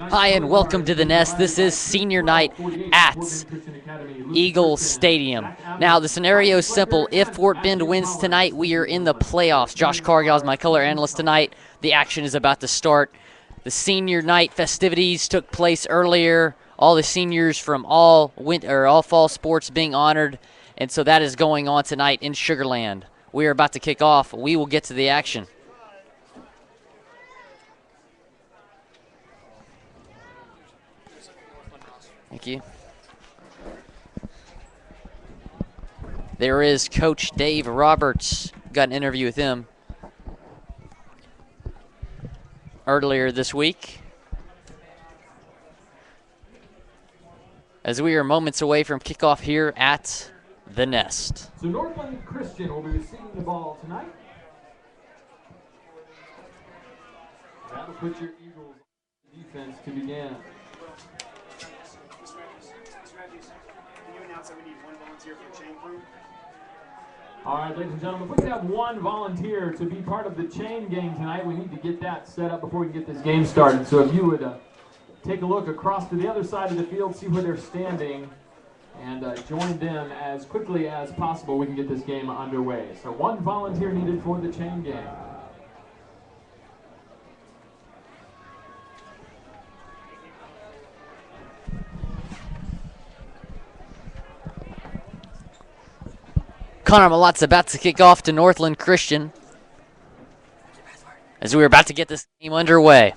Hi and welcome to the Nest. This is senior night at Eagle Stadium. Now the scenario is simple. If Fort Bend wins tonight, we are in the playoffs. Josh Cargill is my color analyst tonight. The action is about to start. The senior night festivities took place earlier. All the seniors from all fall sports being honored, and so that is going on tonight in Sugar Land. We are about to kick off. We will get to the action. Thank you. There is Coach Dave Roberts. Got an interview with him earlier this week. As we are moments away from kickoff here at the Nest. So Northland Christian will be receiving the ball tonight. That'll put your Eagles defense to begin. All right, ladies and gentlemen, if we can have one volunteer to be part of the chain game tonight, we need to get that set up before we can get this game started. So if you would take a look across to the other side of the field, see where they're standing, and join them as quickly as possible, we can get this game underway. So one volunteer needed for the chain game. Connor Malotte's about to kick off to Northland Christian as we are about to get this game underway.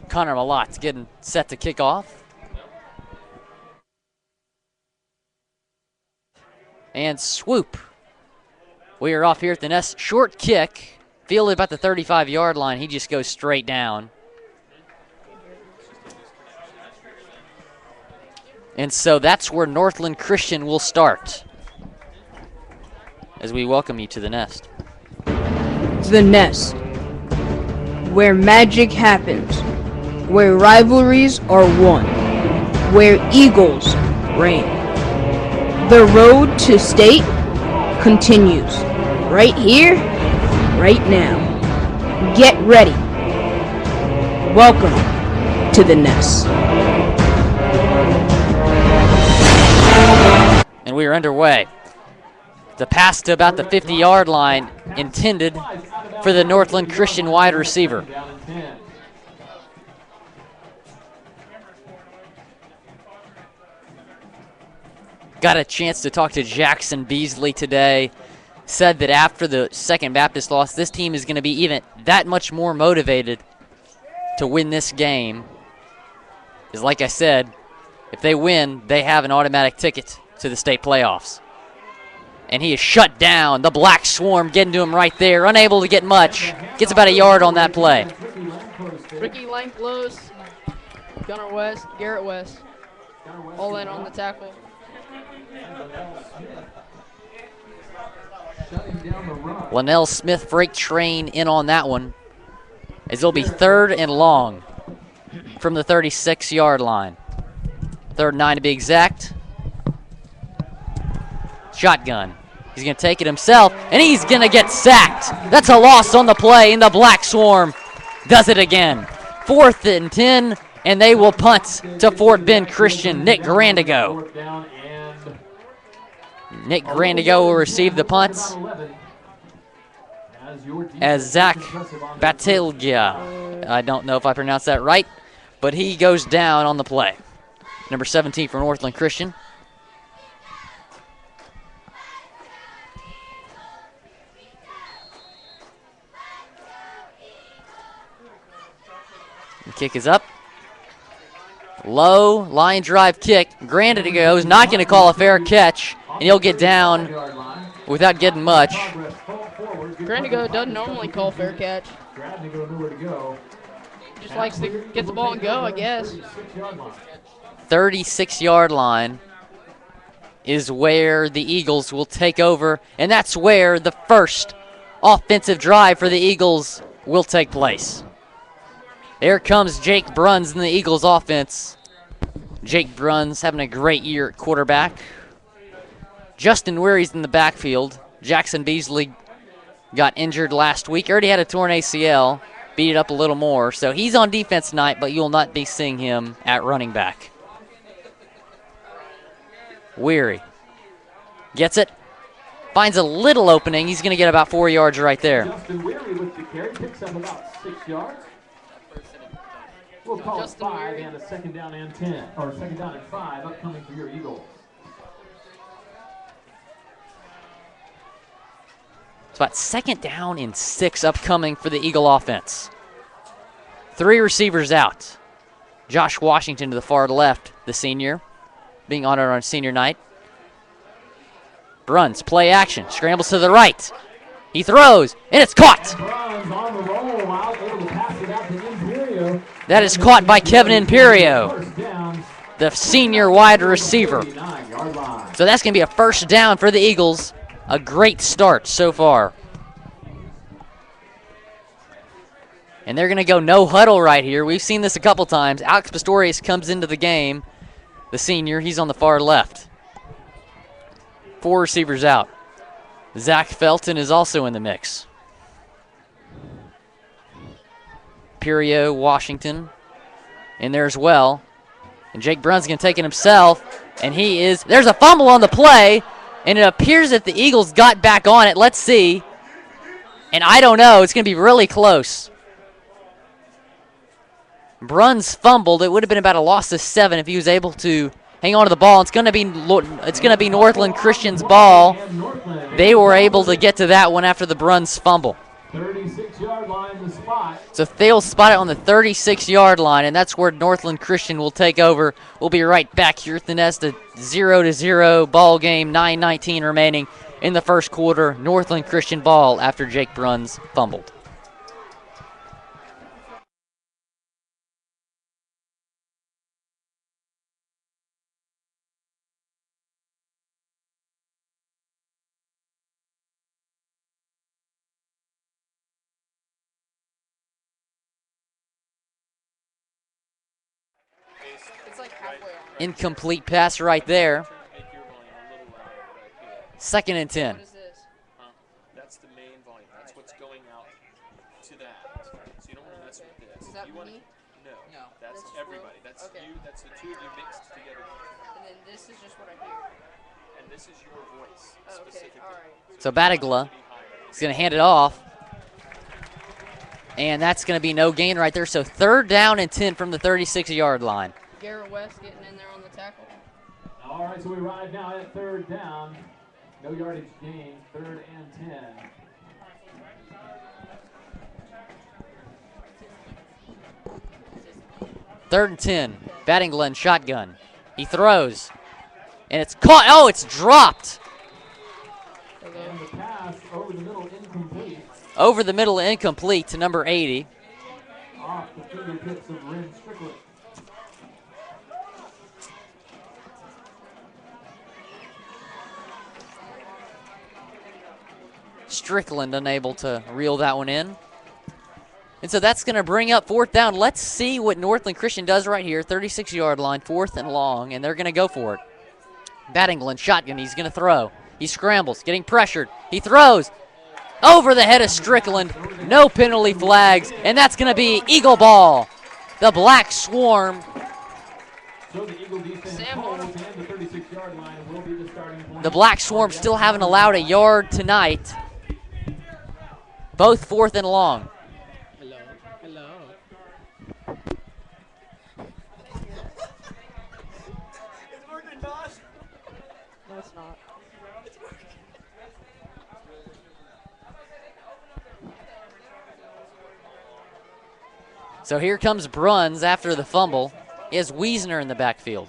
Connor Malotte's getting set to kick off. And swoop. We are off here at the Nest. Short kick. Fielded about the 35-yard line. He just goes straight down. And so that's where Northland Christian will start. As we welcome you to the Nest. The Nest. Where magic happens. Where rivalries are won, where Eagles reign. The road to state continues, right here, right now. Get ready. Welcome to the Nest. And we are underway. The pass to about the 50-yard line intended for the Northland Christian wide receiver. Got a chance to talk to Jackson Beasley today. Said that after the Second Baptist loss, this team is going to be even that much more motivated to win this game. Because like I said, if they win, they have an automatic ticket to the state playoffs. And he is shut down. The Black Swarm getting to him right there. Unable to get much. Gets about a yard on that play. Ricky Langclose, Gunnar West, Garrett West. All in on the tackle. Linnell Smith freight train in on that one, as it'll be 3rd and long from the 36-yard line. 3rd and 9 to be exact. Shotgun. He's going to take it himself, and he's going to get sacked. That's a loss on the play, and the Black Swarm does it again. 4th and 10, and they will punt to Fort Bend Christian. Nick Grandigo. Nick Grandigo will receive the punts as Zach Batilgia. I don't know if I pronounced that right, but he goes down on the play. Number 17 for Northland Christian. The kick is up. Low line drive kick. Grandigo is not going to call a fair catch, and he'll get down without getting much. Grandigo doesn't normally call fair catch. Grandigo knew where to go. Just likes to get the ball and go, I guess. 36-yard line is where the Eagles will take over, and that's where the first offensive drive for the Eagles will take place. There comes Jake Bruns in the Eagles offense. Jake Bruns having a great year at quarterback. Justin Weary's in the backfield. Jackson Beasley got injured last week. Already had a torn ACL. Beat it up a little more. So he's on defense tonight, but you'll not be seeing him at running back. Weary gets it. Finds a little opening. He's going to get about 4 yards right there. Justin Weary with the carry. Picks up about 6 yards. We'll call it 5 and a second down and 10. Or second down and 5 upcoming for your Eagles. It's about second down and 6 upcoming for the Eagle offense. 3 receivers out. Josh Washington to the far left, the senior, being honored on senior night. Bruns, play action, scrambles to the right. He throws, and it's caught. Bruns on the roll out, able to pass it out to Imperio. That is caught by Kevin Imperio, the senior wide receiver. So that's going to be a first down for the Eagles. A great start so far. And they're going to go no huddle right here. We've seen this a couple times. Alex Pistorius comes into the game. The senior, he's on the far left. 4 receivers out. Zach Felton is also in the mix. Imperio, Washington in there as well. And Jake Bruns going to take it himself. And there's a fumble on the play. And it appears that the Eagles got back on it. Let's see. And I don't know. It's going to be really close. Bruns fumbled. It would have been about a loss of 7 if he was able to hang on to the ball. It's going to be Northland Christian's ball. They were able to get to that one after the Bruns fumble. 36-yard line, the spot. So they'll spot it on the 36-yard line, and that's where Northland Christian will take over. We'll be right back here at the Nest. A 0-0 ball game, 9:19 remaining in the first quarter. Northland Christian ball after Jake Bruns fumbled. It's like halfway on. Incomplete pass right there. 2nd and 10. What is this? That's the main volume. That's what's going out to that. So you don't want to mess with this. Is that you me? No. No. That's That's everybody. Will? That's Okay. you. That's the two of you mixed together. And then this is just what I hear. And this is your voice Oh, okay, specifically. all right. So Battaglia is going to hand it off. And that's going to be no gain right there. So 3rd down and 10 from the 36-yard line. Garrett West getting in there on the tackle. All right, so we ride now at 3rd down. No yardage gain, 3rd and 10. Third and 10. Battaglia shotgun. He throws. And it's caught. Oh, it's dropped. And the pass over the middle, incomplete. Over the middle, incomplete to number 80. Off the fingertips of Ren Strickland. Strickland unable to reel that one in. And so that's going to bring up 4th down. Let's see what Northland Christian does right here. 36-yard line, 4th and long, and they're going to go for it. Battaglia shotgun. He's going to throw. He scrambles, getting pressured. He throws over the head of Strickland. No penalty flags, and that's going to be Eagle ball. The Black Swarm. So the Eagle defense Sam holds, and the 36-yard line will be the starting point. The Black Swarm still haven't allowed a yard tonight. Both 4th and long. Hello. Hello. No, it's not. So here comes Bruns after the fumble. He has Wiesner in the backfield.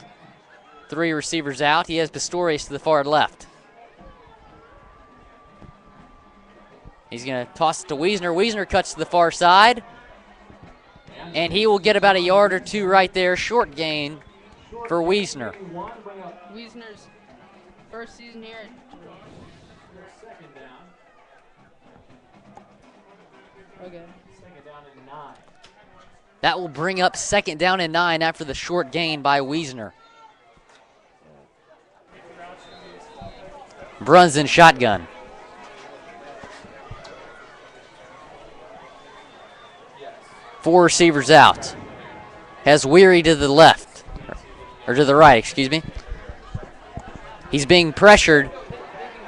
3 receivers out. He has Pistorius to the far left. He's going to toss it to Wiesner. Wiesner cuts to the far side. And he will get about a yard or two right there. Short gain for Wiesner. Wiesner's first season here. Okay. That will bring up 2nd down and 9 after the short gain by Wiesner. Brunson shotgun. Four receivers out. Has Weary to the left, or to the right, excuse me. He's being pressured.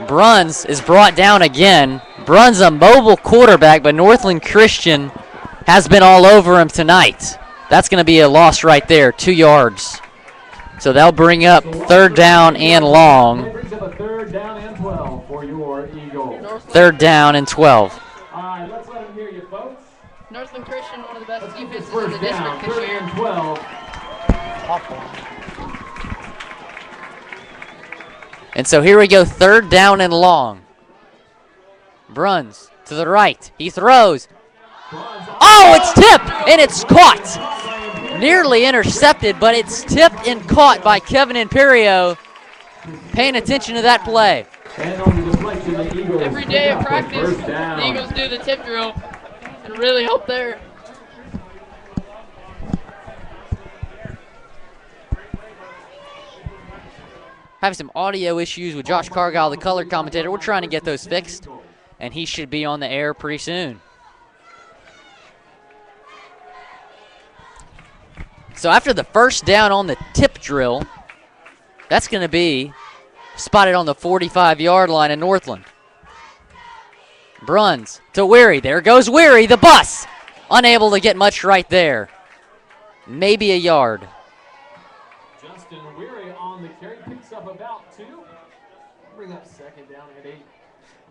Bruns is brought down again. Bruns a mobile quarterback, but Northland Christian has been all over him tonight. That's going to be a loss right there, 2 yards. So that'll bring up 3rd down and long. 3rd down and 12 for your Eagles. 3rd down and 12. All right, let's let them hear you, folks. Northland Christian, one of the best defenses in the 1st down, district this 3rd year. and 12. And so here we go, 3rd down and long. Bruns to the right. He throws. Oh, it's tipped, and it's caught. Nearly intercepted, but it's tipped and caught by Kevin Imperio. Paying attention to that play. And on the deflection, the Eagles Every day pick of up the practice, 1st down. the Eagles do the tip drill and really help there. Having some audio issues with Josh Cargile, the color commentator. We're trying to get those fixed, and he should be on the air pretty soon. So after the 1st down on the tip drill, that's going to be spotted on the 45-yard line in Northland. Bruns to Weary. There goes Weary, the bus. Unable to get much right there. Maybe a yard. Justin Weary on the carry, picks up about 2. Bring up 2nd down and 8.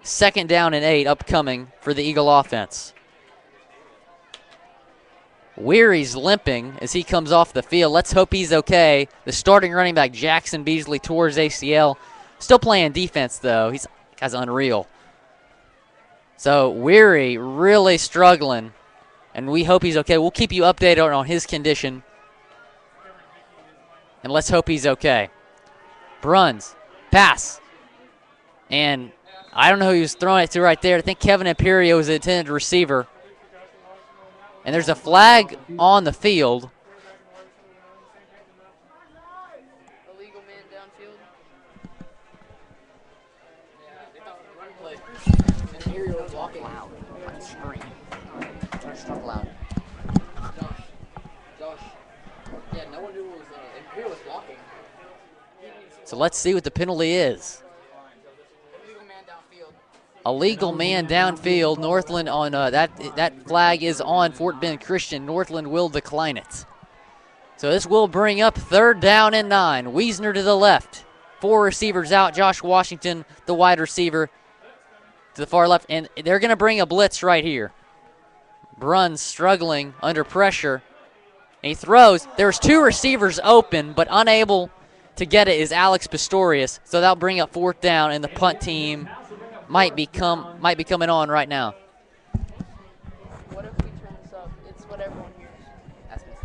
2nd down and 8 upcoming for the Eagle offense. Weary's limping as he comes off the field. Let's hope he's okay. The starting running back, Jackson Beasley, tore his ACL. Still playing defense, though. He's unreal. So Weary really struggling, and we hope he's okay. We'll keep you updated on his condition, and let's hope he's okay. Bruns, pass. And I don't know who he was throwing it to right there. I think Kevin Imperio was the intended receiver. And there's a flag on the field. Illegal man downfield. Imperial was walking loud on the screen. Just talk loud. Josh. Yeah, no one knew it was Imperial was walking. So let's see what the penalty is. Illegal man downfield. Northland on that flag is on Fort Bend Christian. Northland will decline it. So this will bring up 3rd down and 9. Wiesner to the left. 4 receivers out. Josh Washington, the wide receiver, to the far left. And they're going to bring a blitz right here. Bruns struggling under pressure. And he throws. There's 2 receivers open, but unable to get it is Alex Pistorius. So that'll bring up 4th down, and the punt team might be coming on right now. What if we turn this up? It's what everyone hears. Ask Josh,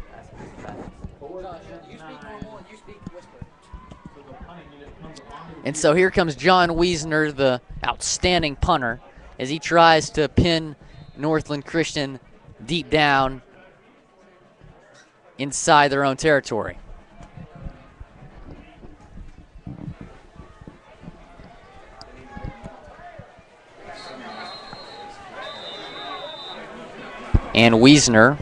you speak normal and you speak whisper. And so here comes John Wiesner, the outstanding punter, as he tries to pin Northland Christian deep down inside their own territory. And Wiesner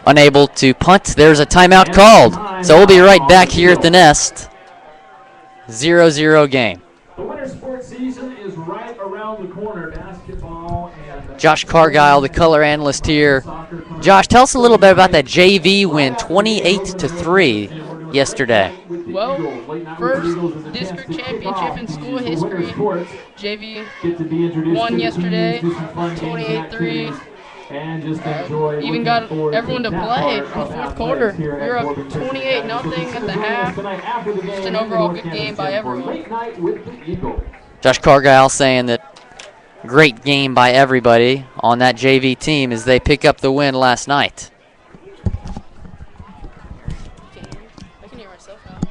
unable to punt. There's a timeout called. So we'll be right back here at the Nest. 0-0 game. The winter sports season is right around the corner. Basketball and Josh Cargile, the color analyst here. Josh, tell us a little bit about that JV win, 28-3 yesterday. Well, first district championship in school history. JV won yesterday, 28-3. And just enjoy. Even got everyone to play in the 4th quarter. We were up 28-0 at the half. Just an overall good game by everyone. Josh Cargile saying that great game by everybody on that JV team as they pick up the win last night. I can hear myself now. I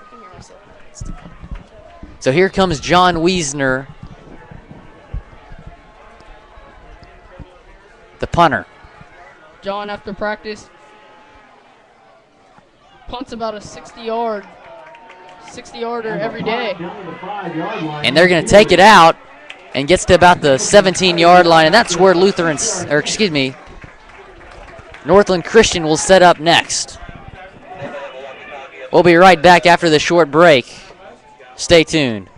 can hear myself now. So here comes John Wiesner, the punter. John, after practice, punts about a 60-yarder every day. And they're going to take it out and gets to about the 17-yard line, and that's where Northland Christian will set up next. We'll be right back after the short break. Stay tuned.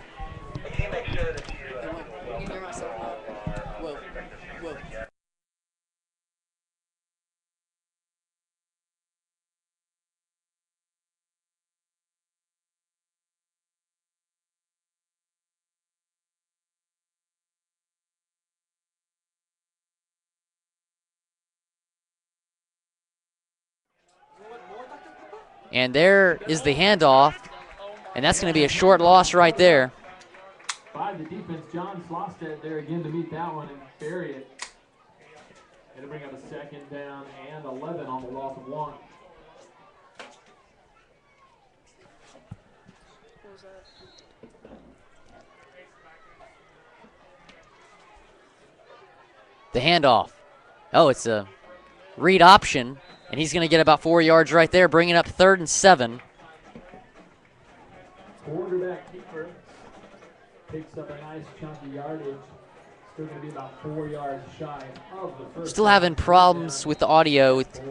And there is the handoff, and that's going to be a short loss right there. By the defense, John Slosted there again to meet that one and bury it. It'll bring up a second down and 11 on the loss of 1. The handoff. Oh, it's a read option, and he's going to get about 4 yards right there, bringing up 3rd and 7. Quarterback keeper picks up a nice chunky yardage. Still going to be about 4 yards shy of the first. Still having problems with the audio with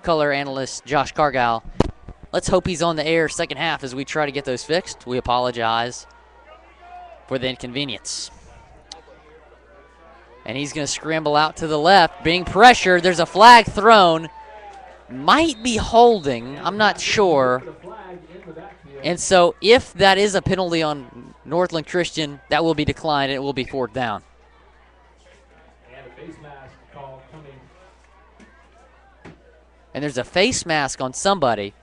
color analyst Josh Cargile. Let's hope he's on the air second half as we try to get those fixed. We apologize for the inconvenience. And he's going to scramble out to the left, being pressured. There's a flag thrown. Might be holding. I'm not sure. And so if that is a penalty on Northland Christian, that will be declined, and it will be 4th down. And a face mask call coming. And there's a face mask on somebody.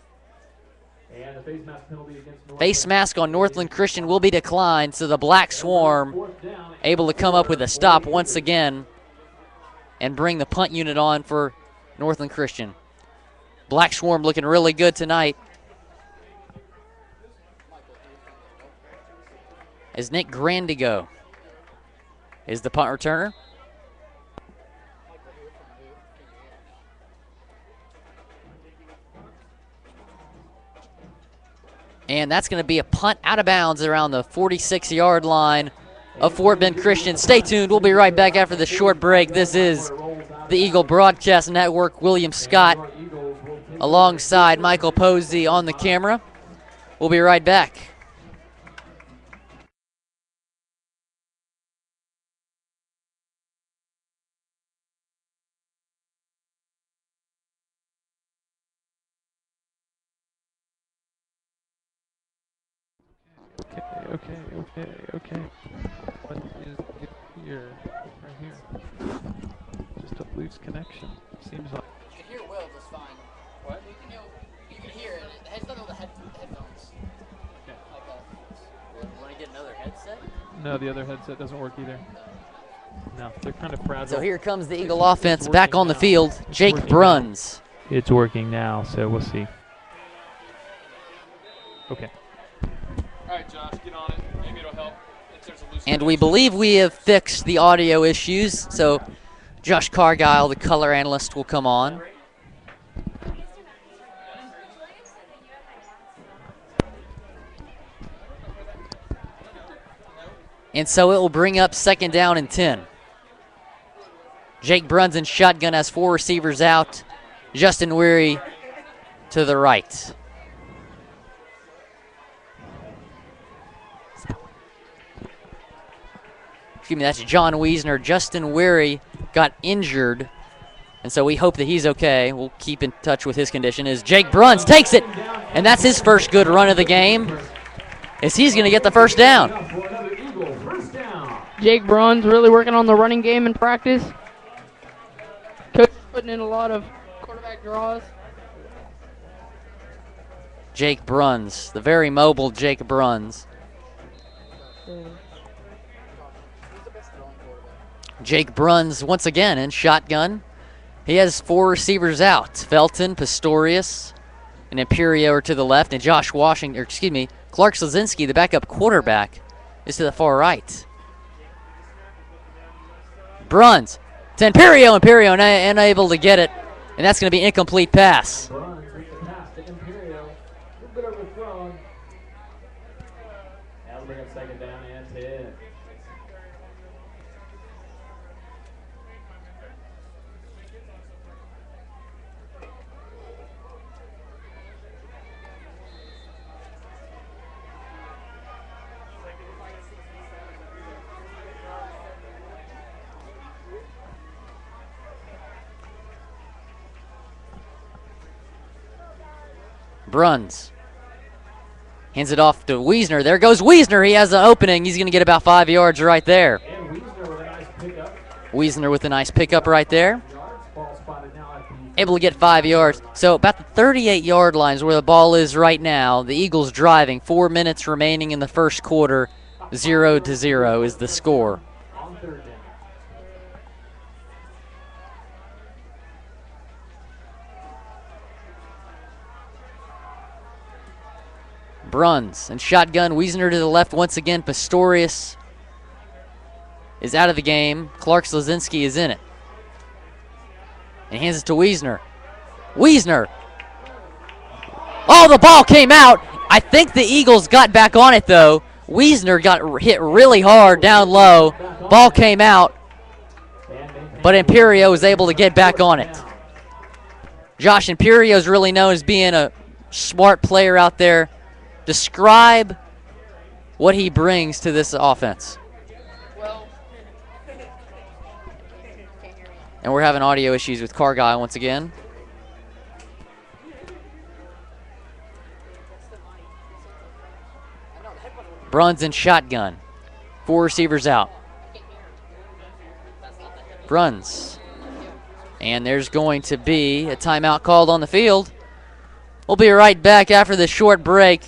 And a face mask penalty against Northland. Face mask on Northland Christian will be declined, so the Black Swarm able to come up with a stop once again and bring the punt unit on for Northland Christian. Black Swarm looking really good tonight. As Nick Grandigo is the punt returner. And that's going to be a punt out of bounds around the 46-yard line of Fort Bend Christian. Stay tuned. We'll be right back after the short break. This is the Eagle Broadcast Network. William Scott alongside Michael Posey on the camera. We'll be right back. Okay. What is it here? Right here. Just a loose connection. Seems like. You can hear Will just fine. What? You can hear it. It's not on the headphones. Okay. Want to get another headset? No, the other headset doesn't work either. No, they're kind of fragile. So here comes the Eagle offense back on the field. Jake Bruns. It's working now, so we'll see. Okay. All right, Josh, get on it. Maybe it'll help. If there's a loose And we connection. believe we have fixed the audio issues, so Josh Cargile, the color analyst, will come on. And so it will bring up 2nd down and 10. Jake Bruns in shotgun has 4 receivers out. Justin Weary to the right. Excuse me, that's John Wiesner. Justin Weary got injured, and so we hope that he's okay. We'll keep in touch with his condition. As Jake Bruns takes it, and that's his first good run of the game, as he's going to get the first down. Jake Bruns really working on the running game in practice. Coach putting in a lot of quarterback draws. Jake Bruns, the very mobile Jake Bruns. Jake Bruns once again in shotgun. He has 4 receivers out. Felton, Pistorius, and Imperio are to the left, and Josh Washington, or excuse me, Clark Slazinski, the backup quarterback, is to the far right. Bruns to Imperio. Imperio unable to get it, and that's going to be an incomplete pass. Bruns with the pass to Imperio. A little bit overthrown. That'll bring up second down and 10. Bruns hands it off to Wiesner. There goes Wiesner. He has an opening. He's going to get about 5 yards right there. And Wiesner with a nice pickup. Wiesner with a nice pickup right there. Yards, ball spotted now at the Able to get 5 yards. So about the 38-yard line is where the ball is right now. The Eagles driving. 4 minutes remaining in the first quarter. 0-0 is the score. on third down. Bruns and shotgun. Wiesner to the left once again. Pistorius is out of the game. Clark Slazinski is in it. And hands it to Wiesner. Wiesner. Oh, the ball came out. I think the Eagles got back on it, though. Wiesner got hit really hard down low. Ball came out, but Imperio was able to get back on it. Josh Imperio is really known as being a smart player out there. Describe what he brings to this offense. Well, And we're having audio issues with Cargyle once again. Bruns in shotgun. 4 receivers out. Bruns. And there's going to be a timeout called on the field. We'll be right back after this short break.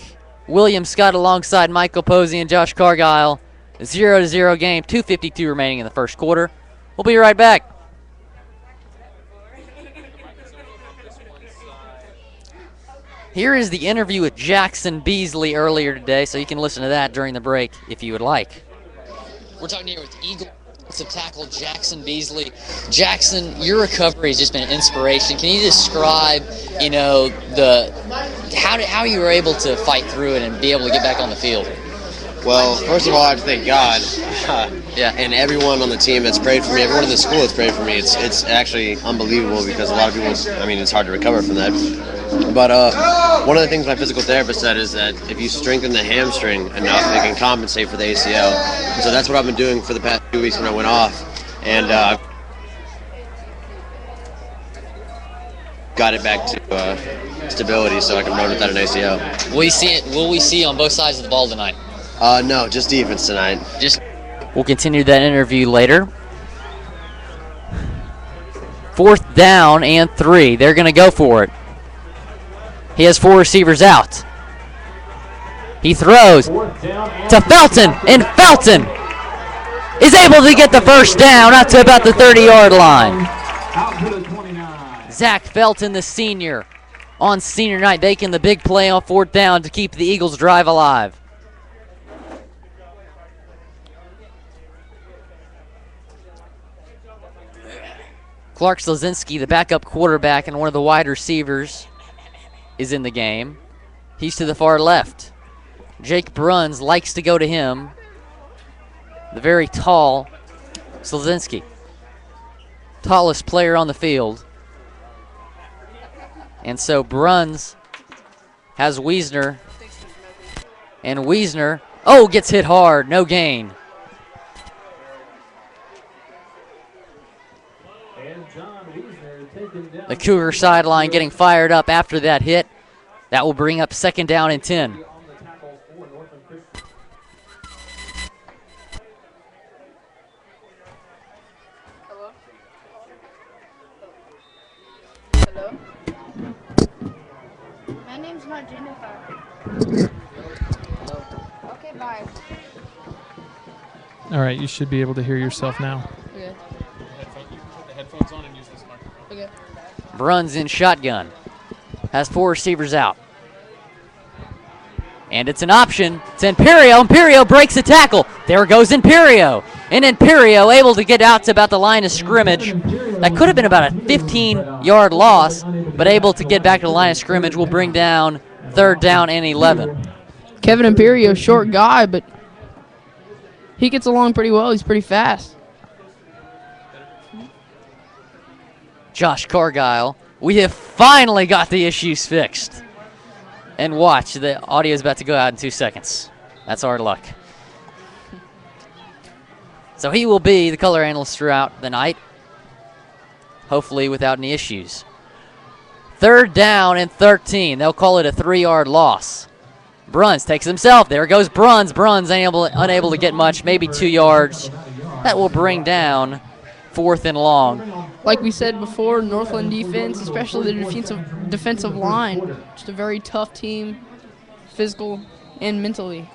William Scott alongside Michael Posey and Josh Cargyle. 0-0 game, 2:52 remaining in the first quarter. We'll be right back. Here is the interview with Jackson Beasley earlier today, so you can listen to that during the break if you would like. We're talking here with Eagle defensive tackle Jackson Beasley. Jackson, your recovery has just been an inspiration. Can you describe, how you were able to fight through it and be able to get back on the field? Well, first of all, I have to thank God Yeah. and everyone on the team that's prayed for me, everyone in the school that's prayed for me. It's actually unbelievable because a lot of people, it's hard to recover from that. But one of the things my physical therapist said is that if you strengthen the hamstring enough, it can compensate for the ACL. And so that's what I've been doing for the past 2 weeks when I went off. And got it back to stability so I can run without an ACL. Will we see on both sides of the ball tonight? No, just defense tonight. We'll continue that interview later. 4th down and 3. They're going to go for it. He has 4 receivers out. He throws to Felton, and Felton is able to get the first down out to about the 30-yard line. Out to the 29. Zach Felton, the senior, on senior night, making the big play on 4th down to keep the Eagles' drive alive. Clark Slazinski, the backup quarterback and one of the wide receivers, is in the game. He's to the far left. Jake Bruns likes to go to him. The very tall Slazinski. Tallest player on the field. And so Bruns has Wiesner. And Wiesner, gets hit hard. No gain. The Cougar sideline getting fired up after that hit. That will bring up 2nd down and 10. Hello? My name's not Jennifer. Okay, bye. All right, you should be able to hear yourself now. okay. microphone's on and use this microphone. Okay. Bruns in shotgun. Has 4 receivers out. And it's an option. It's Imperio. Imperio breaks the tackle. There goes Imperio. And Imperio able to get out to about the line of scrimmage. That could have been about a 15-yard loss, but able to get back to the line of scrimmage will bring down 3rd down and 11. Kevin Imperio, short guy, but he gets along pretty well. He's pretty fast. Josh Cargile, we have finally got the issues fixed. And watch, the audio is about to go out in 2 seconds. That's our luck. So he will be the color analyst throughout the night, hopefully without any issues. 3rd down and 13. They'll call it a 3-yard loss. Bruns takes himself. There goes Bruns. Bruns unable to get much, maybe 2 yards. That will bring down 4th and long. Like we said before, Northland defense, especially the defensive line, just a very tough team, physical and mentally.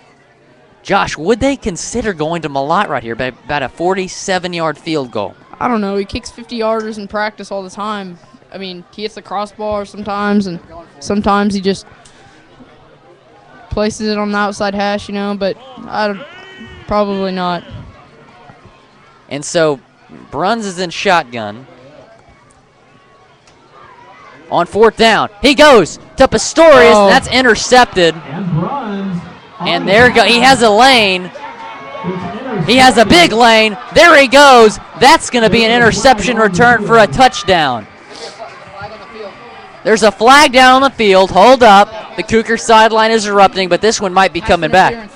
Josh, would they consider going to Malott right here by about a 47-yard field goal? I don't know. He kicks 50-yarders in practice all the time. I mean, he hits the crossbar sometimes, and sometimes he just places it on the outside hash, but probably not. And so Bruns is in shotgun. On 4th down, he goes to Pistorius, and that's intercepted. And there go. He has a lane. He has a big lane. There he goes. That's going to be an interception return for a touchdown. There's a flag down on the field. Hold up. The Cougar sideline is erupting, but this one might be coming back.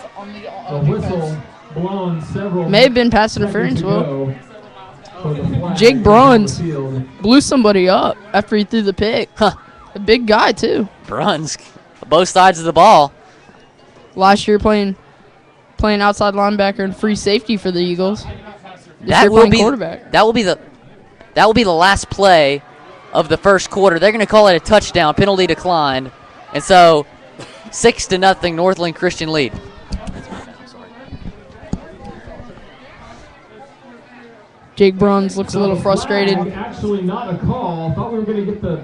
May have been pass interference, Will. Jake Bruns blew somebody up after he threw the pick. Huh. A big guy, too. Bruns, both sides of the ball. Last year playing outside linebacker and free safety for the Eagles. That will be quarterback. That will be the last play of the first quarter. They're going to call it a touchdown. Penalty declined. And so 6-0 Northland Christian lead. Jake Bruns looks a little frustrated. Actually not a call. Thought we were going to get the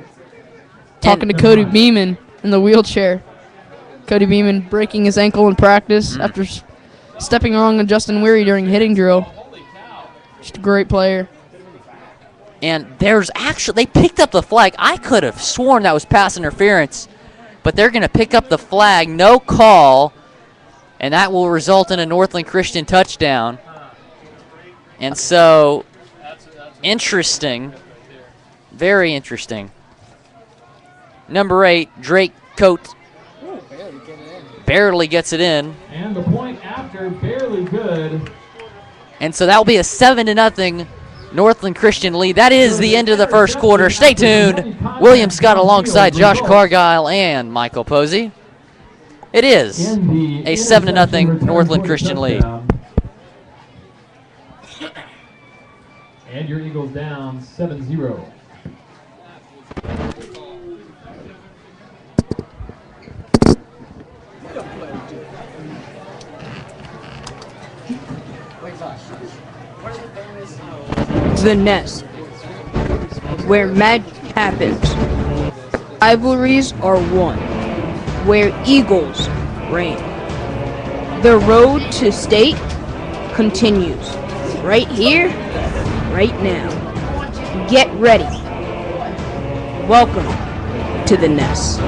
talking to Cody Beeman in the wheelchair. Cody Beeman breaking his ankle in practice after stepping wrong on Justin Weary during hitting drill. Just a great player. And they picked up the flag. I could have sworn that was pass interference, but they're going to pick up the flag. No call, and that will result in a Northland Christian touchdown. And so, interesting, very interesting. Number 8, Drake Coate, barely gets it in. And the point after, barely good. And so that will be a 7-0 Northland Christian lead. That is the end of the first quarter. Stay tuned. William Scott alongside Josh Cargile and Michael Posey. It is a 7-0 Northland Christian lead. And your Eagles down 7-0. The Nest, where magic happens. Rivalries are won, where eagles reign. The road to state continues, right here, right now. Get ready. Welcome to the Nest.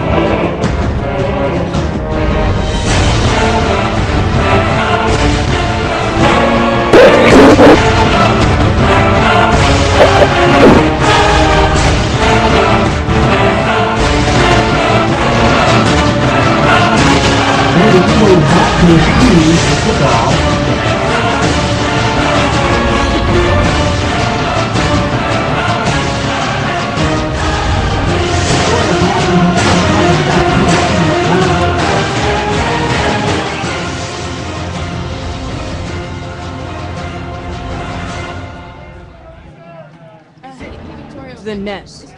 The Nest,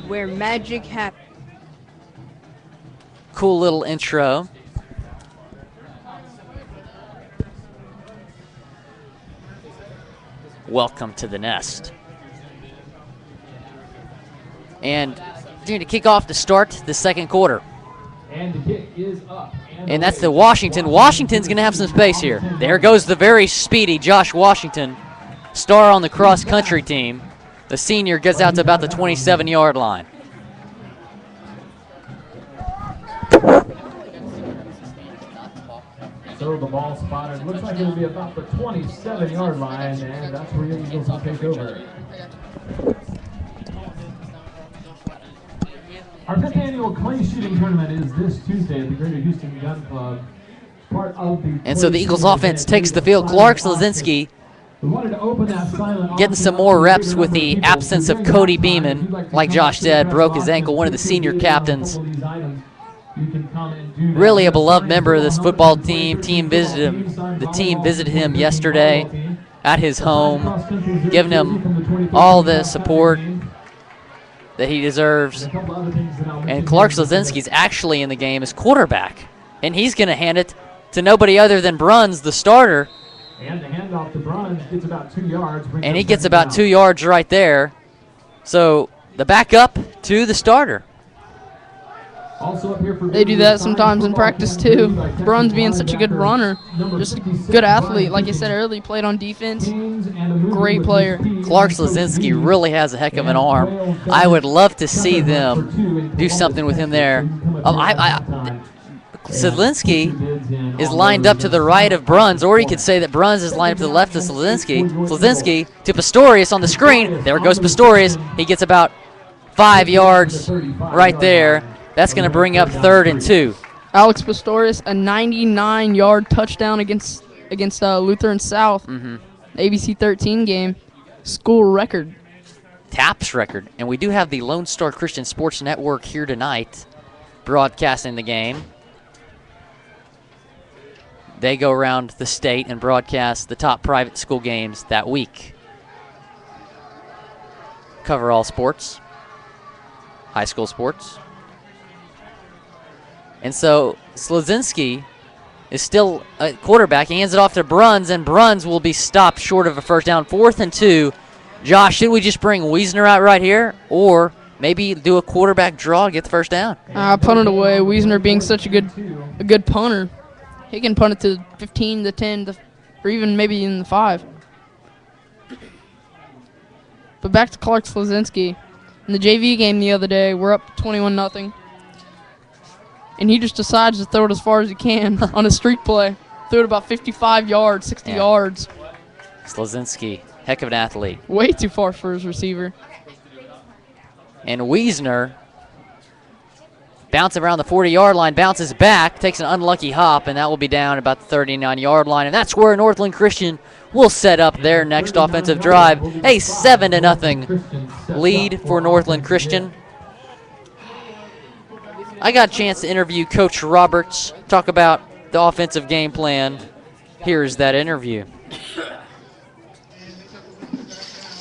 where magic happens. Cool little intro. Welcome to the Nest. And they're going to kick off to start the second quarter. And the kick is up. And that's the Washington. Washington's going to have some space here. There goes the very speedy Josh Washington, star on the cross-country team. The senior gets out to about the 27-yard line. So the ball spotted. Looks like it'll be about the 27-yard line, and that's where the Eagles will take over. Our 5th annual clay shooting tournament is this Tuesday at the Greater Houston Gun Club. Part of the And so the Eagles offense takes the field. Clark Slazinski getting some more reps with the absence of Cody Beeman. Like Josh said, broke his ankle, one of the senior captains. Really a beloved member of this football team. The team visited him yesterday at his home, giving him all the support that he deserves. And Clark Slazinski's actually in the game as quarterback, and he's going to hand it to nobody other than Bruns, the starter. And the handoff to Bruns gets about 2 yards. And he gets about 2 yards right there. So the backup to the starter. Also up here for They do that sometimes in practice too. Bruns being such a good runner, just a good athlete. Like I said earlier, played on defense. Great player. Clark Slazinski really has a heck of an arm. I would love to see them do something with him there. Slazinski is lined up to the right of Bruns, or you could say that Bruns is lined up to the left of Slazinski. Slazinski to Pistorius on the screen. There goes Pistorius. He gets about 5 yards right there. That's going to bring up 3rd and 2. Alex Pistorius, a 99-yard touchdown against Lutheran South. ABC 13 game, school record. TAPS record. And we do have the Lone Star Christian Sports Network here tonight broadcasting the game. They go around the state and broadcast the top private school games that week. Cover all sports, high school sports. And so Slazinski is still a quarterback. He hands it off to Bruns, and Bruns will be stopped short of a first down. 4th and 2. Josh, should we just bring Wiesner out right here, or maybe do a quarterback draw to get the first down? Punt it away. Wiesner being such a good punter. He can punt it to 15, the 10, or even maybe in the 5. But back to Clark Slazinski. In the JV game the other day, we're up 21-0. And he just decides to throw it as far as he can on a streak play. Threw it about 55 yards, 60 yards. Slazinski, heck of an athlete. Way too far for his receiver. And Wiesner bouncing around the 40-yard line, bounces back, takes an unlucky hop, and that will be down about the 39-yard line. And that's where Northland Christian will set up their next offensive drive. A 7-0 lead for Northland Christian. I got a chance to interview Coach Roberts, talk about the offensive game plan. Here's that interview.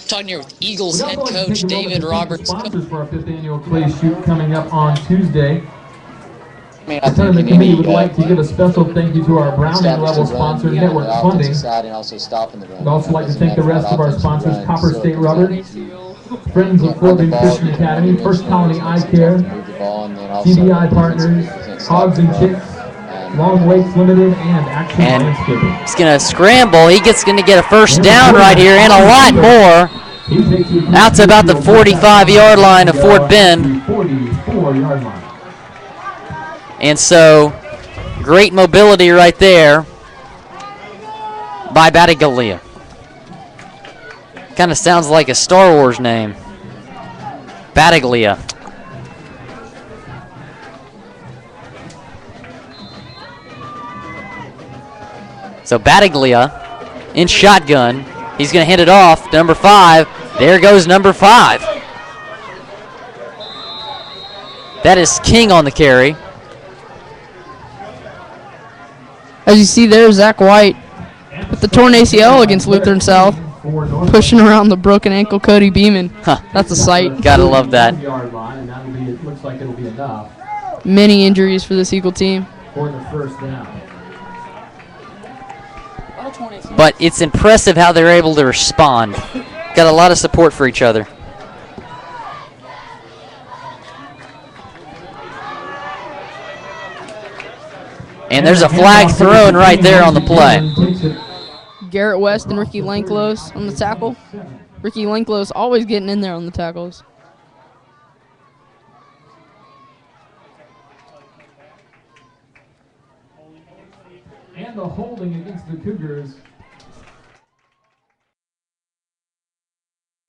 Talking here with Eagles head coach David Roberts. Sponsors for our 5th annual clay shoot coming up on Tuesday. I The tournament committee would like to give a special thank you to our Browning level sponsor, Network Funding. We'd also like to thank the rest of our sponsors, Copper State Rubber, Friends of Northland Christian Academy, First Colony Eye Care, CBI Partners, Hogs and Chicks, Long Lakes Limited, and Action Landscaping. He's going to scramble. He gets going to get a first down right here and a lot more. Out to about the 45-yard line of Fort Bend. 44-yard line. And so, great mobility right there by Battaglia. Kind of sounds like a Star Wars name. Battaglia. So Battaglia in shotgun. He's going to hand it off to number 5. There goes number 5. That is King on the carry. As you see there, Zach White with the torn ACL against Lutheran South, pushing around the broken ankle Cody Beeman. Huh. That's a sight. Gotta love that. Looks like it'll be enough Many injuries for this Eagle team. for the first down. But it's impressive how they're able to respond. Got a lot of support for each other. And there's a flag thrown right there on the play. Garrett West and Ricky Lanklos on the tackle. Ricky Lanklos always getting in there on the tackles. And the holding against the Cougars.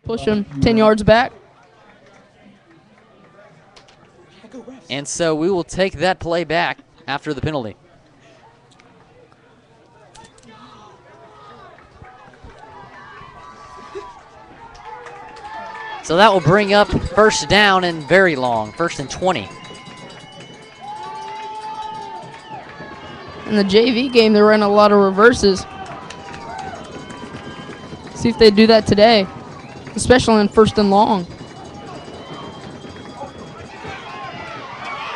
Push him 10 yards back. And so we will take that play back after the penalty. So that will bring up first down and very long, 1st and 20. In the JV game, they ran a lot of reverses. See if they do that today, especially in 1st and long.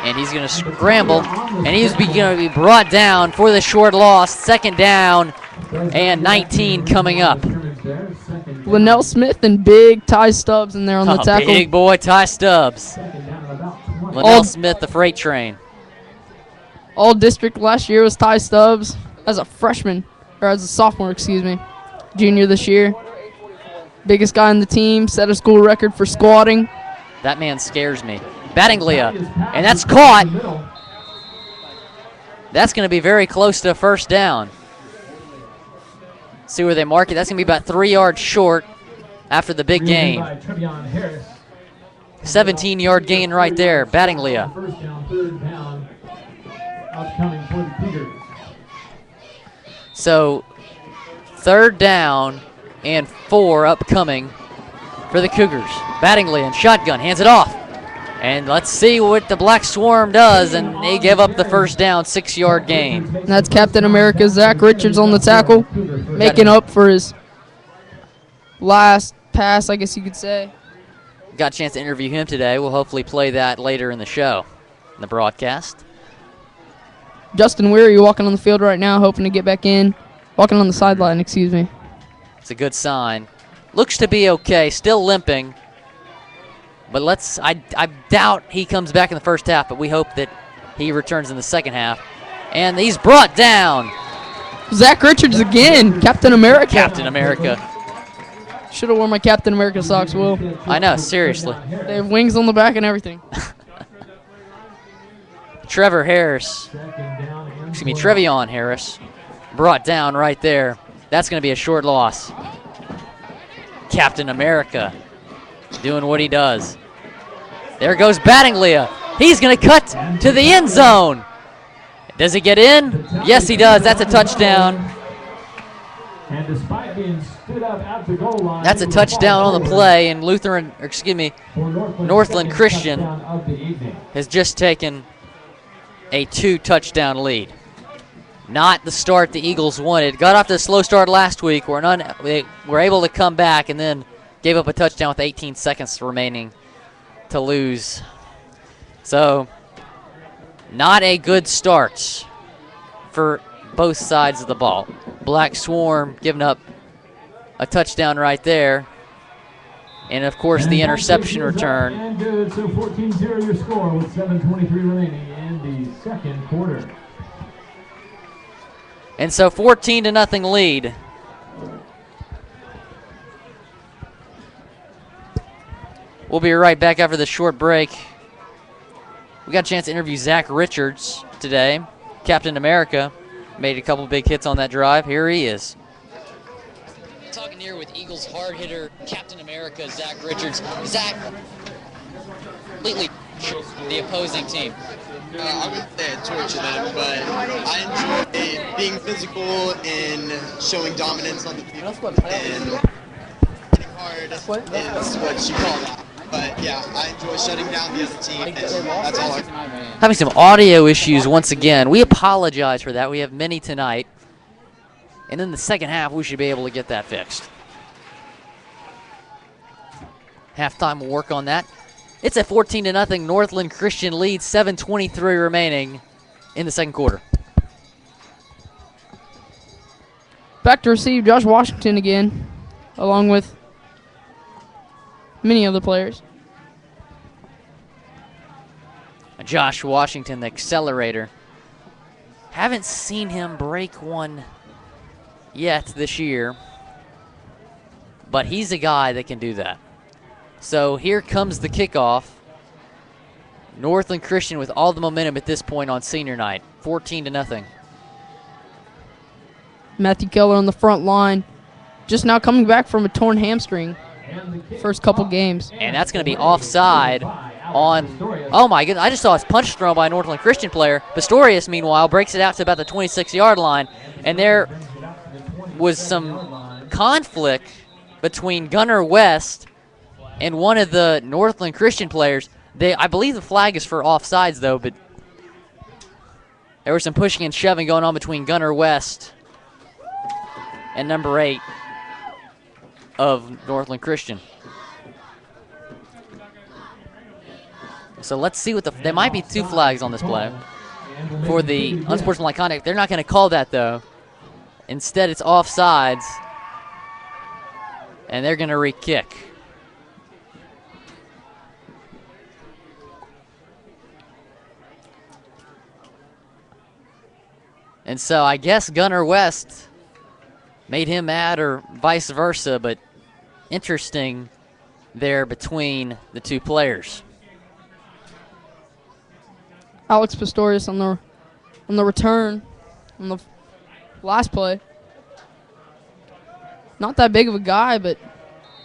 And he's going to scramble, and he's going to be brought down for the short loss. 2nd down and 19 coming up. Linnell Smith and big Ty Stubbs in there on the tackle. Big boy Ty Stubbs. Linnell Smith, the freight train. All district last year was Ty Stubbs as a freshman, or as a sophomore, excuse me. Junior this year. Biggest guy on the team, set a school record for squatting. That man scares me. Battinglia, and that's caught. That's going to be very close to a 1st down. See where they mark it. That's going to be about 3 yards short after the big gain. 17-yard gain right there, Battinglia. So 3rd down and 4 upcoming for the Cougars. Battinglia and shotgun, hands it off. And let's see what the Black Swarm does, and they give up the 1st down, 6-yard gain. That's Captain America Zach Richards on the tackle, making up for his last pass, I guess you could say. Got a chance to interview him today. We'll hopefully play that later in the show, in the broadcast. Justin Weary walking on the field right now, hoping to get back in. Walking on the sideline, excuse me. It's a good sign. Looks to be okay, still limping. But I doubt he comes back in the 1st half, but we hope that he returns in the 2nd half. And he's brought down. Zach Richards again, Captain America. Captain America. Should have worn my Captain America socks, Will. I know, seriously. They have wings on the back and everything. Trevion Harris brought down right there. That's going to be a short loss. Captain America doing what he does. There goes Battinglia. He's going to cut to the end zone. Does he get in? Yes, he does. That's a touchdown. And despite being stood up at the goal line, that's a touchdown on the play, and Northland Christian has just taken a 2-touchdown lead. Not the start the Eagles wanted. Got off to a slow start last week. They were able to come back and then gave up a touchdown with 18 seconds remaining to lose. So, not a good start for both sides of the ball. Black Swarm giving up a touchdown right there. And, of course, the interception return. And good, so 14-0 your score with 7:23 remaining in the 2nd quarter. And so 14-0 lead. We'll be right back after this short break. We got a chance to interview Zach Richards today. Captain America made a couple big hits on that drive. Here he is. Talking here with Eagles hard hitter, Captain America, Zach Richards. Zach, completely the opposing team. I wouldn't say I torture them, but I enjoy being physical and showing dominance on the field. And hitting hard is what you call that. But yeah, I enjoy shutting down the other team, and that's all I can. Having some audio issues once again. We apologize for that. We have many tonight. And in the 2nd half, we should be able to get that fixed. Halftime will work on that. It's a 14-0 Northland Christian lead, 7:23 remaining in the 2nd quarter. Back to receive Josh Washington again, along with many other players. Josh Washington, the accelerator, Haven't seen him break one yet this year, but he's a guy that can do that. So here comes the kickoff. Northland Christian with all the momentum at this point on senior night, 14-0. Matthew Keller on the front line, just now coming back from a torn hamstring. First couple games. And that's going to be offside on, oh my goodness, I just saw his punch thrown by a Northland Christian player. Pistorius, meanwhile, breaks it out to about the 26-yard line. And there was some conflict between Gunnar West and one of the Northland Christian players. I believe the flag is for offsides, though, but there was some pushing and shoving going on between Gunnar West and number 8 of Northland Christian. So let's see what there might be 2 flags on this play for the unsportsmanlike conduct. They're not going to call that, though. Instead, it's offsides, and they're going to re-kick. And so I guess Gunnar West made him mad or vice versa, but interesting there between the 2 players. Alex Pistorius on the return on the last play. Not that big of a guy, but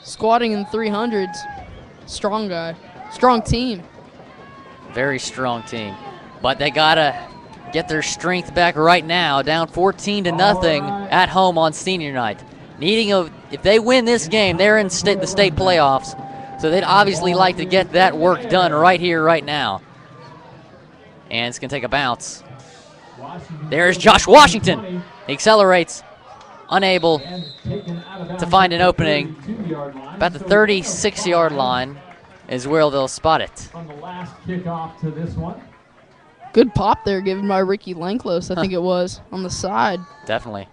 squatting in 300s. Strong guy. Strong team. Very strong team. But they got to get their strength back right now, down 14-0 at home on senior night. If they win this game, they're in the state playoffs, so they'd obviously like to get that work done right here, right now. And it's going to take a bounce. There's Josh Washington. He accelerates, unable to find an opening. About the 36-yard line is where they'll spot it. On the last kickoff to this one. Good pop there given by Ricky Lanklos, I think it was, on the side. Definitely.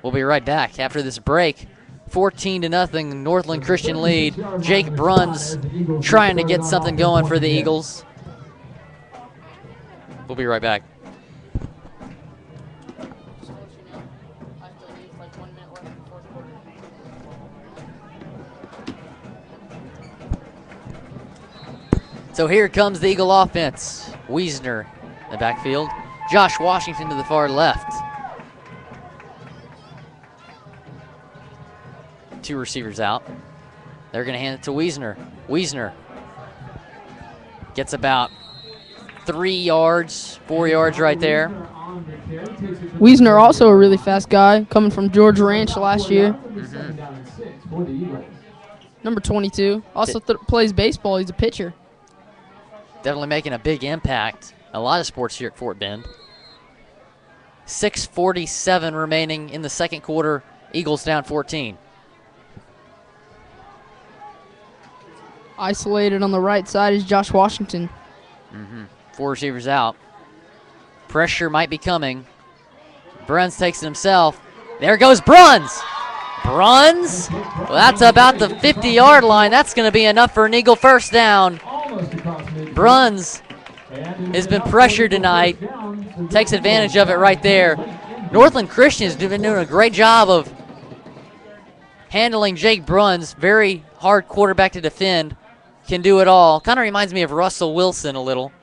We'll be right back after this break. 14-0 Northland Christian lead. Jake Bruns trying to get something going for the Eagles. We'll be right back. So here comes the Eagle offense. Wiesner in the backfield. Josh Washington to the far left. 2 receivers out. They're going to hand it to Wiesner. Wiesner gets about 3 yards, 4 yards right there. Wiesner also a really fast guy, coming from George Ranch last year. Number 22. Also plays baseball. He's a pitcher. Definitely making a big impact. A lot of sports here at Fort Bend. 6:47 remaining in the second quarter. Eagles down 14. Isolated on the right side is Josh Washington. 4 receivers out. Pressure might be coming. Bruns takes it himself. There goes Bruns. Bruns. Well, that's about the 50-yard line. That's going to be enough for an Eagle first down. Bruns has been pressured tonight. Takes advantage of it right there. Northland Christian has been doing a great job of handling Jake Bruns. Very hard quarterback to defend. Can do it all. Kind of reminds me of Russell Wilson a little.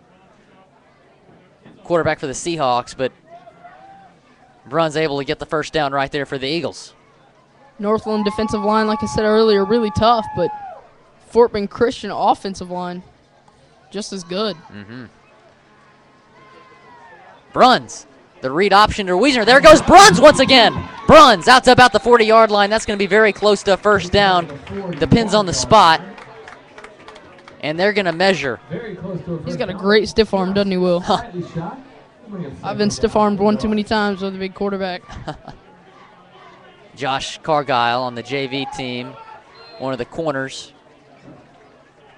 Quarterback for the Seahawks, but Bruns able to get the first down right there for the Eagles. Northland defensive line, like I said earlier, really tough, but Fort Bend Christian offensive line just as good. Bruns, the read option to Wiesner. There goes Bruns once again. Bruns out to about the 40-yard line. That's going to be very close to a first down. Depends on the spot. And they're going to measure. He's got a great stiff arm, doesn't he, Will? I've been stiff armed one too many times with a big quarterback. Josh Cargile on the JV team, one of the corners.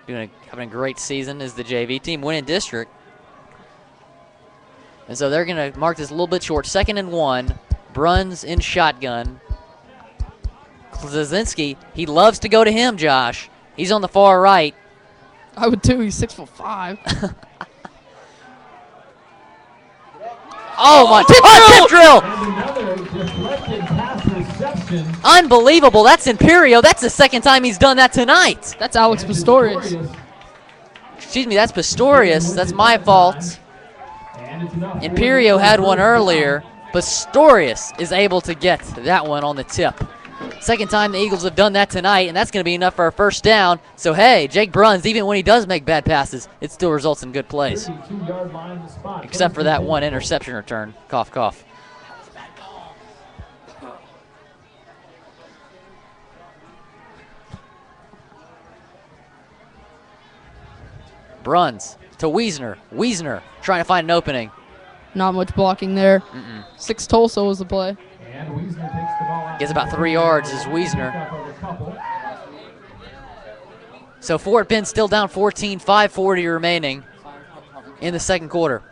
Having a great season as the JV team, winning district. And so they're going to mark this a little bit short. 2nd and 1. Bruns in shotgun. Klazinski, he loves to go to him, Josh. He's on the far right. I would too. He's 6'5". Oh my! Tip drill! And another deflected pass reception. Unbelievable. That's Imperio. That's the second time he's done that tonight. That's Alex Pistorius. Excuse me, that's Pistorius. That's my fault. Imperio had one earlier. Pistorius is able to get that one on the tip. Second time the Eagles have done that tonight, and that's going to be enough for a first down. So, hey, Jake Bruns, even when he does make bad passes, it still results in good plays. Except for that one interception return. Cough, cough. Bruns to Wiesner. Wiesner trying to find an opening. Not much blocking there. 6 Tulsa was the play. And Wiesner takes the ball out. Gets about 3 yards is Wiesner. So Fort Bend still down 14, 5:40 remaining in the second quarter.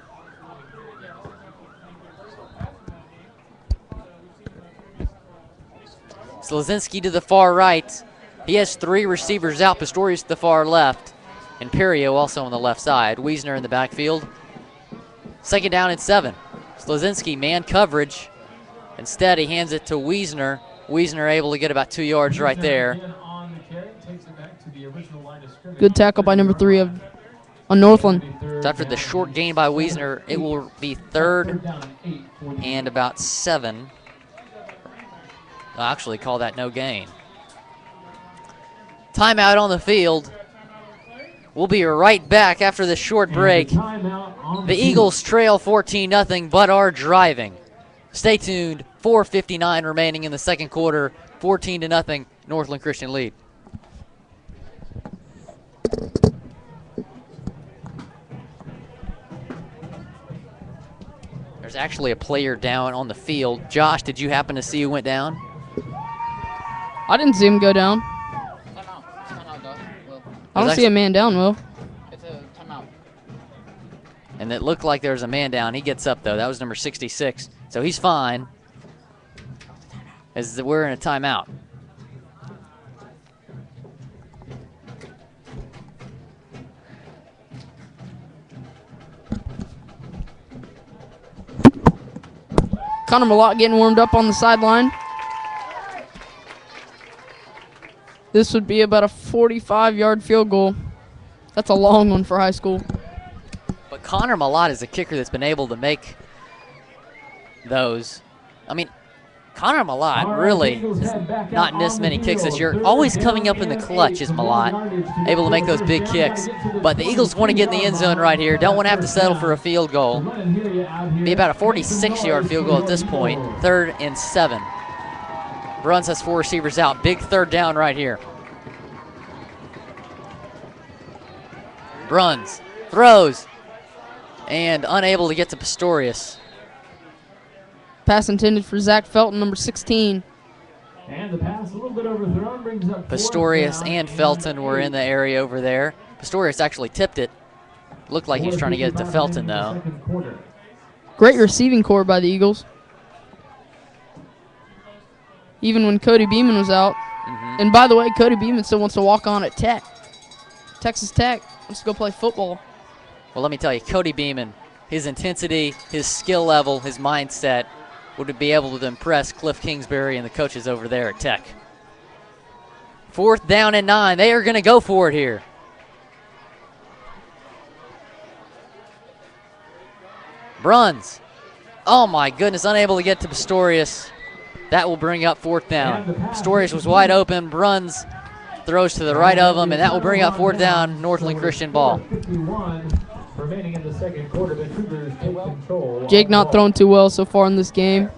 Slazinski to the far right. He has 3 receivers out. Pistorius to the far left. Imperio also on the left side. Wiesner in the backfield. Second down and 7. Slazinski man coverage. Instead, he hands it to Wiesner. Wiesner able to get about 2 yards right there. Good tackle by number 3 on Northland. So after the short gain by Wiesner, it will be 3rd and about 7. I'll actually call that no gain. Timeout on the field. We'll be right back after this short break. The Eagles trail 14-0, but are driving. Stay tuned. 4:59 remaining in the second quarter. 14-0, Northland Christian lead. There's actually a player down on the field. Josh, did you happen to see who went down? I didn't see him go down. I don't see a man down, Will. It's a timeout. And it looked like there was a man down. He gets up, though. That was number 66. So he's fine. As we're in a timeout. Connor Malott getting warmed up on the sideline. This would be about a 45-yard field goal. That's a long one for high school. But Connor Malott is a kicker that's been able to make those. I mean, Connor Malott really has not missed many kicks this year. Always coming up in the clutch is Malott, able to make those big kicks. But the Eagles want to get in the end zone right here. Don't want to have to settle for a field goal. Be about a 46-yard field goal at this point. 3rd and 7. Bruns has 4 receivers out. Big 3rd down right here. Bruns throws and unable to get to Pistorius. Pass intended for Zach Felton, number 16. And the pass a little bit overthrown brings up Pistorius and Felton were in the area over there. Pistorius actually tipped it. Looked like he was trying to get it to Felton, though. Great receiving core by the Eagles. Even when Cody Beeman was out. And by the way, Cody Beeman still wants to walk on at Tech. Texas Tech wants to go play football. Well, let me tell you, Cody Beeman, his intensity, his skill level, his mindset would be able to impress Cliff Kingsbury and the coaches over there at Tech. 4th down and 9. They are going to go for it here. Bruns. Oh, my goodness, unable to get to Pistorius. That will bring up 4th down. Pistorius was wide open. Bruns throws to the right of him, and that will bring up 4th down, Northland Christian ball. Remaining in the second quarter, the Cougars take control. Jake not thrown too well so far in this game.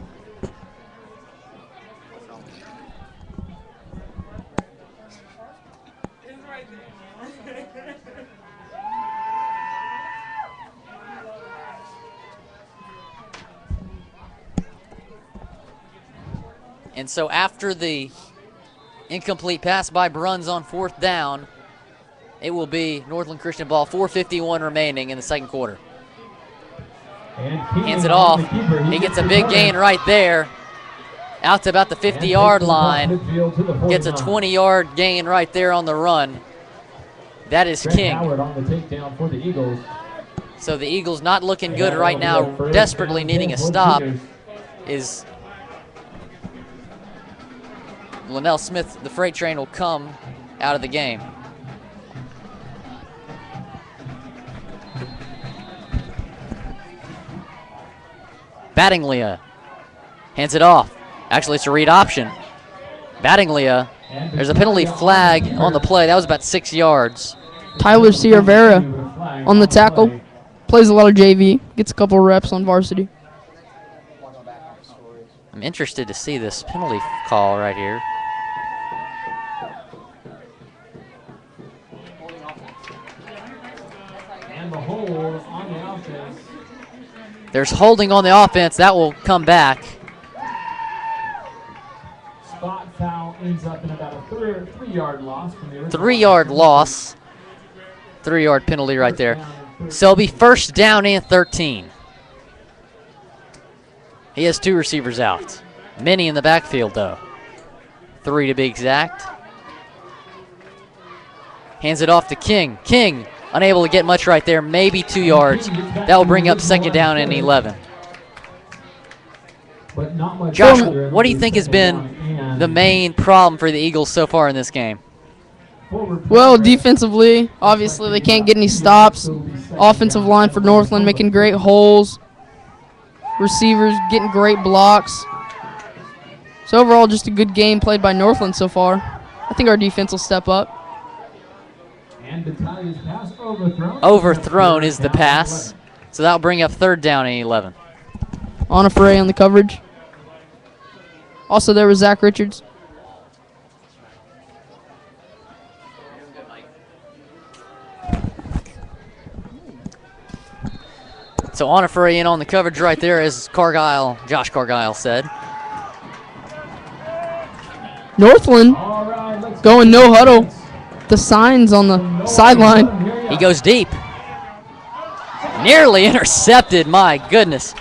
And so after the incomplete pass by Bruns on 4th down, it will be Northland Christian ball, 4:51 remaining in the second quarter. Hands it off. He gets a big gain right there. Out to about the 50-yard line. Gets a 20-yard gain right there on the run. That is King. So the Eagles not looking good right now, desperately needing a stop is Linnell Smith. The freight train will come out of the game. Battinglia hands it off. Actually, it's a read option. Battinglia, there's a penalty flag on the play. That was about 6 yards. Tyler Ciavera on the tackle. Plays a lot of JV. Gets a couple reps on varsity. I'm interested to see this penalty call right here. And the hold on the offense. There's holding on the offense. That will come back. Spot foul ends up in about a 3-yard loss from the original. 3-yard loss. 3-yard penalty right there. So it'll be first down and 13. He has 2 receivers out. Many in the backfield, though. 3 to be exact. Hands it off to King. King unable to get much right there, maybe 2 yards. That will bring up second down and 11. Josh, what do you think has been the main problem for the Eagles so far in this game? Well, defensively, obviously they can't get any stops. Offensive line for Northland making great holes. Receivers getting great blocks. So overall, just a good game played by Northland so far. I think our defense will step up. And Battalion's pass overthrown. Overthrown is the pass. So that'll bring up third down and 11. Onifray on the coverage. Also there was Zach Richards. So Onifray in on the coverage right there, as Josh Cargile said. Northland going no huddle. The signs on the sideline. He goes deep. Nearly intercepted, my goodness.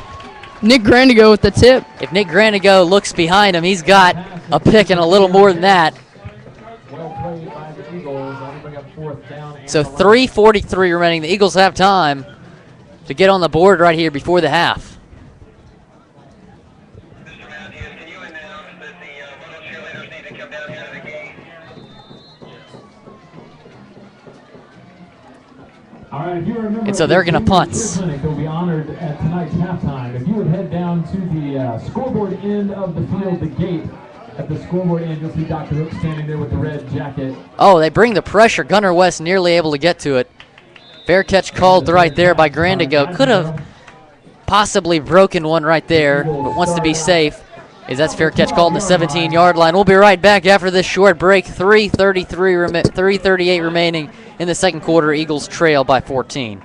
Nick Grandigo with the tip. If Nick Grandigo looks behind him, he's got a pick and a little more than that. So 3:43 remaining. The Eagles have time to get on the board right here before the half. All right, if you remember, And so they're going to punt. Clinic will be honored at tonight's halftime. If you would head down to the scoreboard end of the field, the gate at the scoreboard end, you'll see Dr. Hook standing there with the red jacket. Oh, they bring the pressure. Gunnar West nearly able to get to it. Fair catch called right there by Grandigo. Could have possibly broken one right there, but wants to be safe. That's fair catch called in the 17-yard line. We'll be right back after this short break. 3:38 remaining in the second quarter. Eagles trail by 14.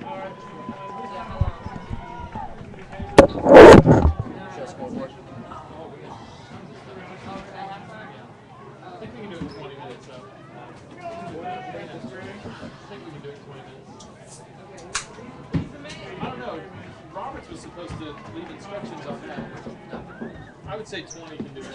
I would say 20 can do it.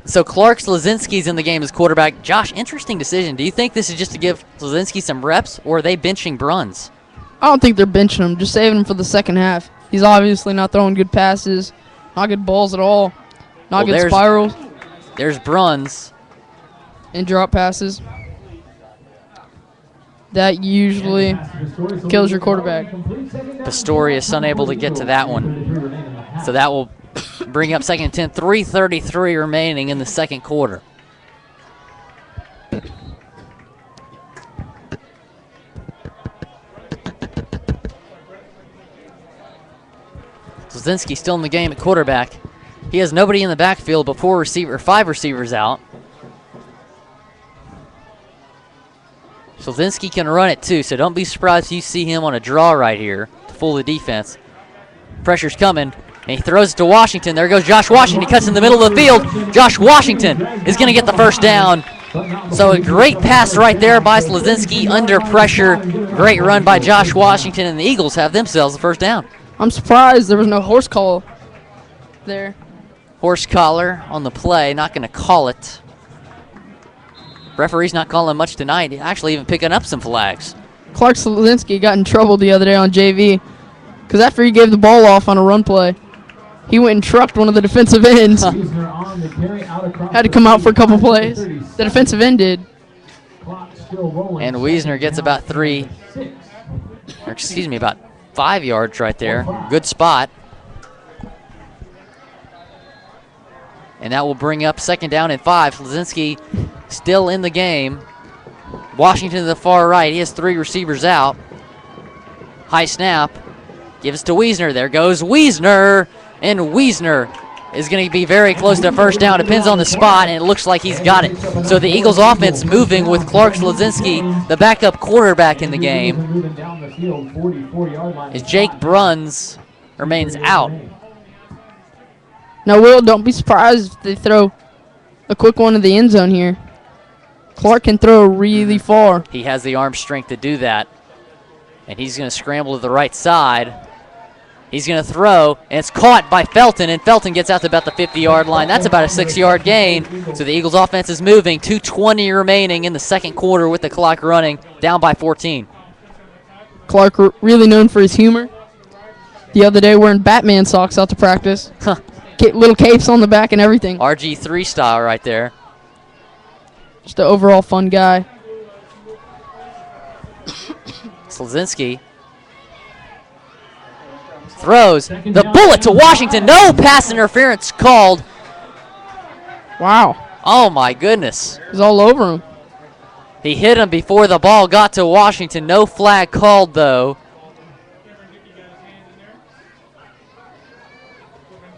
So Clark Slazinski's in the game as quarterback. Josh, interesting decision. Do you think this is just to give Slazinski some reps, or are they benching Bruns? I don't think they're benching him, just saving him for the second half. He's obviously not throwing good passes, not good balls at all, not good spirals. There's Bruns. And drop passes. That usually kills your quarterback. Pistorius unable to get to that one. So that will bring up second and 10. 3:33 remaining in the second quarter. Slazinski still in the game at quarterback. He has nobody in the backfield but 5 receivers out. Slazinski can run it too, so don't be surprised if you see him on a draw right here to fool the defense. Pressure's coming, and he throws it to Washington. There goes Josh Washington. He cuts in the middle of the field. Josh Washington is going to get the first down. So a great pass right there by Slazinski under pressure. Great run by Josh Washington, and the Eagles have themselves the first down. I'm surprised there was no horse call there. Horse collar on the play, not going to call it. Referee's not calling much tonight. Actually, even picking up some flags. Clark Slizinski got in trouble the other day on JV because after he gave the ball off on a run play, he went and trucked one of the defensive ends. Had to come out for a couple plays. The defensive end did. And Wiesner gets about about 5 yards right there. Good spot. And that will bring up 2nd down and 5. Slazinski still in the game. Washington to the far right. He has 3 receivers out. High snap. Gives to Wiesner. There goes Wiesner. And Wiesner is going to be very close to first down. Depends on the spot, and it looks like he's got it. So the Eagles offense moving with Clark Slazinski, the backup quarterback in the game, as Jake Bruns remains out. Now, Will, don't be surprised if they throw a quick one to the end zone here. Clark can throw really far. He has the arm strength to do that. And he's going to scramble to the right side. He's going to throw, and it's caught by Felton, and Felton gets out to about the 50-yard line. That's about a 6-yard gain. So the Eagles offense is moving. 2:20 remaining in the second quarter with the clock running, down by 14. Clark really known for his humor. The other day wearing Batman socks out to practice. Huh. Little capes on the back and everything. RG3 style right there. Just an overall fun guy. Slazinski throws the bullet to Washington. No pass interference called. Wow. Oh, my goodness. It was all over him. He hit him before the ball got to Washington. No flag called, though.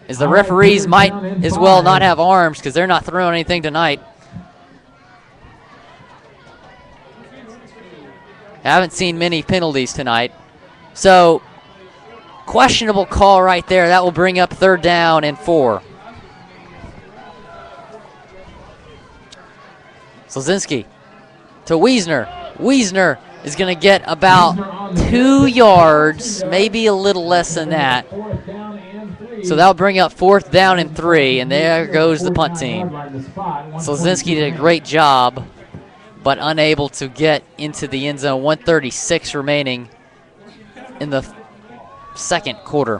As the referees might as well not have arms because they're not throwing anything tonight. Haven't seen many penalties tonight. So, questionable call right there. That will bring up 3rd down and 4. Slazinski to Wiesner. Wiesner is going to get about 2 yards, maybe a little less than that. So that'll bring up 4th down and 3, and there goes the punt team. Slazinski did a great job, but unable to get into the end zone. 1:36 remaining in the second quarter.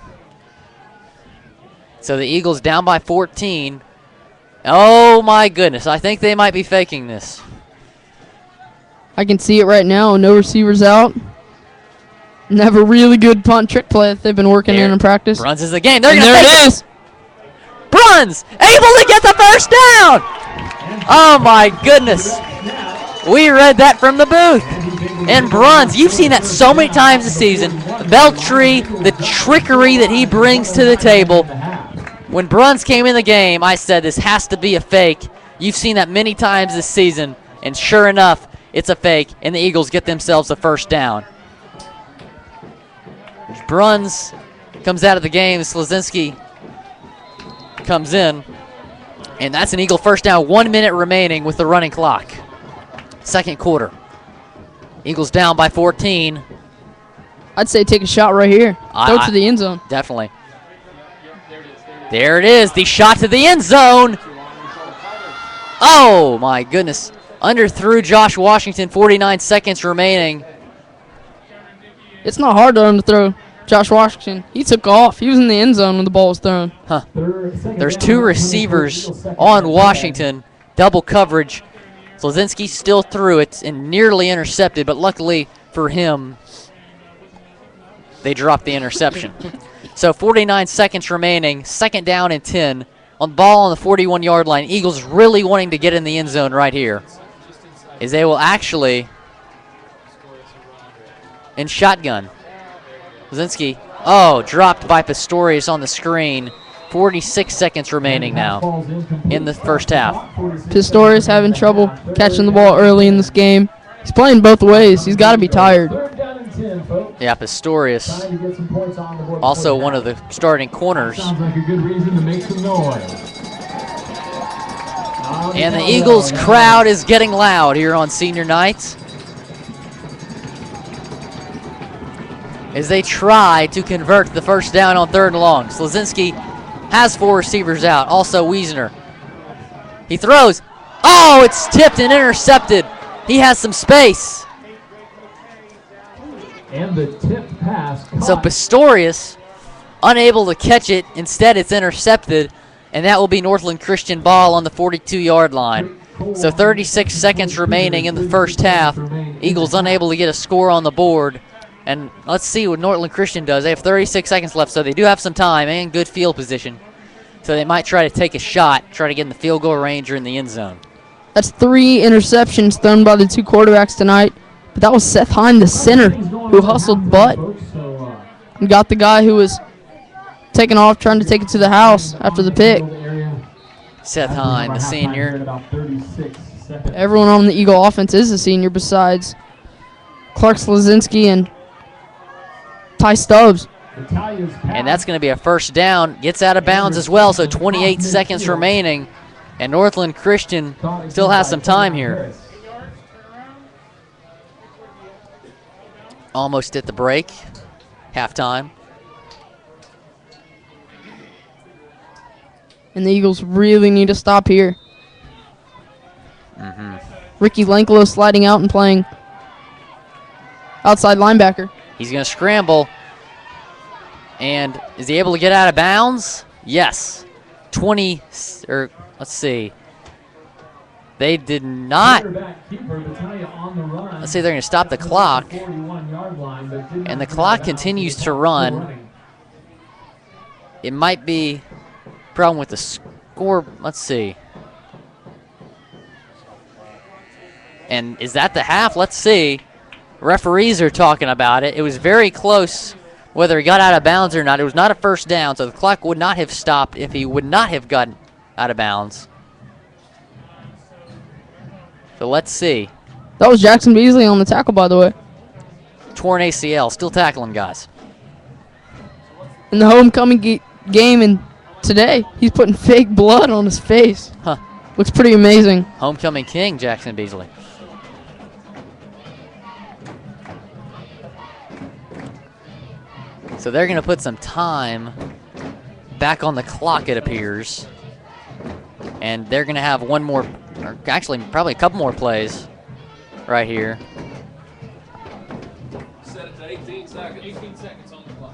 So the Eagles down by 14. Oh my goodness, I think they might be faking this. I can see it right now. No receivers out. And have a really good punt trick play that they've been working in practice. Bruns is the game. They're and gonna there fake it is. Bruns able to get the first down. Oh my goodness. We read that from the booth. And Bruns, you've seen that so many times this season. Beltry, the trickery that he brings to the table. When Bruns came in the game, I said this has to be a fake. You've seen that many times this season. And sure enough, it's a fake. And the Eagles get themselves the first down. Bruns comes out of the game. Slazinski comes in. And that's an Eagle first down. 1 minute remaining with the running clock. Second quarter. Eagles down by 14. I'd say take a shot right here. Throw it to the end zone. Definitely. There it is. The shot to the end zone. Oh, my goodness. Underthrew Josh Washington. 49 seconds remaining. It's not hard to underthrow Josh Washington. He took off. He was in the end zone when the ball was thrown. Huh. There's 2 receivers on Washington. Double coverage. Slazinski still threw it and nearly intercepted, but luckily for him, they dropped the interception. So 49 seconds remaining, 2nd down and 10. On the ball on the 41-yard line. Eagles really wanting to get in the end zone right here. As they will actually in shotgun. Slazinski, dropped by Pistorius on the screen. 46 seconds remaining now in the first half. Pistorius having trouble catching the ball early in this game. He's playing both ways. He's got to be tired. Yeah, Pistorius, also one of the starting corners. And the Eagles crowd is getting loud here on senior night as they try to convert the first down on 3rd and long. Slazinski has 4 receivers out. Also Wiesner. He throws. Oh, it's tipped and intercepted. He has some space. And the tip pass caught. So Pistorius unable to catch it. Instead, it's intercepted, and that will be Northland Christian ball on the 42-yard line. So 36 seconds remaining in the first half. Eagles unable to get a score on the board. And let's see what Northland Christian does. They have 36 seconds left, so they do have some time and good field position. So they might try to take a shot, try to get in the field goal range or in the end zone. That's 3 interceptions thrown by the 2 quarterbacks tonight. But that was Seth Hine, the center, who hustled butt and got the guy who was taking off trying to take it to the house after the pick. Seth Hine, the senior. Everyone on the Eagle offense is a senior besides Clark Slazinski and Ty Stubbs. And that's going to be a first down. Gets out of bounds as well, so 28 seconds remaining. And Northland Christian still has some time here. Almost at the break. Halftime. And the Eagles really need to stop here. Ricky Lanklow sliding out and playing outside linebacker. He's going to scramble. And is he able to get out of bounds? Yes. 20, or let's see. They did not. Let's see, they're going to stop the clock. And the clock continues to run. It might be a problem with the score. Let's see. And is that the half? Let's see. Referees are talking about it. It was very close whether he got out of bounds or not. It was not a first down, so the clock would not have stopped if he would not have gotten out of bounds. So let's see. That was Jackson Beasley on the tackle, by the way. Torn ACL. Still tackling guys. In the homecoming game and today, he's putting fake blood on his face. Huh. Looks pretty amazing. Homecoming king, Jackson Beasley. So they're going to put some time back on the clock, it appears. And they're going to have one more, or actually probably a couple more plays right here. Set it to 18 seconds. 18 seconds on the clock.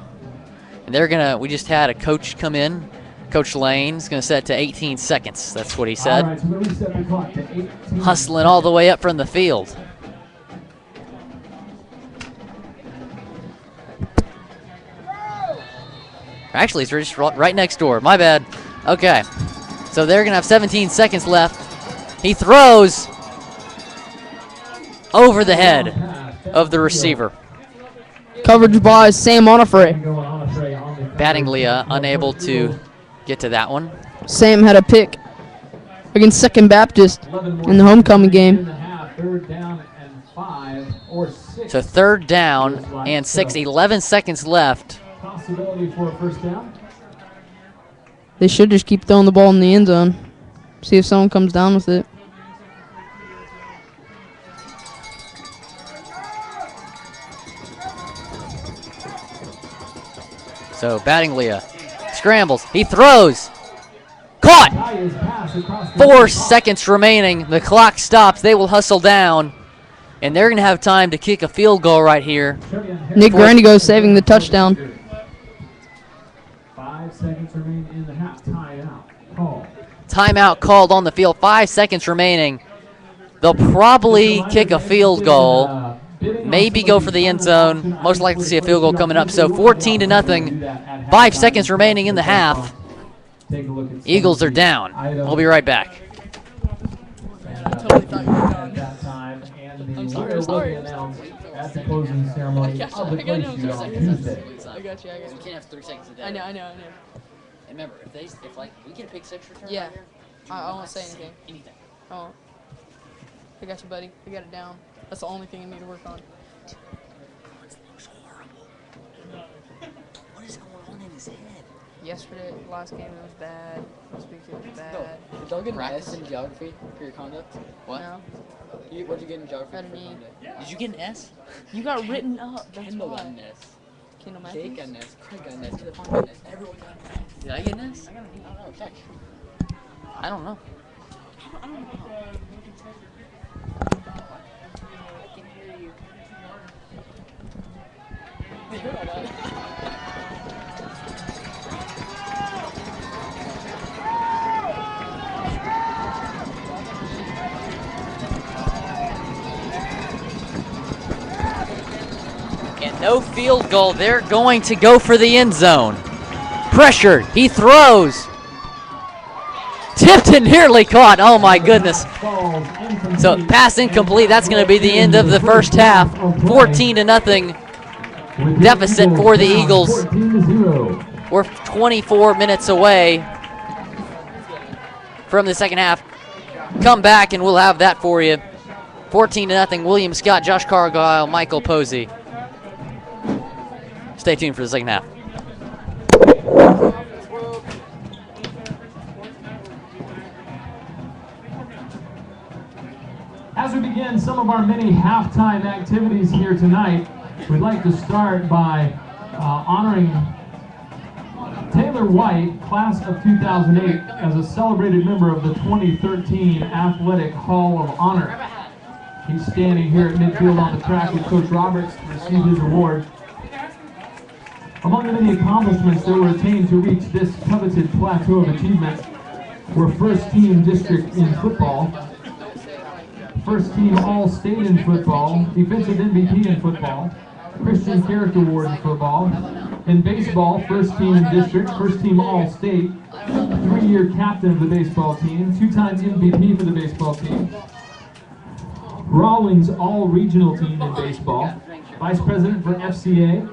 And they're going to, we just had a coach come in. Coach Lane's going to set it to 18 seconds. That's what he said. All right, so we're gonna set the clock to 18 Hustling all the way up from the field. Actually, it's just right next door. My bad. Okay. So they're going to have 17 seconds left. He throws over the head of the receiver. Coverage by Sam Onifray. Battinglia unable to get to that one. Sam had a pick against Second Baptist in the homecoming game. So third down and 6, 11 seconds left. Possibility for a first down. They should just keep throwing the ball in the end zone. See if someone comes down with it. So Battinglia scrambles. He throws. Caught. 4 seconds remaining. The clock stops. They will hustle down. And they're going to have time to kick a field goal right here. Nick Grandigo saving the touchdown. 5 seconds remain in the half. Timeout call. Timeout called on the field. 5 seconds remaining. They'll probably kick a field goal. Maybe go for the end zone. Most likely to see a field goal coming up. So 14-0. 5 seconds remaining in the half. Eagles are down. We'll be right back. I'm sorry. At the closing ceremony of the play shoot on Tuesday. I got you. We can't have 3 seconds a day. I know. And remember, if like we get a pick 6 return Yeah. right here, I won't say anything. anything. Oh. I got you, buddy. I got it down. That's the only thing I need to work on. It looks horrible. What is going on in his head? Yesterday, last game, it was bad. This week, it was bad. Did y'all get an S in geography for your conduct? What? No. What'd you get in geography Got for an E. conduct? Did you get an S? You got written up. That's Kendall got why. an S. Kendall Jake Matthews. got an S. Craig got an S. Stephon got an S. Everyone got an S. Did I get an S? I don't know. Check. I don't know. No field goal. They're going to go for the end zone. Pressured. He throws. Tipped and nearly caught. Oh, my goodness. So pass incomplete. That's going to be the end of the first half. 14-0 deficit for the Eagles. We're 24 minutes away from the second half. Come back and we'll have that for you. 14-0. William Scott, Josh Cargile, Michael Posey. Stay tuned for the second half. As we begin some of our many halftime activities here tonight, we'd like to start by honoring Taylor White, class of 2008, as a celebrated member of the 2013 Athletic Hall of Honor. He's standing here at midfield on the track with Coach Roberts to receive his award. Among the many accomplishments that were attained to reach this coveted plateau of achievement were first team district in football, first team all-state in football, defensive MVP in football, Christian Character Award in football, in baseball, first team in district, first team all-state, 3-year captain of the baseball team, 2-time MVP for the baseball team, Rawlings all-regional team in baseball, vice president for FCA,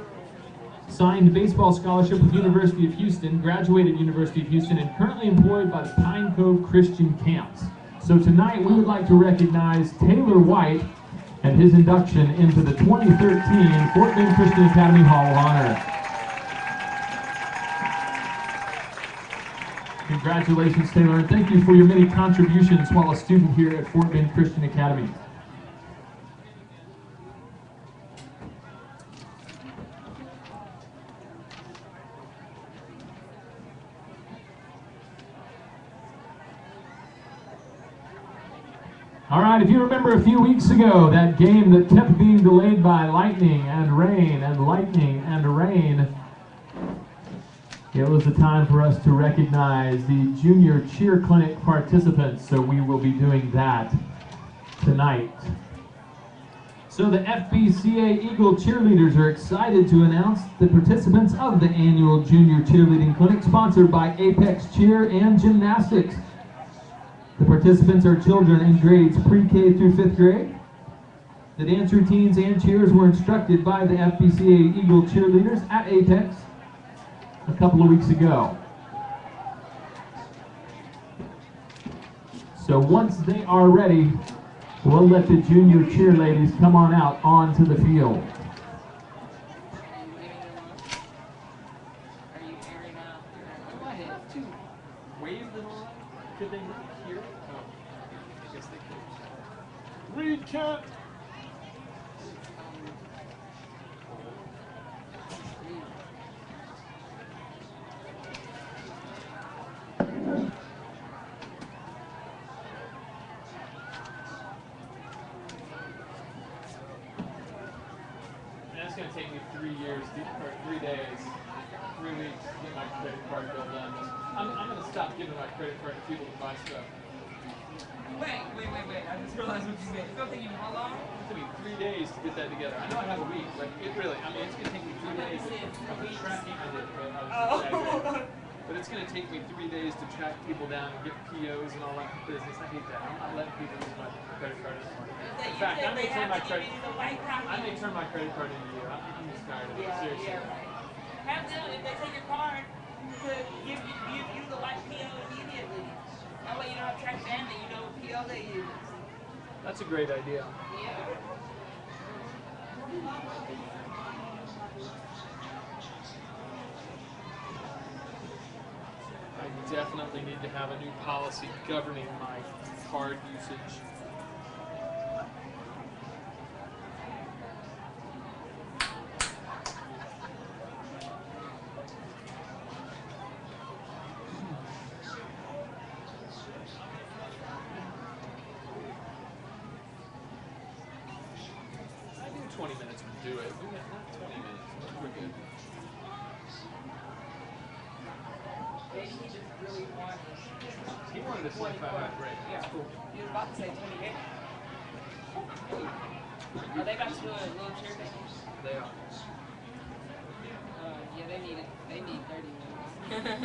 signed baseball scholarship with University of Houston, graduated University of Houston, and currently employed by the Pine Cove Christian Camps. So tonight we would like to recognize Taylor White and his induction into the 2013 Fort Bend Christian Academy Hall of Honor. Congratulations, Taylor, and thank you for your many contributions while a student here at Fort Bend Christian Academy. All right, if you remember a few weeks ago, that game that kept being delayed by lightning and rain and lightning and rain, it was the time for us to recognize the Junior Cheer Clinic participants, so we will be doing that tonight. So the FBCA Eagle cheerleaders are excited to announce the participants of the annual Junior Cheerleading Clinic, sponsored by Apex Cheer and Gymnastics. The participants are children in grades pre-K through 5th grade. The dance routines and cheers were instructed by the FBCA Eagle cheerleaders at Apex a couple of weeks ago. So once they are ready, we'll let the junior cheer ladies come on out onto the field. Could they not hear it? Oh, I guess they could. Read, Kent! That's going to take me 3 years, or 3 days, 3 weeks to get my credit card bill done. I'm going to stop giving my credit card to people to buy stuff. Wait. I just realized what you said. It's going to take you how long? It's going to be 3 days to get that together. I know I have a week, but it really, I mean, it's going to take me 3 days. I've been tracking, I did, but I was exaggerating. But it's going to take me 3 days to track people down and get POs and all that business. I hate that. I'm not letting people use my credit card anymore. In fact, I may turn my credit card into you. I'm just tired of it. Seriously. Have them, if they take your card, to give you the white PO immediately. That way you don't have to track down that you know what PO they use. That's a great idea. Yeah. I definitely need to have a new policy governing my card usage. I do 20 minutes would do it. We got not 20 minutes. We're good. He wanted a 25 minute break. That's cool. He was about to say 28. Are they about to do a little chair thing? They are. Yeah, they need it. They need 30 minutes.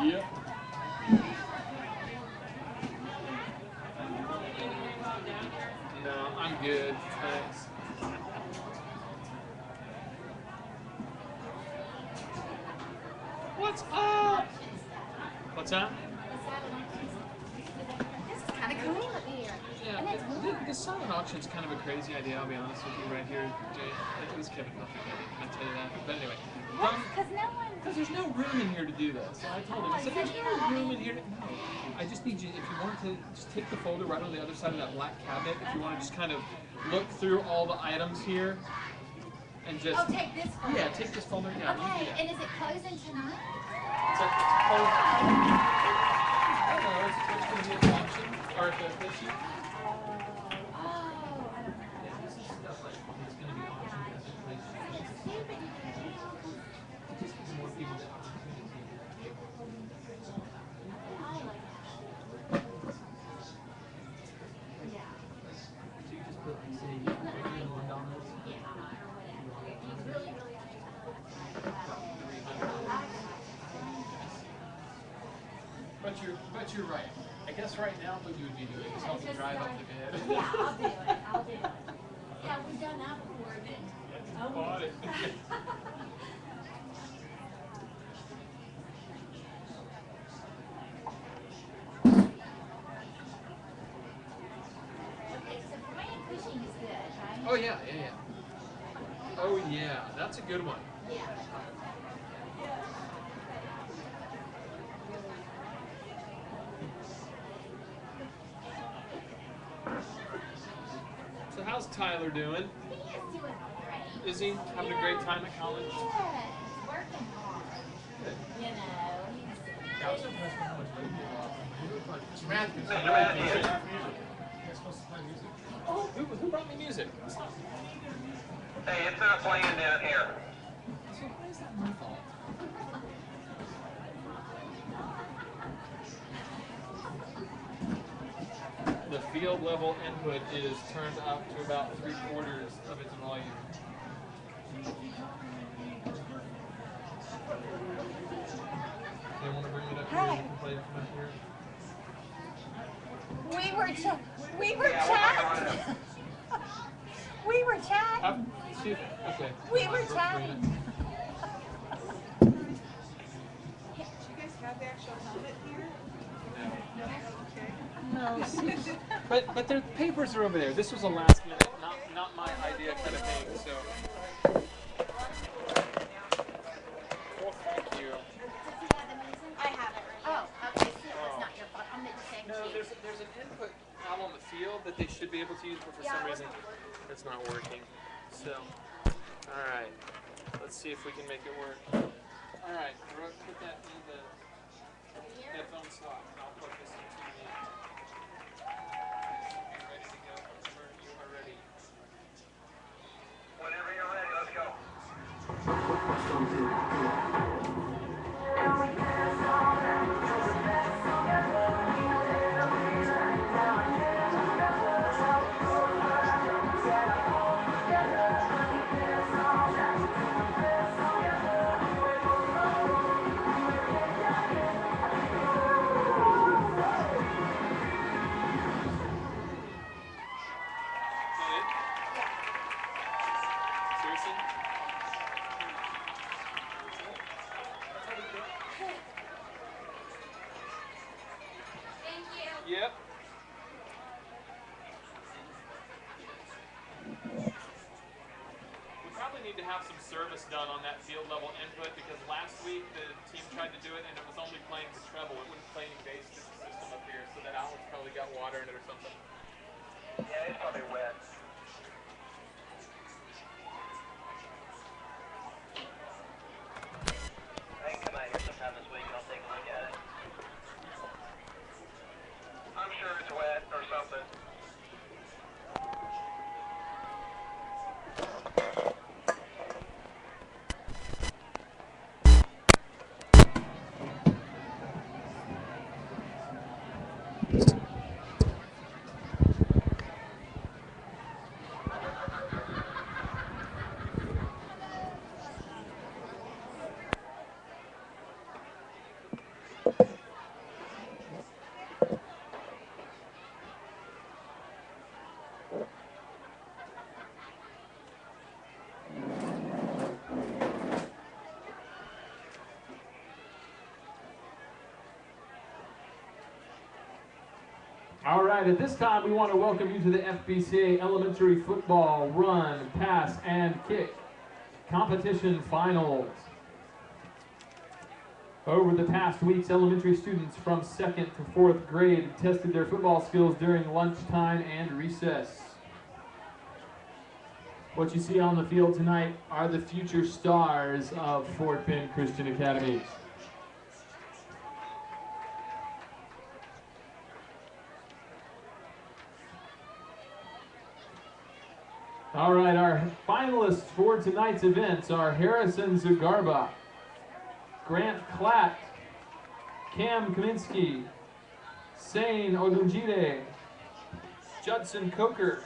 Yep. No, I'm good. Thanks. What's up? What's that? This is kind of cool up here. Yeah, the silent auction's kind of a crazy idea, I'll be honest with you right here, Jay. It was Kevin Hufford, I can tell you that. But anyway. Because there's no room in here to do that. So I told him, I said, there's no room in here to... No. I just need you, if you want to, just take the folder right on the other side of that black cabinet. If you want to just kind of look through all the items here. And just... Oh, take this folder. Yeah, take this folder. Yeah, you do Okay, that. and is it closing tonight? It's closed. I don't know, it's going to be at the auction, or at the FBC. This is stuff like it's going to be auctioned at the place. It just gives more people the opportunity. So you just put, like, say, $1. But you're right. I guess right now what you would be doing is helping drive up the bid. Yeah, I'll do it. I'll do it. Yeah, we've done that before. Then. Bought it. Okay, so Brian Cushing is good, right? Oh yeah. Oh yeah, that's a good one. Yeah. So how's Tyler doing? He is doing great. Is he having a great time at college? Yeah, he's working hard. You know, he's... I was impressed with how much weight he lost. Matthew, you're supposed to play music. Oh, who brought me music? Hey, it's not playing down here. So why is that my fault? The field level input is turned up to about 3/4 of its volume. They want to bring it up here and you can play it from up here. We were chatting. We were chatting. Okay. We were chatting. Do you guys have the actual helmet here? No. But their papers are over there. This was a last minute, not my idea kind of thing. So. Well, thank you. I have it right here. Oh, okay. So it's not your fault. I'm the same No, sheet. there's an input out on the field that they should be able to use, but for some reason it's not working. So, all right. Let's see if we can make it work. All right, Brooke, put that in the headphone slot, and I'll plug this into the. Be ready to go whenever you are ready. Whenever you're ready, let's go. Seriously? Thank you. Yep. We probably need to have some service done on that field level input because last week the team tried to do it and it was only playing the treble. It wouldn't play any bass to the system up here, so that outlet's probably got water in it or something. Yeah, it's probably wet. I can come out here sometime this week and I'll take a look at it. I'm sure it's wet or something. All right, at this time, we want to welcome you to the FBCA Elementary Football Run, Pass, and Kick Competition Finals. Over the past weeks, elementary students from 2nd to 4th grade tested their football skills during lunchtime and recess. What you see on the field tonight are the future stars of Fort Bend Christian Academy. All right, our finalists for tonight's events are Harrison Zagarba, Grant Klatt, Cam Kaminsky, Sane Odunjide, Judson Coker,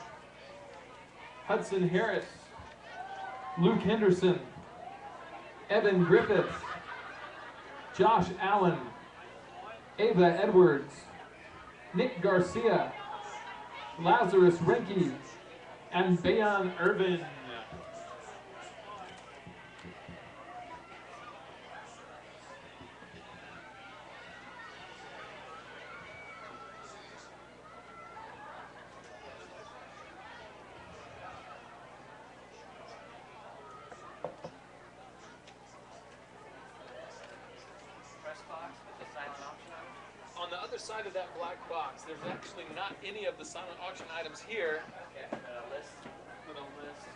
Hudson Harris, Luke Henderson, Evan Griffith, Josh Allen, Ava Edwards, Nick Garcia, Lazarus Renke, and Bayan Irvin. On the other side of that black box, there's actually not any of the silent auction items here. Okay. List. Little list.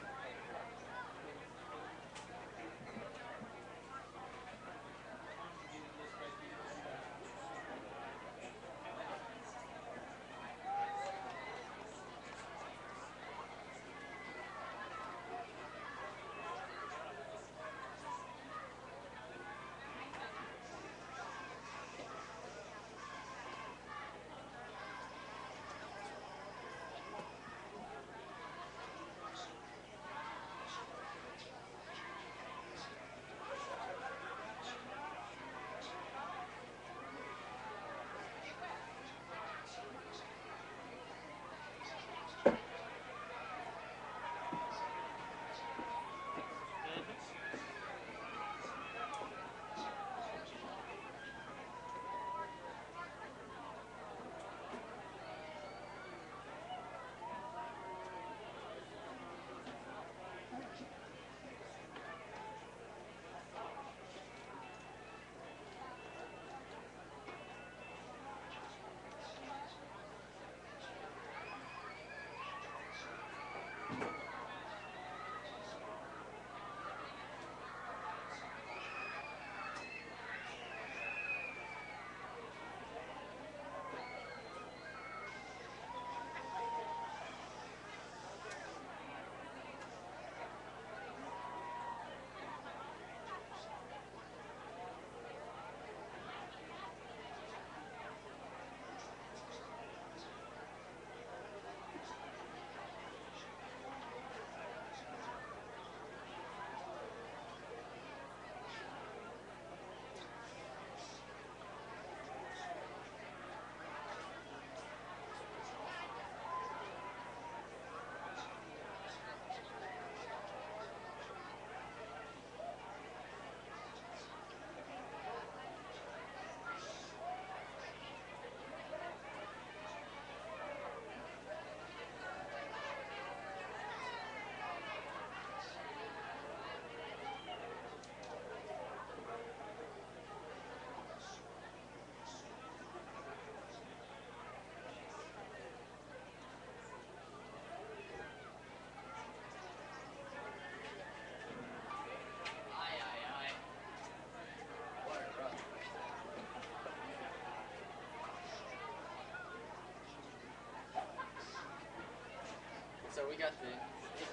So we got the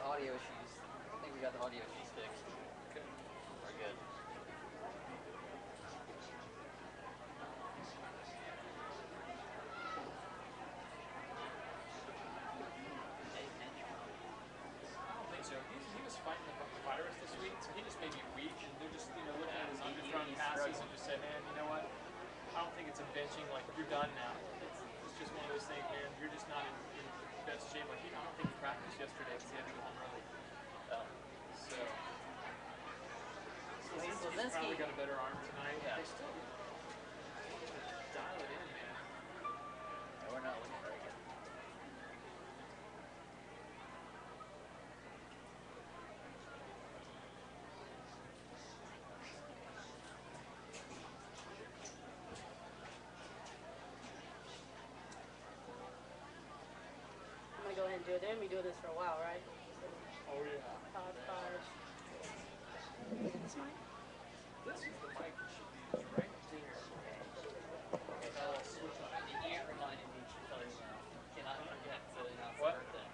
audio issues. I think we got the audio issues fixed. Okay. We're good. I don't think so. He was fighting the virus this week, so he just may be weak, and they're just looking at his underthrown passes and just said, man, you know what? I don't think it's a benching. Like, you're done now. It's just one of those things, man. You're just not in best shape. Like, I don't think he practiced yesterday because he had to go home early. So he's probably got a better arm tonight. Yeah. They still dial it in, man. Yeah, we're not looking very good. do it. They're gonna be doing this for a while, right? Oh yeah. Pod 5. This mic? This is the mic you should use right there. I'll switch on. The ear reminded me to tell you cannot forget to announce What? birthday.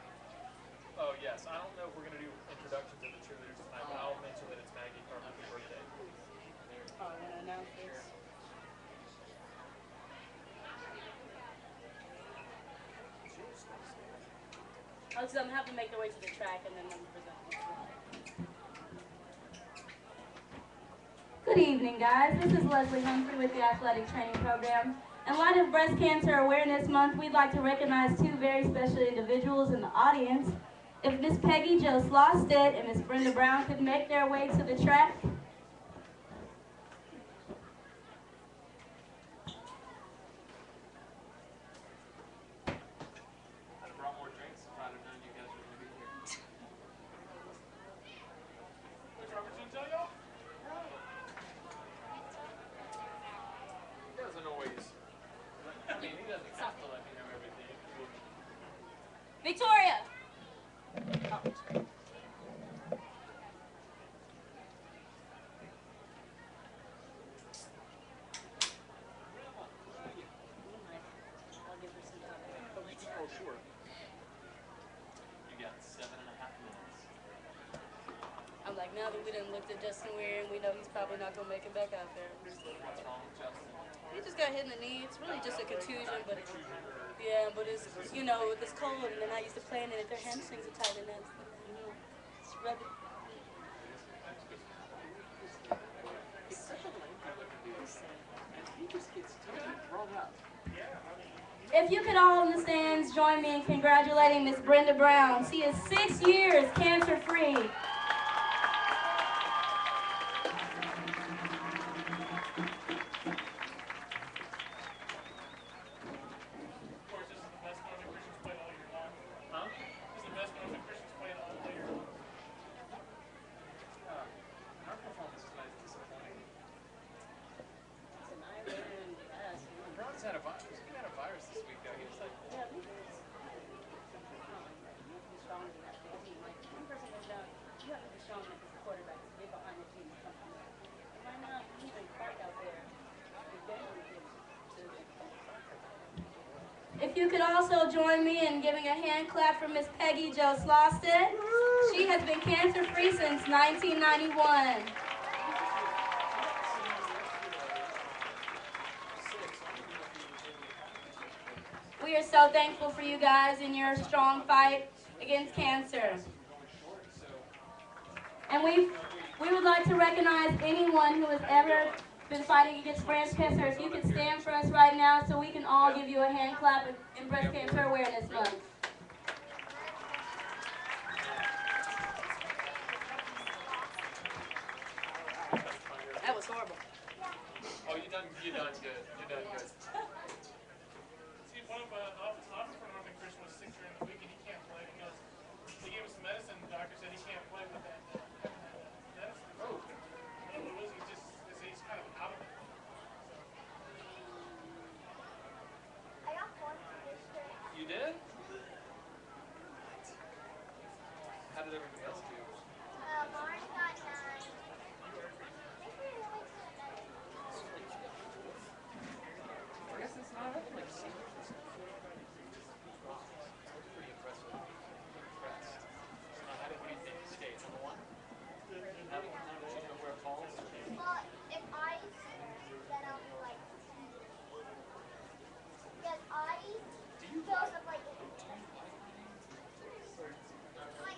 Oh yes. I don't know if we're gonna do introductions of the cheerleaders tonight, but I'll mention that it's Maggie Carpenter's birthday. Oh, I'm gonna announce this. Oh, so I'm gonna have to make their way to the track and then I'm present. Good evening, guys. This is Leslie Humphrey with the Athletic Training Program. In light of Breast Cancer Awareness Month, we'd like to recognize two very special individuals in the audience. If Miss Peggy Jo Slosted and Miss Brenda Brown could make their way to the track. I'd have brought more drinks if I'd have known you guys were gonna be here. Which Robert didn't tell y'all? He doesn't always. I mean, he doesn't have to let me know everything. Victoria! Oh, sure. You got 7.5 minutes. I'm like, now that we done looked at Justin Weir and we know he's probably not gonna make it back out there. What's wrong with Justin? He just got hit in the knee. It's really just a contusion, but it's, yeah, but it's, you know, it's cold and they're not used to playing it. If their hamstrings are tight and that's, you know, it's rubbing. He's such a lanky looking dude. And he just gets totally thrown up. If you could all in the stands join me in congratulating Miss Brenda Brown. She is 6 years cancer-free. He had a virus this week, though. He was like, Yeah, he is. He's stronger than that big team. Like, one person goes down, you have to be strong as a quarterback to get behind the team and come from there. And right now, he's in Clark out there. He's barely getting to If you could also join me in giving a hand clap for Miss Peggy Jo Slosted. She has been cancer-free since 1991. We are so thankful for you guys in your strong fight against cancer. And we would like to recognize anyone who has ever been fighting against breast cancer. If you could stand for us right now so we can all give you a hand clap in Breast Cancer Awareness Month. That was horrible. oh, you done good. You done good. See, one of the office for Northland Christian was sick during the week and he can't play because they gave us some medicine. The doctor said he can't play with that medicine. Oh. I don't know what it was. He's kind of out of it. You did? How did everybody else do? Mars got 9. I guess it's not like seniors. That's pretty impressive. Impressed. How did you think you stayed? Number one? How did you know where it falls? Well, if ice, then I'll be like 10. Because ice goes up like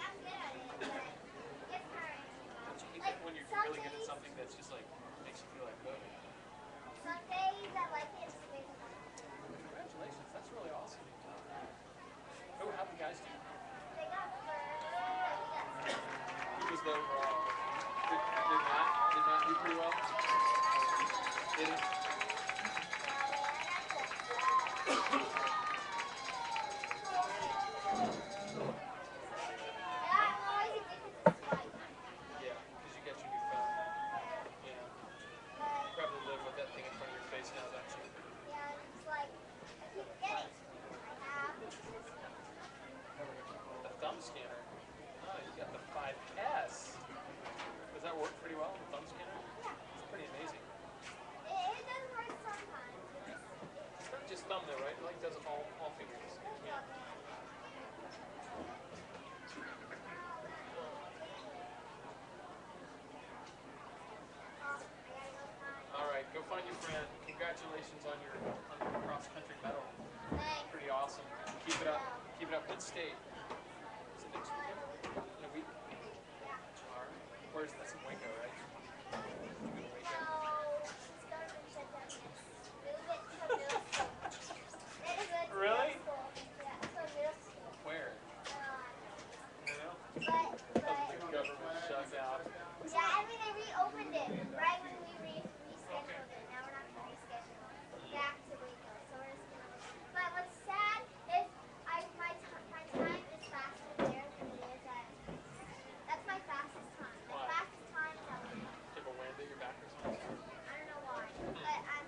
I'm good at it, but it gets hard. Don't you hate when you're really good at something that's just like makes you feel like, oh. Some days I like it, some days I don't. Congratulations, that's really awesome. Oh, how'd the guys do? They got first, but we got second. Who was the overall? Did not do pretty well? Didn't? Yeah, because you got your new phone. Yeah. You probably live with that thing in front of your face now, don't you? Yeah, it's like, I keep getting it. I have. scanner. Oh, you got the 5S. Does that work pretty well, the thumb scanner? It's pretty amazing. It does work sometimes. It's not just thumb though, right? It like does all fingers. Yeah. All right, go find your friend. Congratulations on your cross-country medal. Pretty awesome. Keep it up. Keep it up. What state? Is it next weekend? In a week? All right. Where's that's in Waco, right? You go to Waco. Really? Where? You know? The government shut down. Yeah, I mean, they reopened it right when we rescheduled it. Now we're not going to reschedule it back to Waco. So we're just going to. But what's sad is my time is faster there than it is at. That's my fastest time. My fastest time is at Waco. Do you have a wind at your back or something? I don't know why, but I'm.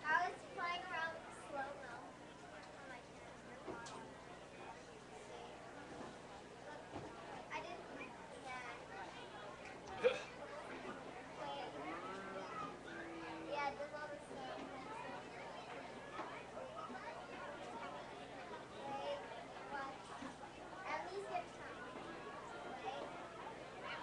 I was playing around with the slow-mo on my camera. I didn't. Yeah. Yeah, there's all this stuff. Wait, what? At least get time. Wait.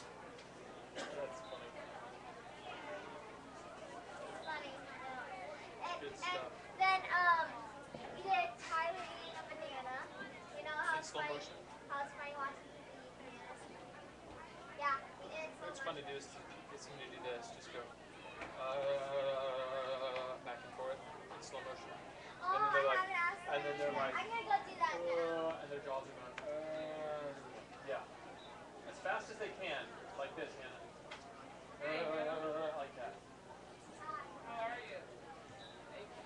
That's funny. It's funny. Good And stuff. then we did Tyler eating a banana. You know how In it's slow funny? motion? How it's funny watching people eat bananas. Yeah, we did it so What's much. fun to do is to get someone to do this. Just go back and forth in slow motion. Oh, And then they're I like, haven't asked and then they're them. like, I'm gonna go do that now. and their jaws are going, yeah. As fast as they can, like this, Hannah. Like that. How are you?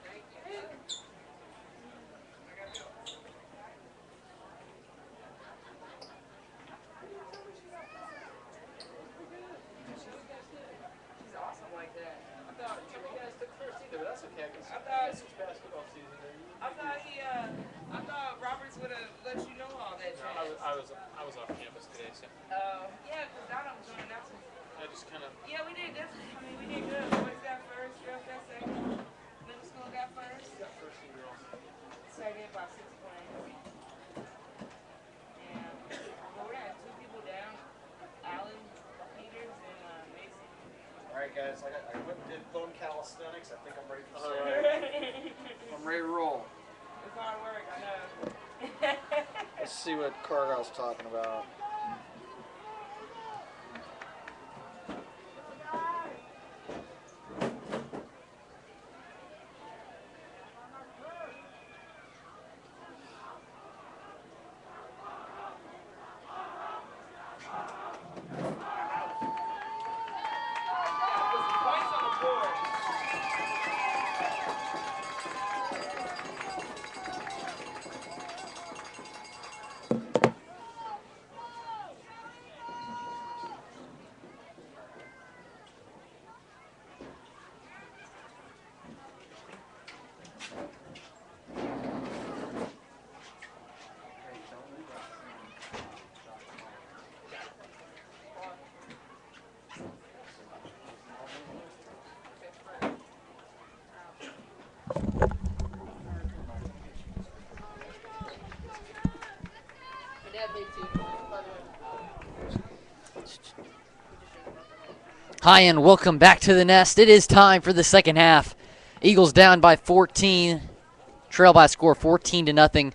Thank you. I gotta go. She's awesome like that. I thought Some of you guys took first either, but that's okay. Cause I thought- it's basketball season. I thought Roberts would have let you know all that. No, I was off campus today, so Yeah, because Donna was doing that. I just kind of. Yeah, we did good. I mean, we did good. Boys got first, girls got second. Middle school got first. Got first and girls. Second by 6 points. And well, we had 2 people down. Allen, Peters, and Mason. All right, guys. I did bone calisthenics. I think I'm ready for All some. right. I'm ready to roll. It's hard work, I know. Let's see what Cargill's talking about. Points on the board. Hi, and welcome back to the nest. It is time for the second half. Eagles down by 14, trail by a score 14-0,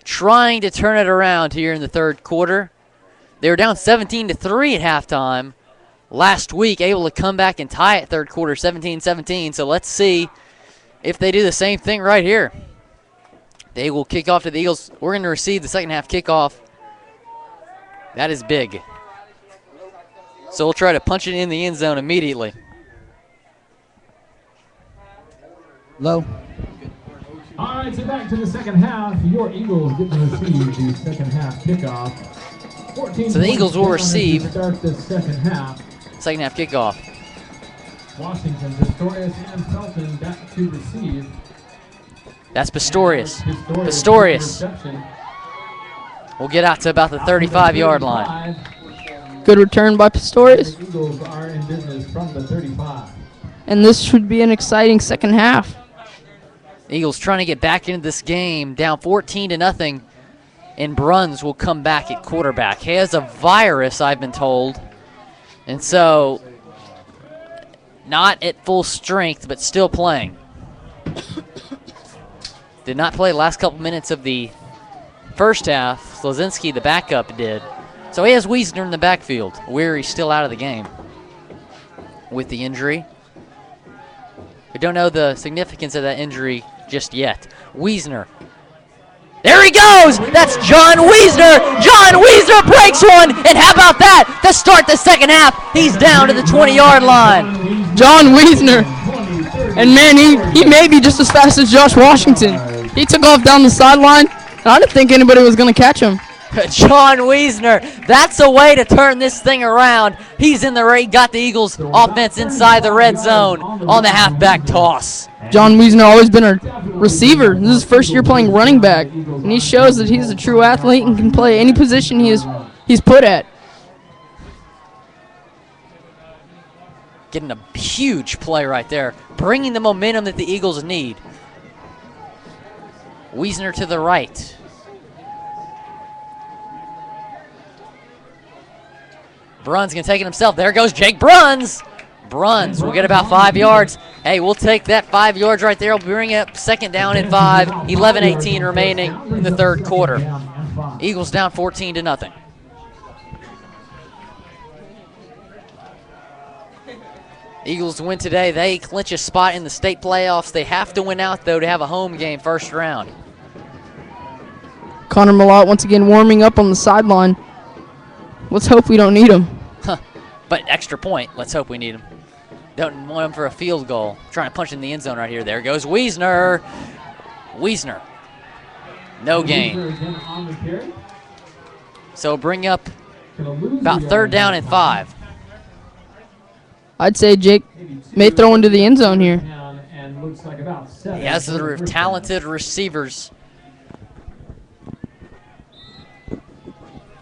trying to turn it around here in the third quarter. They were down 17-3 at halftime last week, able to come back and tie it third quarter 17-17. So let's see if they do the same thing right here. They will kick off to the Eagles. We're going to receive the second half kickoff. That is big. So we'll try to punch it in the end zone immediately. Low. All right, so back to the second half. Your Eagles get to receive the second half kickoff. 14 So the Eagles will points down as we receive start the second half. second half kickoff. Washington, Pistorius, and Felton back to receive. That's Pistorius. Pistorius. Pistorius will get out to about the 35-yard line. Good return by Pistorius. The Eagles are in business from the 35. And this should be an exciting second half. Eagles trying to get back into this game, down 14-0, and Bruns will come back at quarterback. He has a virus, I've been told, and so not at full strength, but still playing. Did not play the last couple minutes of the first half. Slozinski, the backup, did. So he has Wiesner in the backfield. Weary's still out of the game with the injury. We don't know the significance of that injury just yet. Wiesner. There he goes! That's John Wiesner! John Wiesner breaks one! And how about that? To start the second half, he's down to the 20-yard line. John Wiesner. And man, he may be just as fast as Josh Washington. He took off down the sideline, and I didn't think anybody was going to catch him. John Wiesner, that's a way to turn this thing around. He's in the raid, got the Eagles offense inside the red zone on the halfback toss. John Wiesner always been a receiver. This is his first year playing running back, and he shows that he's a true athlete and can play any position he's put at. Getting a huge play right there, bringing the momentum that the Eagles need. Wiesner to the right. Bruns going to take it himself. There goes Jake Bruns. Bruns will get about 5 yards. Hey, we'll take that 5 yards right there. We'll bring it up second down and 5. 11:18 remaining in the third quarter. Eagles down 14-0. Eagles win today. They clinch a spot in the state playoffs. They have to win out, though, to have a home game first round. Connor Malott once again warming up on the sideline. Let's hope we don't need him. But extra point, let's hope we need him. Don't want him for a field goal. Trying to punch in the end zone right here. There goes Wiesner. Wiesner. No gain. So bring up about third down and 5. I'd say Jake may throw into the end zone here. He has the talented receivers.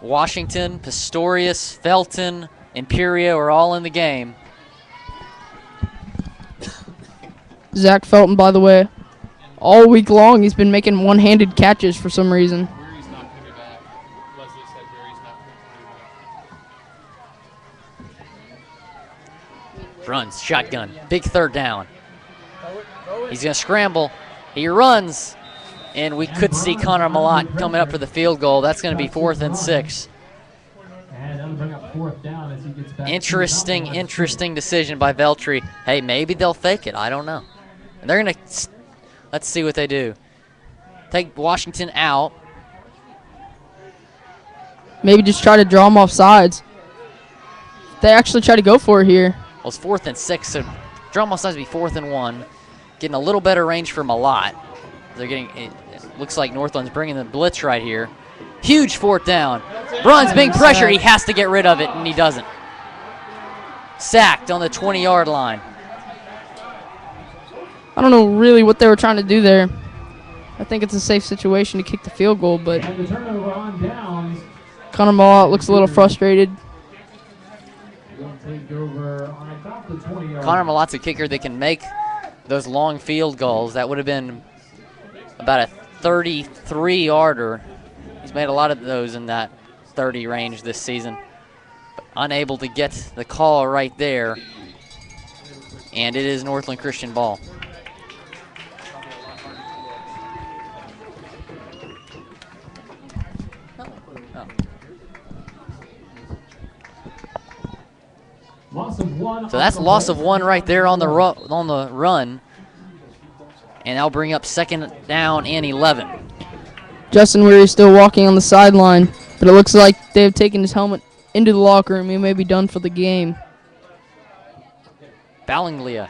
Washington, Pistorius, Felton, Imperio are all in the game. Zach Felton, by the way, all week long he's been making one-handed catches for some reason. Runs, shotgun, big third down. He's going to scramble. He runs, and we could see Connor Malott coming up for the field goal. That's going to be 4th and 6. Interesting decision by Veltri. Hey, maybe they'll fake it. I don't know. And they're going to, let's see what they do. Take Washington out. Maybe just try to draw them off sides. They actually try to go for it here. Well, it's 4th and 6, so draw them off sides would be 4th and 1. Getting a little better range for Malott. They're getting, it looks like Northland's bringing the blitz right here. Huge 4th down. Bruns being pressured. He has to get rid of it, and he doesn't. Sacked on the 20-yard line. I don't know really what they were trying to do there. I think it's a safe situation to kick the field goal, but Connor Malott looks a little frustrated. Connor Malott's a kicker that can make those long field goals. That would have been about a 33-yarder. He's made a lot of those in that 30 range this season. But unable to get the call right there. And it is Northland Christian ball. So that's loss of 1 right there on the run. And that'll bring up second down and 11. Justin Weary still walking on the sideline, but it looks like they've taken his helmet into the locker room. He may be done for the game. Ballinglia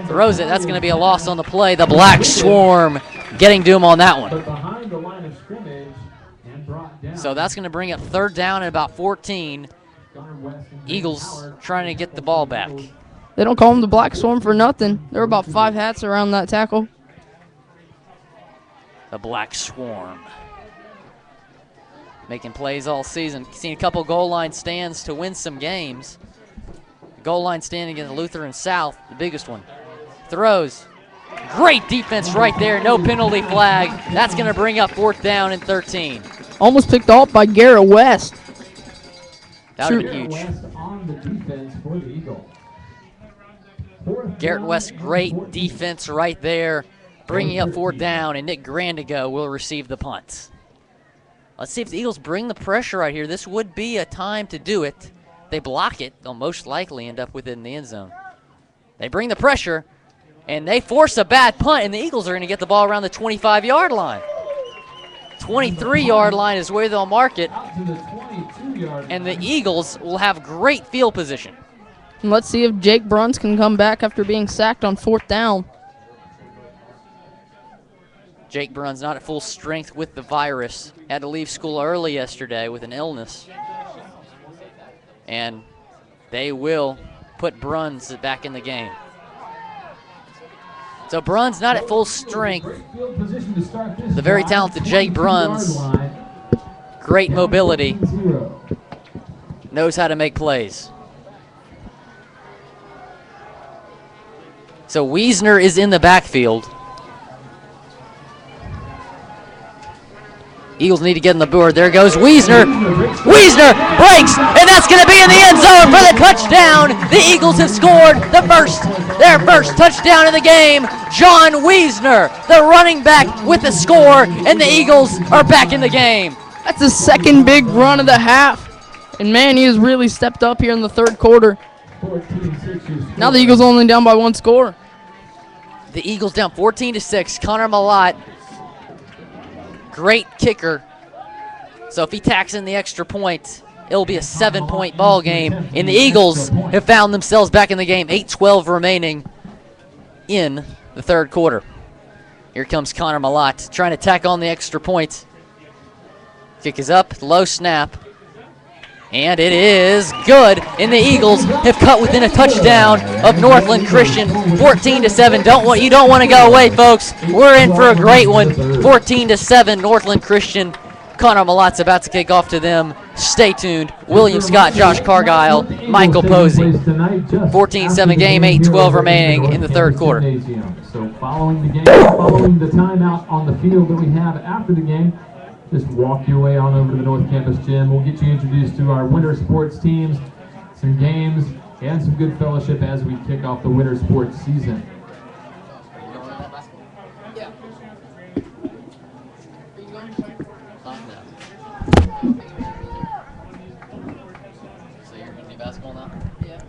Throws it. That's going to be a loss on the play. The Black Swarm getting to him on that one. Behind the line of scrimmage and brought down. So that's going to bring up 3rd down at about 14. Eagles trying to get the ball back. They don't call him the Black Swarm for nothing. There were about 5 hats around that tackle. The Black Swarm. Making plays all season. Seen a couple goal line stands to win some games. Goal line stand against Lutheran South, the biggest one. Throws. Great defense right there. No penalty flag. That's going to bring up 4th down and 13. Almost picked off by Garrett West. That would have been huge. West on the defense for the Eagles. Garrett West, great defense right there. Bringing up 4th down, and Nick Grandigo will receive the punt. Let's see if the Eagles bring the pressure right here. This would be a time to do it. They block it, they'll most likely end up within the end zone. They bring the pressure, and they force a bad punt, and the Eagles are going to get the ball around the 25-yard line. 23-yard line is where they'll mark it, and the Eagles will have great field position. And let's see if Jake Bruns can come back after being sacked on 4th down. Jake Bruns not at full strength with the virus. Had to leave school early yesterday with an illness. And they will put Bruns back in the game. So Bruns not at full strength. The very talented Jake Bruns. Great mobility. Knows how to make plays. So Wiesner is in the backfield. Eagles need to get on the board. There goes Wiesner. Wiesner breaks, and that's going to be in the end zone for the touchdown. The Eagles have scored their first touchdown in the game. John Wiesner, the running back, with the score, and the Eagles are back in the game. That's the 2nd big run of the half. And, man, he has really stepped up here in the 3rd quarter. Now the Eagles only down by 1 score. The Eagles down 14-6. Connor Malott, great kicker. So if he tacks in the extra point, it'll be a 7-point ball game. And the Eagles have found themselves back in the game. 8:12 remaining in the 3rd quarter. Here comes Connor Malott trying to tack on the extra point. Kick is up, low snap. And it is good, and the Eagles have cut within a touchdown of Northland Christian, 14-7. You don't want to go away, folks. We're in for a great one. 14-7, Northland Christian. Connor Malott's about to kick off to them. Stay tuned. William Scott, Josh Cargile, Michael Posey. 14-7 game, 8:12 remaining in the 3rd quarter. So following the game, following the timeout on the field that we have after the game, just walk your way on over to the North Campus Gym. We'll get you introduced to our winter sports teams, some games, and some good fellowship as we kick off the winter sports season. Yeah. So you're going to do basketball now? Yeah.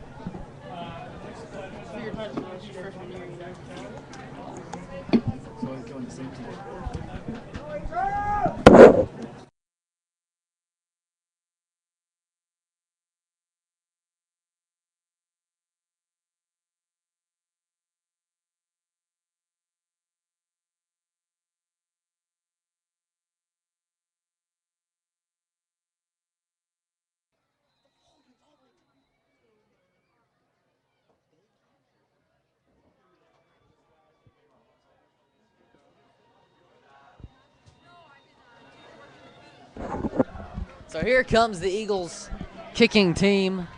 Figured hard to watch freshman year, you know. So we're going the same team. So here comes the Eagles kicking team,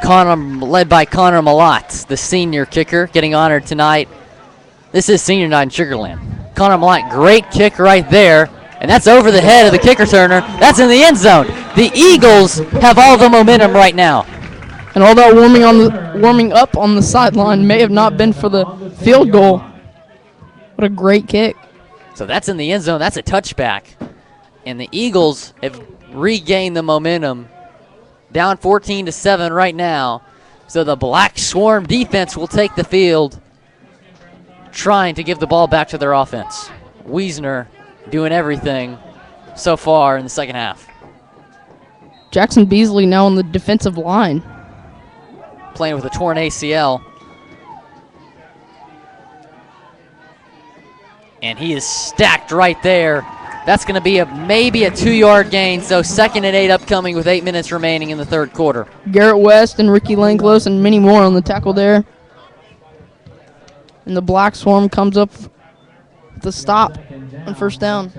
led by Connor Malott, the senior kicker, getting honored tonight. This is senior night in Sugar Land. Connor Malott, great kick right there, and that's over the head of the kicker turner. That's in the end zone. The Eagles have all the momentum right now. And all that warming up on the sideline may have not been for the field goal. What a great kick. So that's in the end zone. That's a touchback. And the Eagles have regained the momentum. Down 14-7 right now. So the Black Swarm defense will take the field, trying to give the ball back to their offense. Wiesner doing everything so far in the second half. Jackson Beasley now on the defensive line. Playing with a torn ACL. And he is stacked right there. That's going to be maybe a 2-yard gain, so 2nd and 8 upcoming with 8 minutes remaining in the third quarter. Garrett West and Ricky Langlos and many more on the tackle there. And the Black Swarm comes up with the stop on first down.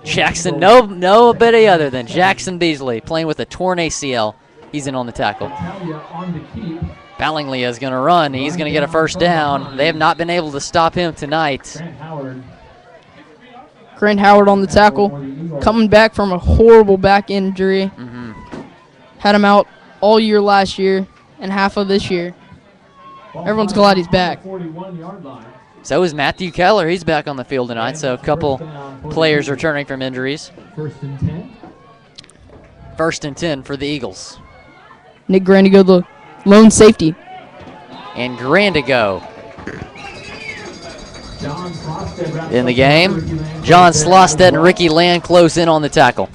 Jackson, nobody other than Jackson Beasley playing with a torn ACL. He's in on the tackle. Ballinglia is going to run. He's going to get a first down. They have not been able to stop him tonight. Grant Howard on the tackle, coming back from a horrible back injury. Had him out all year last year and half of this year. Everyone's glad he's back. So is Matthew Keller. He's back on the field tonight, so a couple players returning from injuries. 1st and 10 for the Eagles. Nick Grandigo, the lone safety. And Grandigo in the game. John Slosted and Ricky Land close in on the tackle.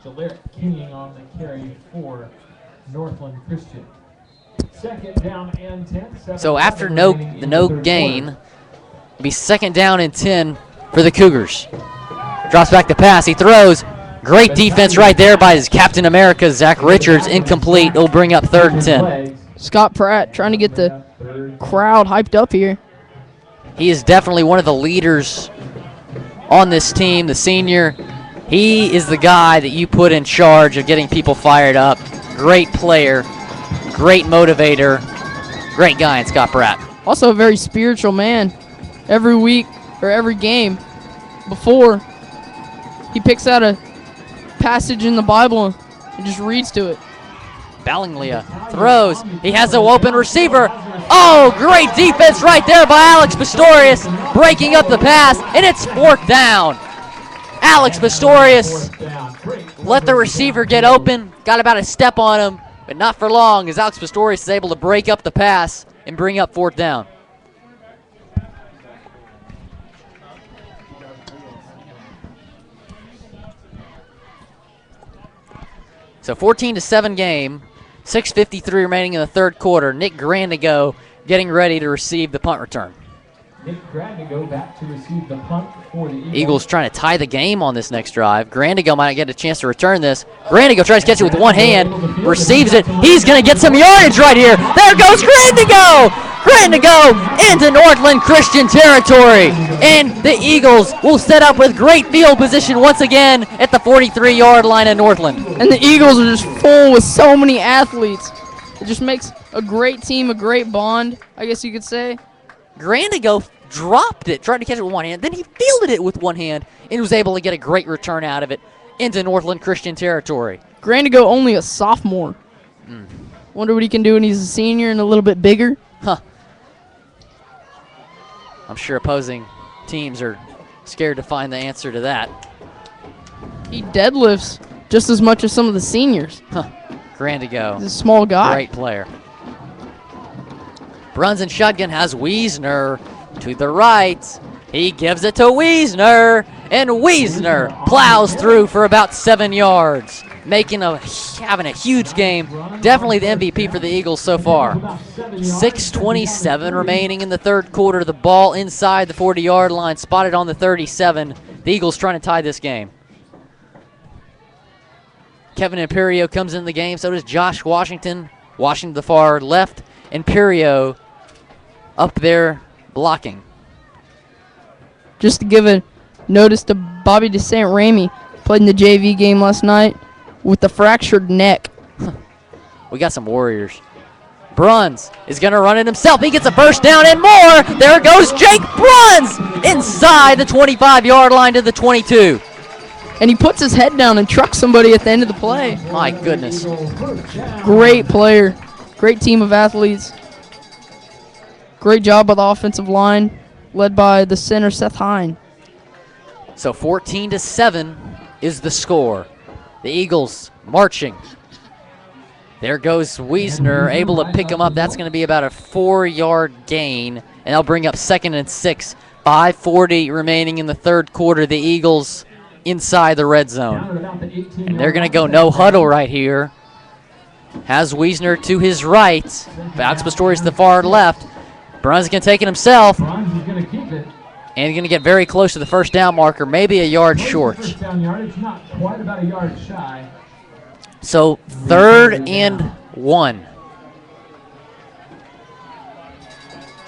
Jalaric King on the carry for Northland Christian. 2nd down and 10. So after the no gain, it'll be 2nd down and 10 for the Cougars. Drops back the pass. He throws. Great defense right there by his Captain America, Zach Richards. Incomplete. It'll bring up 3rd and 10. Scott Pratt trying to get the crowd hyped up here. He is definitely one of the leaders on this team, the senior. He is the guy that you put in charge of getting people fired up. Great player, great motivator, great guy in Scott Pratt. Also a very spiritual man. Every week or every game before, he picks out a passage in the Bible and just reads to it. Ballinglia throws. He has an open receiver. Oh, great defense right there by Alex Pistorius, breaking up the pass, and it's 4th down. Alex Pistorius let the receiver get open, got about a step on him, but not for long as Alex Pistorius is able to break up the pass and bring up 4th down. So 14-7 game, 6:53 remaining in the third quarter. Nick Grandigo getting ready to receive the punt return. Nick Grandigo back to receive the punt for the Eagles trying to tie the game on this next drive. Grandigo might get a chance to return this. Grandigo tries to catch it with one hand, receives it. He's going to get some yardage right here. There goes Grandigo! Grandigo into Northland Christian territory. And the Eagles will set up with great field position once again at the 43-yard line of Northland. And the Eagles are just full with so many athletes. It just makes a great team, a great bond, I guess you could say. Grandigo dropped it, tried to catch it with one hand, then he fielded it with one hand and was able to get a great return out of it into Northland Christian territory. Grandigo only a sophomore. Wonder what he can do when he's a senior and a little bit bigger. I'm sure opposing teams are scared to find the answer to that. He deadlifts just as much as some of the seniors. Grandigo. He's a small guy. Great player. Bruns and shotgun has Wiesner to the right. He gives it to Wiesner, and Wiesner plows through for about 7 yards, having a huge game. Definitely the MVP for the Eagles so far. 6:27 remaining in the third quarter. The ball inside the 40-yard line, spotted on the 37. The Eagles trying to tie this game. Kevin Imperio comes in the game. So does Josh Washington. Washington to the far left. Imperio up there blocking. Just to give a notice to Bobby DeSaint Ramey, played in the JV game last night with a fractured neck. We got some Warriors. Bruns is going to run it himself. He gets a first down and more. There goes Jake Bruns inside the 25-yard line to the 22. And he puts his head down and trucks somebody at the end of the play. My goodness. Great player. Great team of athletes. Great job by the offensive line, led by the center, Seth Hine. So 14-7 is the score. The Eagles marching. There goes Wiesner, able to pick him up. That's going to be about a 4-yard gain, and they'll bring up 2nd and 6. 5:40 remaining in the third quarter. The Eagles inside the red zone. And they're going to go no huddle right here. Has Wiesner to his right. Alex Pistorius to the far left. Bruns going to take it himself. Bruns is going to keep it. And going to get very close to the first down marker, maybe a yard short. First down yardage, not quite about a yard shy. So 3rd and 1.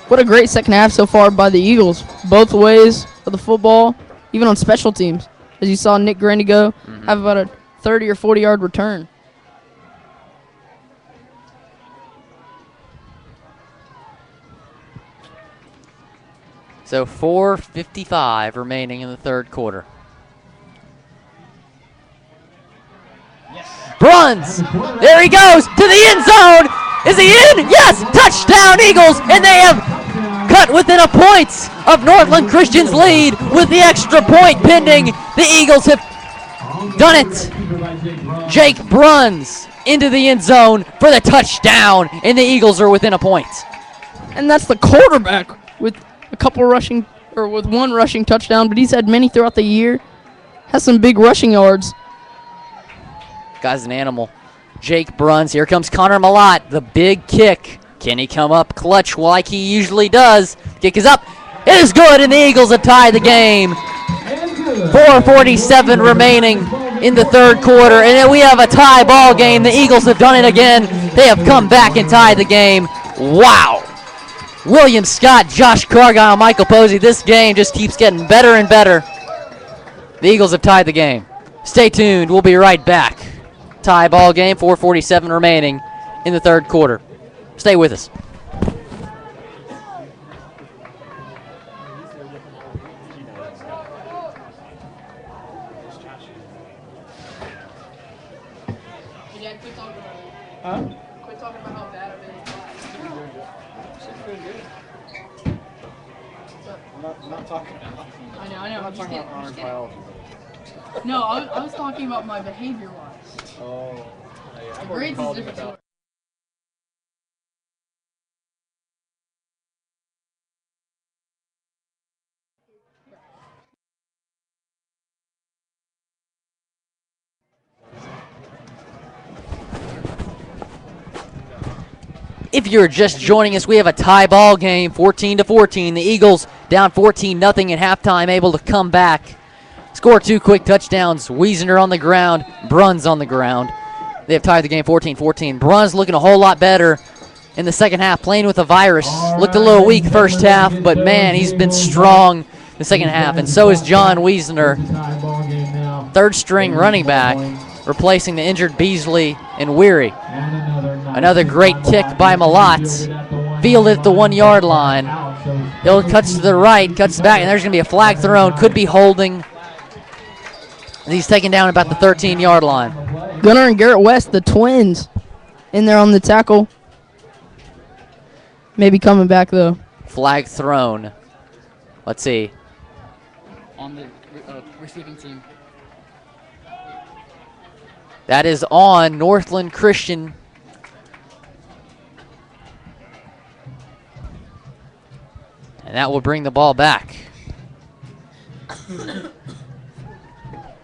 What a great second half so far by the Eagles. Both ways of the football, even on special teams. As you saw Nick Grandigo have about a 30 or 40-yard return. So 4:55 remaining in the 3rd quarter. Bruns, there he goes to the end zone. Is he in? Yes, touchdown Eagles, and they have cut within a point of Northland Christian's lead with the extra point pending. The Eagles have done it. Jake Bruns into the end zone for the touchdown, and the Eagles are within a point. And that's the quarterback with a couple rushing, or with one rushing touchdown, but he's had many throughout the year. Has some big rushing yards. Guy's an animal. Jake Bruns. Here comes Connor Malott. The big kick. Can he come up clutch like he usually does? Kick is up. It is good, and the Eagles have tied the game. 4:47 remaining in the 3rd quarter, and then we have a tie ball game. The Eagles have done it again. They have come back and tied the game. Wow. William Scott, Josh Cargile, Michael Posey. This game just keeps getting better and better. The Eagles have tied the game. Stay tuned. We'll be right back. Tie ball game, 4:47 remaining in the 3rd quarter. Stay with us. Huh? Quit talking about how bad I've been. I'm not talking about. I know. I'm not talking about honor biology. No, I was talking about my behavior-wise. Oh. Grades is different story. If you're just joining us, we have a tie ball game, 14-14. The Eagles down 14-0 at halftime, able to come back. Score 2 quick touchdowns. Wiesner on the ground, Bruns on the ground. They have tied the game 14-14. Bruns looking a whole lot better in the second half, playing with a virus. Looked a little weak first half, but man, he's been strong the second half. And so is John Wiesner, 3rd string running back, replacing the injured Beasley and Weary. Another great kick by Malott. Fielded at the 1-yard line. Hill cuts to the right, cuts back, and there's going to be a flag thrown. Could be holding. He's taken down about the 13-yard line. Gunnar and Garrett West, the twins, in there on the tackle. Maybe coming back, though. Flag thrown. Let's see. On the receiving team. That is on Northland Christian. And that will bring the ball back.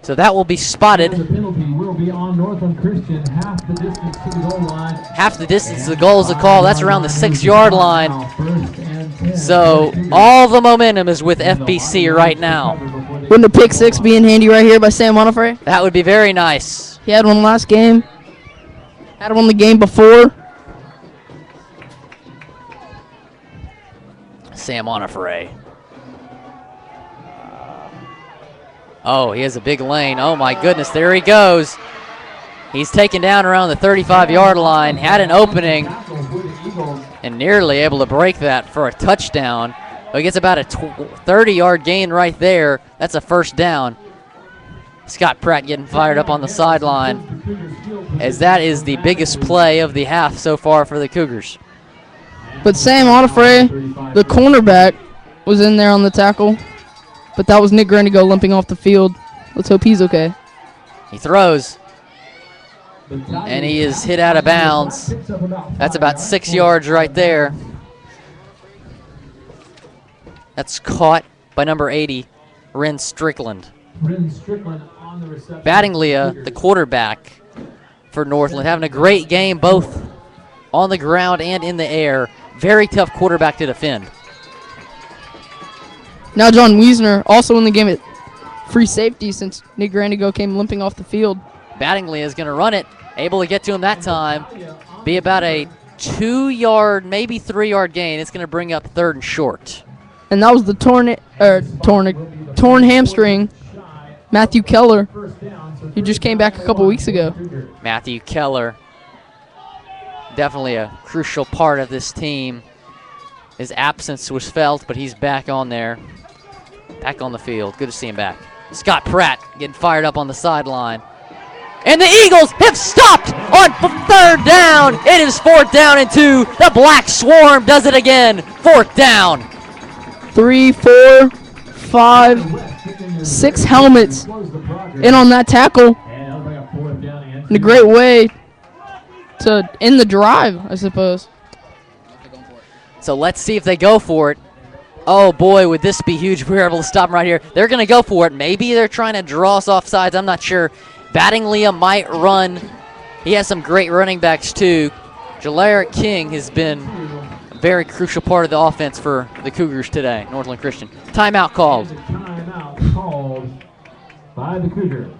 So that will be spotted. The penalty will be on Northland Christian, half the distance to the goal line. Half the distance to the goal is a call. That's around the 6-yard line. So all the momentum is with FBC right now. Wouldn't a pick six be in handy right here by Sam Onifre? That would be very nice. He had one last game. Had one the game before. Sam Onifre. Oh, he has a big lane. Oh, my goodness. There he goes. He's taken down around the 35-yard line. Had an opening and nearly able to break that for a touchdown. He gets about a 30-yard gain right there. That's a first down. Scott Pratt getting fired up on the sideline, as that is the biggest play of the half so far for the Cougars. But Sam Onifre, the cornerback, was in there on the tackle. But that was Nick Grandigo limping off the field. Let's hope he's okay. He throws. And he is hit out of bounds. That's about 6 yards right there. That's caught by number 80, Ren Strickland. On the reception. Battinglia, the quarterback for Northland, having a great game both on the ground and in the air. very tough quarterback to defend. Now John Wiesner also in the game at free safety since Nick Grandigo came limping off the field. Battingley is going to run it, able to get to him that time. Be about a 2-yard, maybe 3-yard gain. It's going to bring up 3rd and short. And that was the torn hamstring, Matthew Keller, who just came back a couple weeks ago. Matthew Keller, definitely a crucial part of this team. His absence was felt, but he's back on there, back on the field. Good to see him back. Scott Pratt getting fired up on the sideline. And the Eagles have stopped on 3rd down. It is 4th down and 2. The Black Swarm does it again. 4th down. 3, 4, 5, 6 helmets in on that tackle. In a great way to end the drive, I suppose. So let's see if they go for it. Oh boy, would this be huge if we were able to stop them right here. They're going to go for it. Maybe they're trying to draw us off sides. I'm not sure. Battingley might run. He has some great running backs too. Jalaric King has been a very crucial part of the offense for the Cougars today, Northland Christian. Timeout called. Timeout called by the Cougars.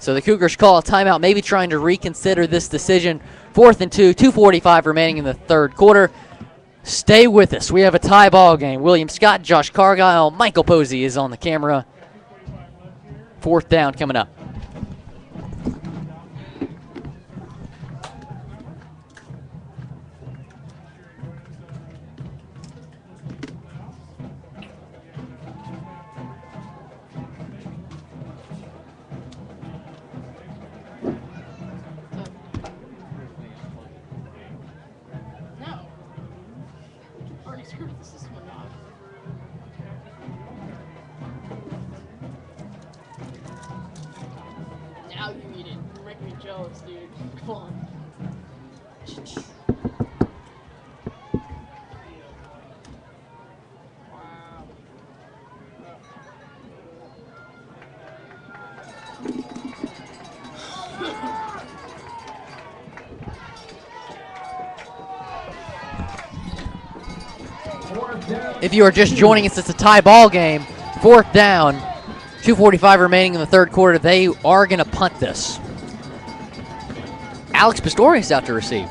So the Cougars call a timeout, maybe trying to reconsider this decision. 4th and 2, 2:45 remaining in the 3rd quarter. Stay with us. We have a tie ball game. William Scott, Josh Cargile, Michael Posey is on the camera. 4th down coming up. Now you eat it. You're making me jealous, dude. Come on. If you are just joining us, it's a tie ball game. 4th down, 2:45 remaining in the 3rd quarter. They are going to punt this. Alex Pistorius out to receive.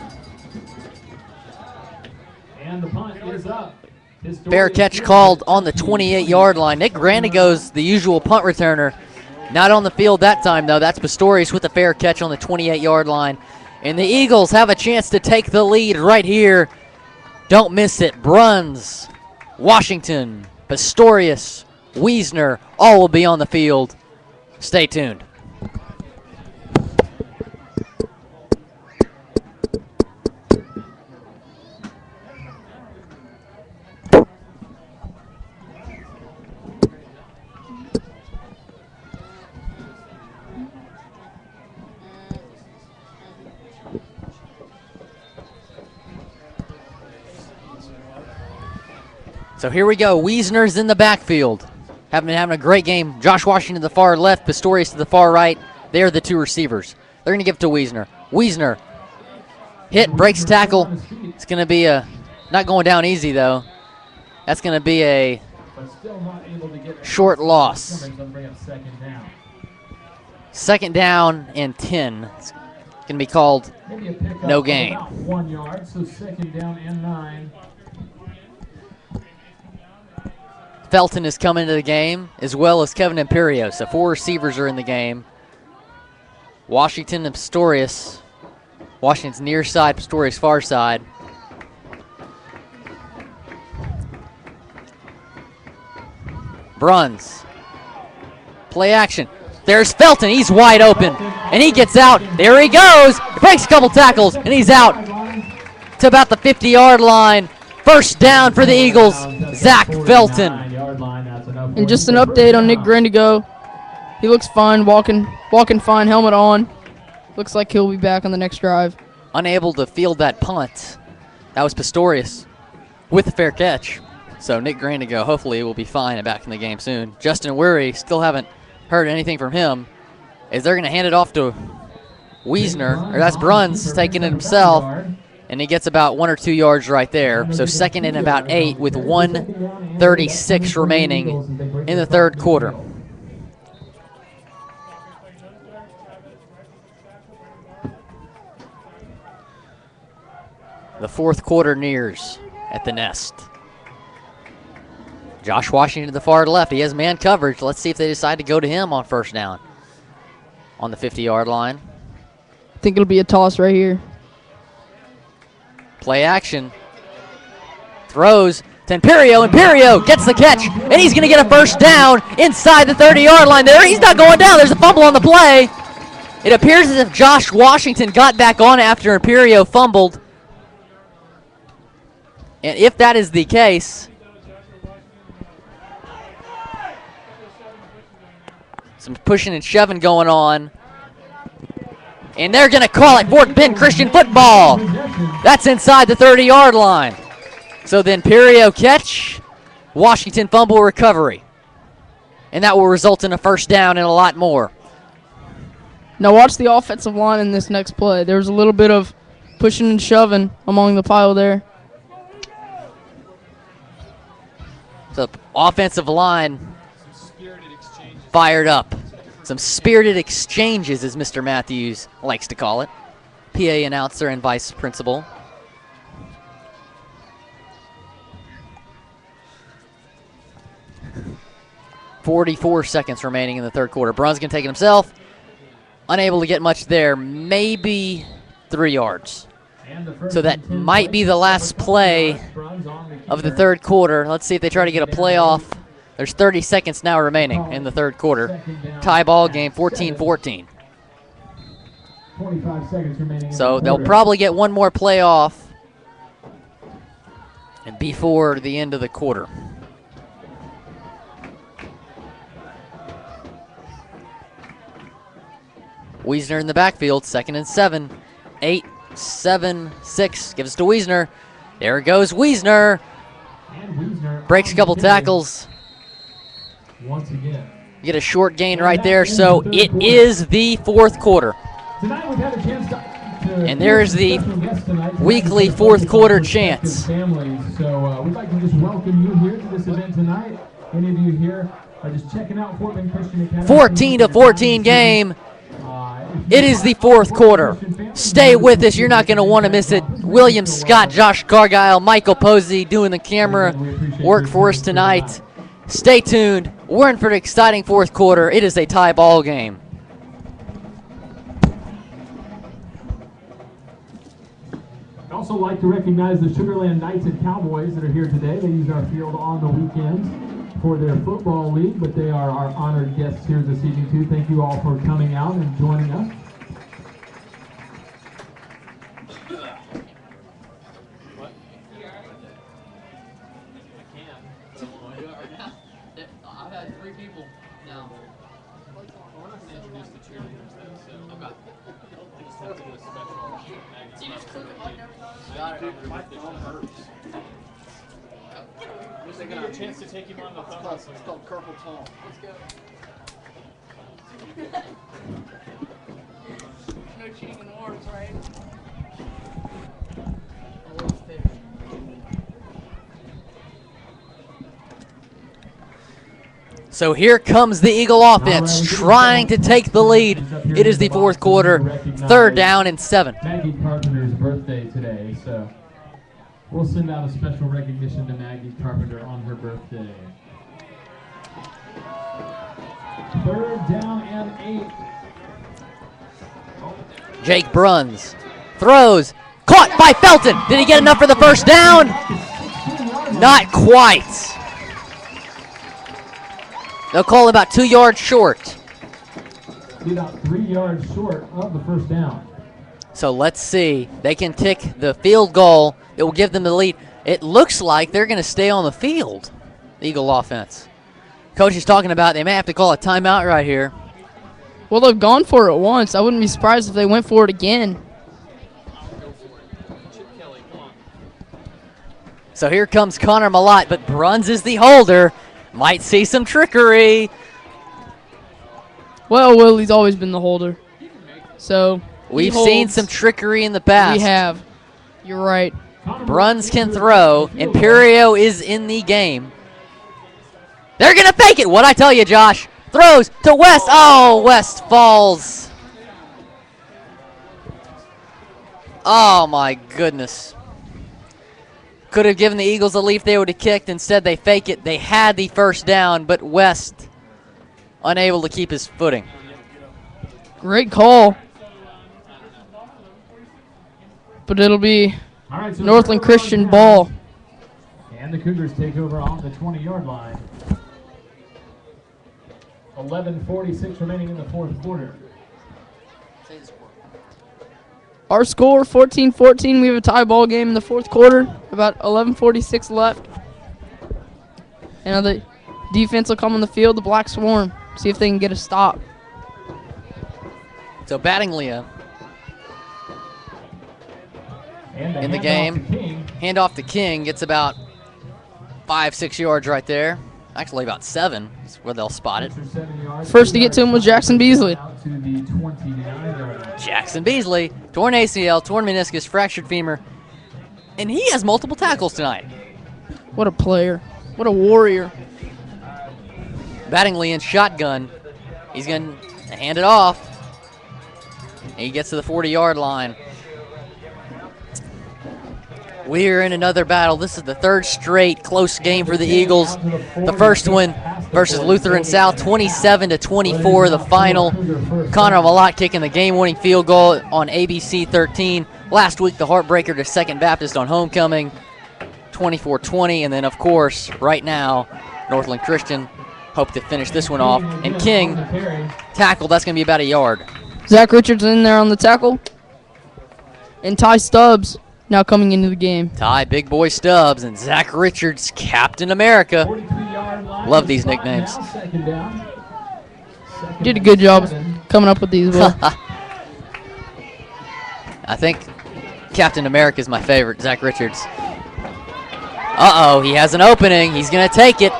And the punt is up. Fair catch called on the 28-yard line. Nick Grandigo's the usual punt returner. Not on the field that time, though. That's Pistorius with a fair catch on the 28-yard line. And the Eagles have a chance to take the lead right here. Don't miss it. Bruns, Washington, Pistorius, Wiesner, all will be on the field. Stay tuned. So here we go. Wiesner's in the backfield. Having a great game. Josh Washington to the far left, Pistorius to the far right. They're the 2 receivers. They're going to give it to Wiesner. Wiesner hit, breaks tackle. It's going to be not going down easy, though. That's going to be a short loss. 2nd down and 10. It's going to be called no gain. 1 yard, so 2nd down and 9. Felton is coming into the game, as well as Kevin Imperio. So 4 receivers are in the game. Washington and Pistorius. Washington's near side, Pistorius far side. Bruns. Play action. There's Felton. He's wide open. And he gets out. There he goes. He breaks a couple tackles, and he's out to about the 50-yard line. 1st down for the Eagles. Zach Felton. And just an update on Nick Grandigo. He looks fine, walking fine, helmet on. Looks like he'll be back on the next drive. Unable to field that punt. That was Pistorius with a fair catch. So Nick Grandigo hopefully will be fine and back in the game soon. Justin Weary, still haven't heard anything from him. Is they're going to hand it off to Wiesner, or that's Bruns taking it himself. And he gets about 1 or 2 yards right there. So second and about 8 with 1:36 remaining in the third quarter. The fourth quarter nears at the Nest. Josh Washington to the far left. He has man coverage. Let's see if they decide to go to him on first down on the 50-yard line. I think it'll be a toss right here. Play action. Throws to Imperio. Imperio gets the catch, and he's going to get a first down inside the 30-yard line there. He's not going down. There's a fumble on the play. It appears as if Josh Washington got back on after Imperio fumbled. And if that is the case, some pushing and shoving going on. And they're going to call it Fort Bend Christian football. That's inside the 30-yard line. So the Imperio catch, Washington fumble recovery. And that will result in a first down and a lot more. Now watch the offensive line in this next play. There's a little bit of pushing and shoving among the pile there. So offensive line fired up. Some spirited exchanges, as Mr. Matthews likes to call it. PA announcer and vice principal. .44 seconds remaining in the third quarter. Bruns going to take it himself. Unable to get much there. Maybe 3 yards. So that might be the last play of the third quarter. Let's see if they try to get a playoff. There's 30 seconds now remaining in the third quarter. Tie ball game, 14-14. 25 seconds remaining. So they'll probably get one more playoff and before the end of the quarter. Wiesner in the backfield, 2nd and 7. 8, 7, 6. Gives it to Wiesner. There goes Wiesner. Breaks a couple tackles. Once again. Get a short gain right there, so it is the fourth quarter. And there's the weekly fourth quarter chance. So we'd like to just welcome you here to this event tonight. Any of you here are just checking out Fort Bend Christian Academy. 14-14 game. It is the fourth quarter. Stay with us. You're not going to want to miss it. William Scott, Josh Cargile, Michael Posey doing the camera work for us tonight. Stay tuned. We're in for an exciting fourth quarter. It is a tie ball game. I'd also like to recognize the Sugarland Knights and Cowboys that are here today. They use our field on the weekends for their football league, but they are our honored guests here this evening too. Thank you all for coming out and joining us. I've had 3 people now. We're not going to introduce the cheerleaders then, so I just have to do a special magnet. You just click it like got it. My thumb hurts. We're going to have a chance to take him on the thumb. It's called carpal tunnel. Let's go. No cheating in wars, right? So here comes the Eagle offense trying to take the lead. It is the fourth quarter, 3rd down and 7. Maggie Carpenter's birthday today, so we'll send out a special recognition to Maggie Carpenter on her birthday. 3rd down and 8. Jake Bruns throws, caught by Felton. Did he get enough for the first down? Not quite. They'll call about 2 yards short. Be about 3 yards short of the first down. So let's see. They can kick the field goal. It will give them the lead. It looks like they're going to stay on the field, the Eagle offense. Coach is talking about they may have to call a timeout right here. Well, they've gone for it once. I wouldn't be surprised if they went for it again. So here comes Connor Malott, but Bruns is the holder. Might see some trickery. Well, Willie's always been the holder. So we've seen some trickery in the past. We have. You're right. Bruns can throw. Imperio is in the game. They're going to fake it. What'd I tell you, Josh? Throws to West. Oh, West falls. Oh, my goodness. Could have given the Eagles a lead if they would have kicked. Instead, they fake it. They had the first down, but West unable to keep his footing. Great call. But it'll be So Northland Christian ball. And the Cougars take over off the 20-yard line. 11:46 remaining in the fourth quarter. Our score, 14-14. We have a tie ball game in the fourth quarter. About 11:46 left. And now the defense will come on the field, the Black Swarm. See if they can get a stop. So Battinglia in the game. Handoff to King. Gets about 5-6 yards right there. Actually about 7 is where they'll spot it. First to get to him was Jackson Beasley. Jackson Beasley, torn ACL, torn meniscus, fractured femur, and he has multiple tackles tonight. What a player. What a warrior. Battingly in shotgun. He's going to hand it off. He gets to the 40-yard line. We're in another battle. This is the third straight close game for the Eagles. The first one versus Lutheran South, 27-24, the final. Connor Malott kicking the game-winning field goal on ABC 13. Last week, the heartbreaker to Second Baptist on homecoming, 24-20. And then, of course, right now, Northland Christian hope to finish this one off. And King, tackle, that's going to be about a yard. Zach Richards in there on the tackle. And Ty Stubbs now coming into the game. Ty Big Boy Stubbs and Zach Richards, Captain America. Love these nicknames. You did a good job coming up with these, Will. I think Captain America is my favorite, Zach Richards. Uh-oh, he has an opening. He's going to take it.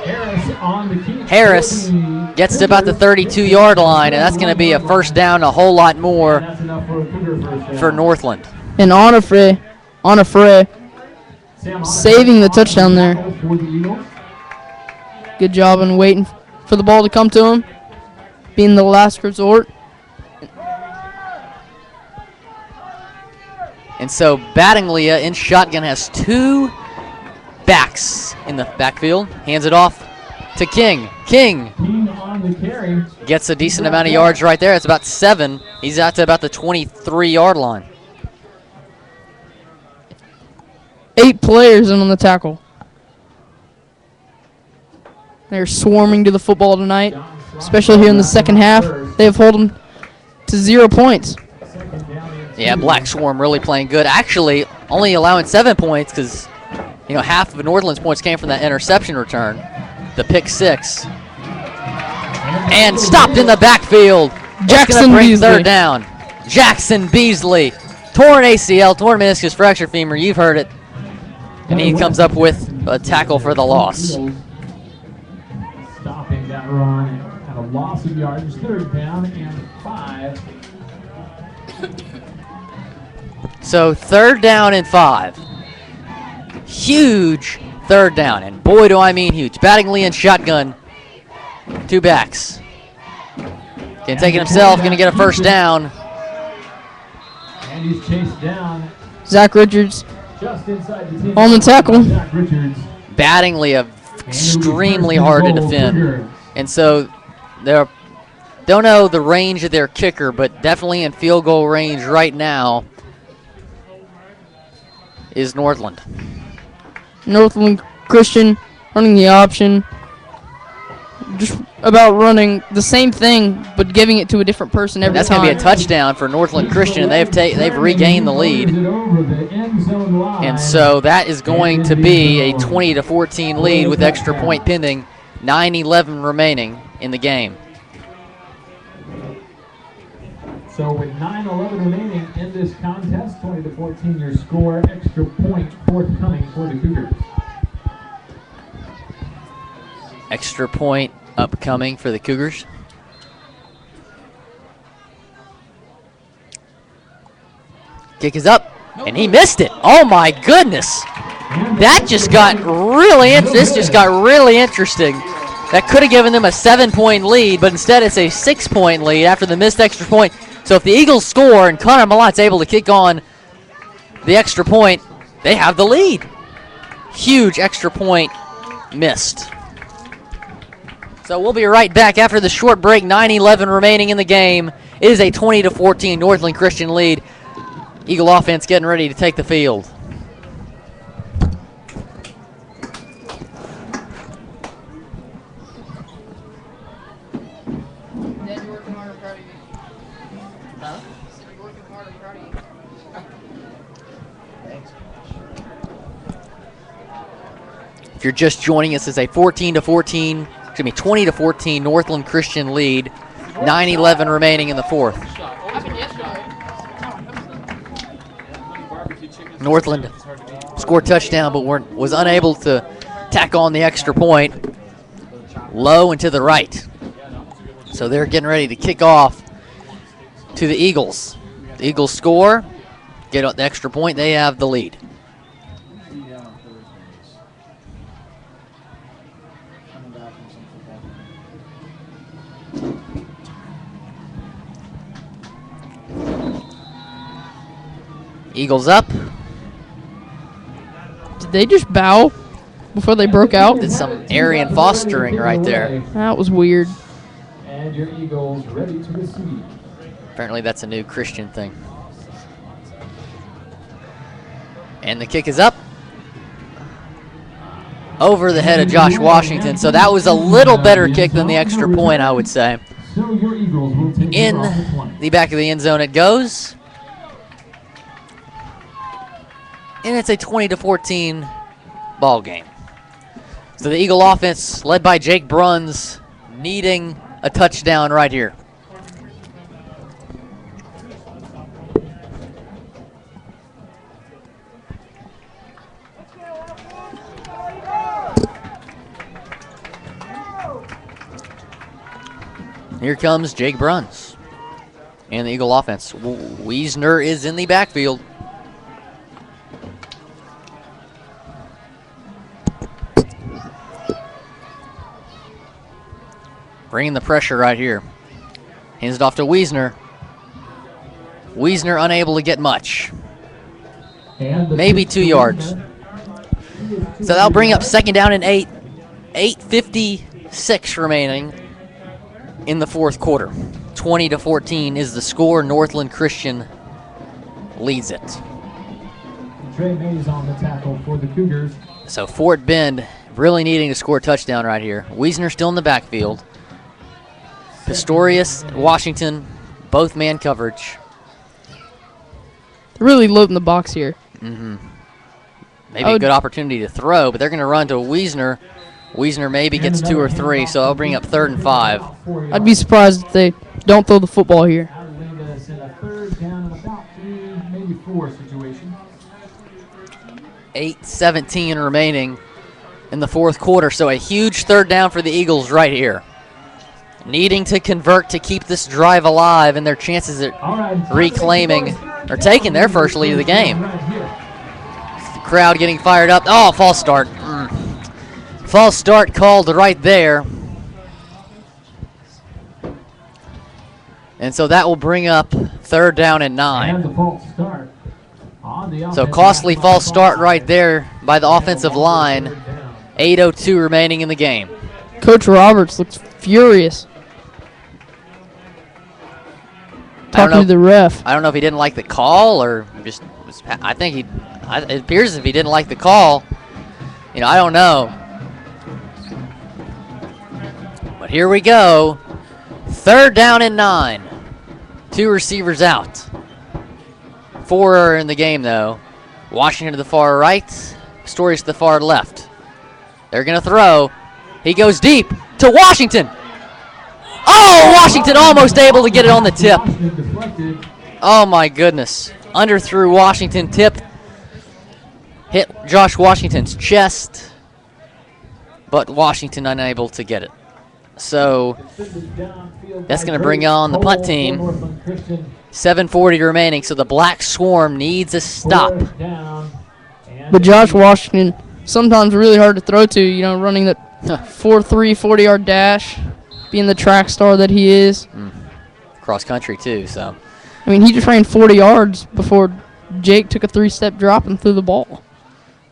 Harris gets to about the 32-yard line, and that's going to be a first down, a whole lot more for Northland. And Onifre saving the touchdown there. Good job in waiting for the ball to come to him, being the last resort. And so Battinglia in shotgun has 2 backs in the backfield. Hands it off to King. King gets a decent amount of yards right there. It's about 7. He's out to about the 23-yard line. 8 players in on the tackle. They're swarming to the football tonight, especially here in the second half. They have held them to 0 points. Yeah, Black Swarm really playing good. Actually, only allowing 7 points because, you know, half of Northland's points came from that interception return, the pick 6. And stopped in the backfield. Jackson Beasley. Third down. Jackson Beasley. Torn ACL, torn meniscus, fractured femur. You've heard it. And he comes up with a tackle for the loss. Stopping that run at a loss of yards. Third down and 5. So 3rd down and 5. Huge 3rd down. And boy, do I mean huge. Battingly in shotgun. 2 backs. Can take it himself. Going to get a first down. And he's chased down. Zach Richards Just inside the on the tackle. Zach Richards. Battingly extremely hard to defend. And so they don't know the range of their kicker, but definitely in field goal range right now is Northland. Northland Christian running the option. Just about running the same thing, but giving it to a different person every That's time. going to be a touchdown for Northland Christian. They've regained the lead. And so that is going to be a 20-14 lead with extra point pending. 9:11 remaining in the game. So with 9:11 remaining in this contest, 20-14 your score, extra point forthcoming for the Cougars. Extra point upcoming for the Cougars. Kick is up. And he missed it. Oh my goodness. That just got really this just got really interesting. That could have given them a 7-point lead, but instead it's a 6-point lead after the missed extra point. So if the Eagles score and Connor Malotte's able to kick on the extra point, they have the lead. Huge extra point missed. So we'll be right back after the short break. 9:11 remaining in the game. It is a 20-14 Northland Christian lead. Eagle offense getting ready to take the field. Dad, you're working hard, I'm proud of you. Huh? Said you're working hard, I'm proud of you. Thanks. If you're just joining us, it's a 20-14 Northland Christian lead. 9:11 remaining in the fourth. Northland scored touchdown, but was unable to tack on the extra point. Low and to the right. So they're getting ready to kick off to the Eagles. The Eagles score, get the extra point, they have the lead. Eagles up. Did they just bow before they broke out? Did some Aryan fostering right there. That was weird. And your Eagles ready to receive. Apparently that's a new Christian thing. And the kick is up. Over the head of Josh Washington. So that was a little better kick than the extra point, I would say. In the back of the end zone it goes. And it's a 20-14 ball game. So the Eagle offense, led by Jake Bruns, needing a touchdown right here. Here comes Jake Bruns and the Eagle offense. Wiesner is in the backfield. Bringing the pressure right here. Hands it off to Wiesner. Wiesner unable to get much. Maybe 2 yards. So that'll bring up second down and 8. 8:56 remaining in the fourth quarter. 20-14 is the score. Northland Christian leads it. Trey Mays on the tackle for the Cougars. So Fort Bend really needing to score a touchdown right here. Wiesner still in the backfield. Pistorius, Washington, both man coverage. They're really loading the box here. Mm-hmm. Maybe a good opportunity to throw, but they're going to run to Wiesner. Wiesner maybe gets 2 or 3, so I'll bring up 3rd and 5. I'd be surprised if they don't throw the football here. 8:17 remaining in the fourth quarter, so a huge third down for the Eagles right here. Needing to convert to keep this drive alive and their chances at reclaiming or taking their first lead of the game. The crowd getting fired up. Oh, false start. False start called right there. And so that will bring up 3rd down and 9. So costly false start right there by the offensive line. 8:02 remaining in the game. Coach Roberts looks furious. Talking to the ref. I don't know if he didn't like the call or just. I think it appears as if he didn't like the call. You know, I don't know. But here we go. 3rd down and 9. 2 receivers out. 4 are in the game though. Washington to the far right. Pistorius to the far left. They're going to throw. He goes deep to Washington. Oh, Washington almost able to get it on the tip. Oh, my goodness. Underthrew Washington, tip. Hit Josh Washington's chest. But Washington unable to get it. So that's going to bring on the punt team. 7:40 remaining, so the Black Swarm needs a stop. But Josh Washington, sometimes really hard to throw to, you know, running that 4.3 40-yard dash, being the track star that he is. Cross country, too, so. I mean, he just ran 40 yards before Jake took a 3-step drop and threw the ball.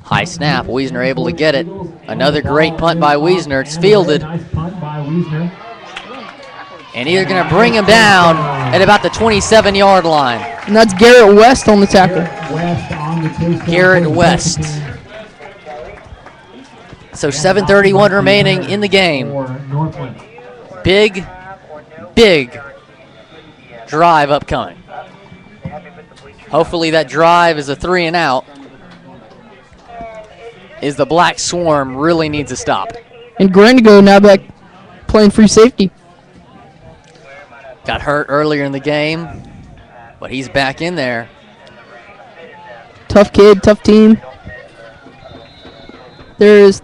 High snap. Wiesner able to get it. Another great punt by Wiesner. It's fielded. And he's going to bring him down at about the 27-yard line. And that's Garrett West on the tackle. Garrett West. So 7:31 remaining in the game. Big drive upcoming. Hopefully that drive is a 3 and out, as the Black Swarm really needs to stop. And Grandigo now back playing free safety. Got hurt earlier in the game, but he's back in there. Tough kid, tough team. There's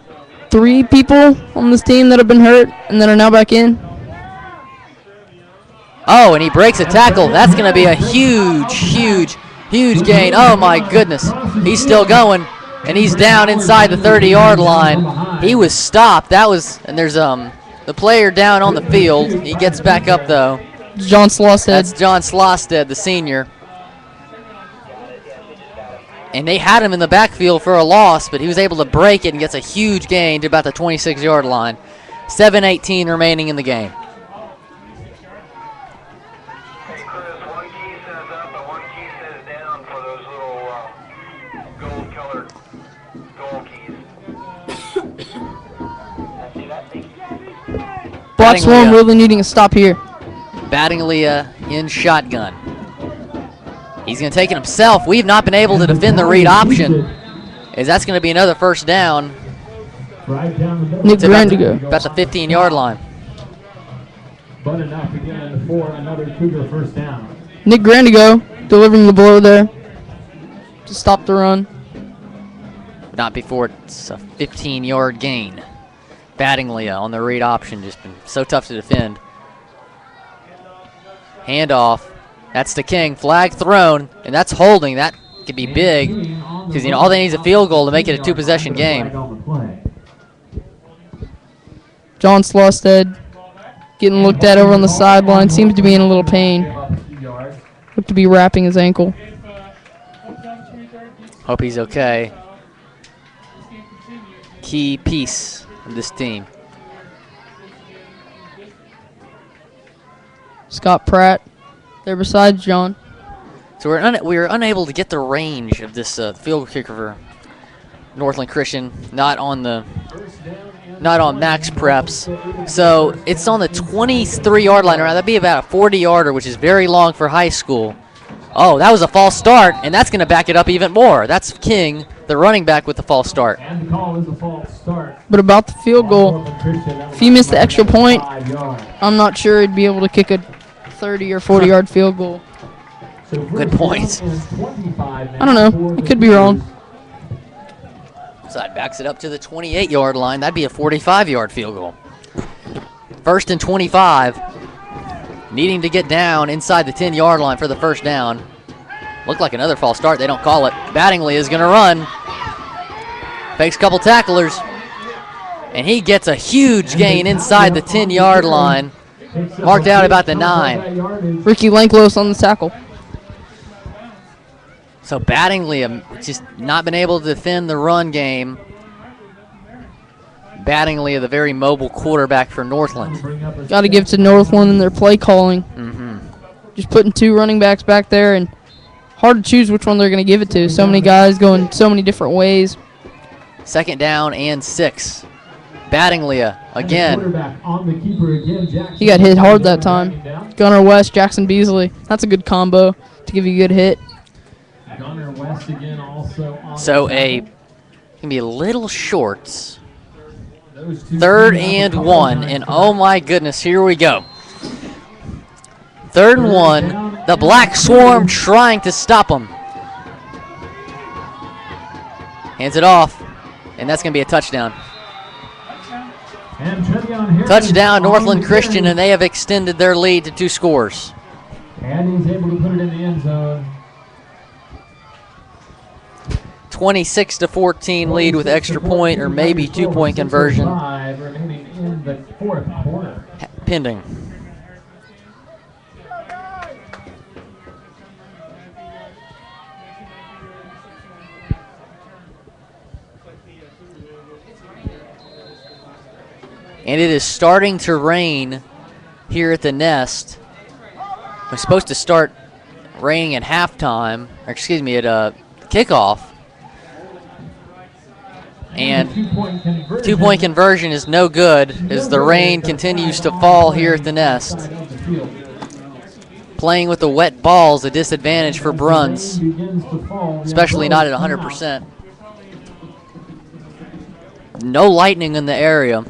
3 people on this team that have been hurt and that are now back in. Oh, and he breaks a tackle. That's going to be a huge gain. Oh, my goodness. He's still going, and he's down inside the 30-yard line. He was stopped. And there's the player down on the field. He gets back up, though. John Slosted. That's John Slosted, the senior. And they had him in the backfield for a loss, but he was able to break it and gets a huge gain to about the 26-yard line. 7:18 remaining in the game. Black Swarm really needing a stop here. Battinglia in shotgun. He's going to take it himself. We've not been able to defend the read option, as that's going to be another first down. Nick Grandigo. About the 15-yard line. But enough again for another Cougar first down. Nick Grandigo delivering the blow there to stop the run. Not before it's a 15-yard gain. Battinglia on the read option, just been so tough to defend. Handoff. That's the King. Flag thrown, and that's holding. That could be big, because all they need is a field goal to make it a 2-possession game. John Slosted getting looked at over on the sideline. Seems to be in a little pain. Looked to be wrapping his ankle. Hope he's okay. Key piece of this team. Scott Pratt there besides John. So we were unable to get the range of this field kicker for Northland Christian, not on max preps. So it's on the 23-yard line. That'd be about a 40-yarder, which is very long for high school. Oh, that was a false start, and that's going to back it up even more. That's King, the running back, with the false start. And the call is a false start. But about the field goal, if he missed the extra point, I'm not sure he'd be able to kick a 30 or 40-yard field goal. Good point. I don't know. It could be wrong. So that backs it up to the 28-yard line. That'd be a 45-yard field goal. 1st and 25. Needing to get down inside the 10-yard line for the first down. Looked like another false start. They don't call it. Battingly is going to run. Fakes a couple tacklers. And he gets a huge gain inside the 10-yard line. Marked out about the 9. Ricky Lanklos on the tackle. So Battingly just not been able to defend the run game. Battingly, the very mobile quarterback for Northland. Got to give it to Northland and their play calling. Just putting 2 running backs back there, and hard to choose which one they're going to give it to. So many guys going so many different ways. 2nd down and 6. Battingly again. He got hit hard that time. Gunnar West, Jackson Beasley. That's a good combo to give you a good hit. Gunnar West again also on So can be a little short. 3rd and 1, and oh my goodness, here we go. 3rd and 1, the Black Swarm trying to stop them. Hands it off, and that's going to be a touchdown. And Trevion Harris Touchdown, on Northland the Christian, carry. and they have extended their lead to 2 scores. And he's able to put it in the end zone. 26-14 lead with extra point or maybe 2-point conversion 6:05 remaining in the fourth quarter. pending. And it is starting to rain here at the Nest. It's supposed to start raining at halftime, or excuse me, at kickoff. And 2-point conversion is no good as the rain continues to fall here at the Nest. Playing with the wet ball is a disadvantage for Bruns, especially not at 100%. No lightning in the area.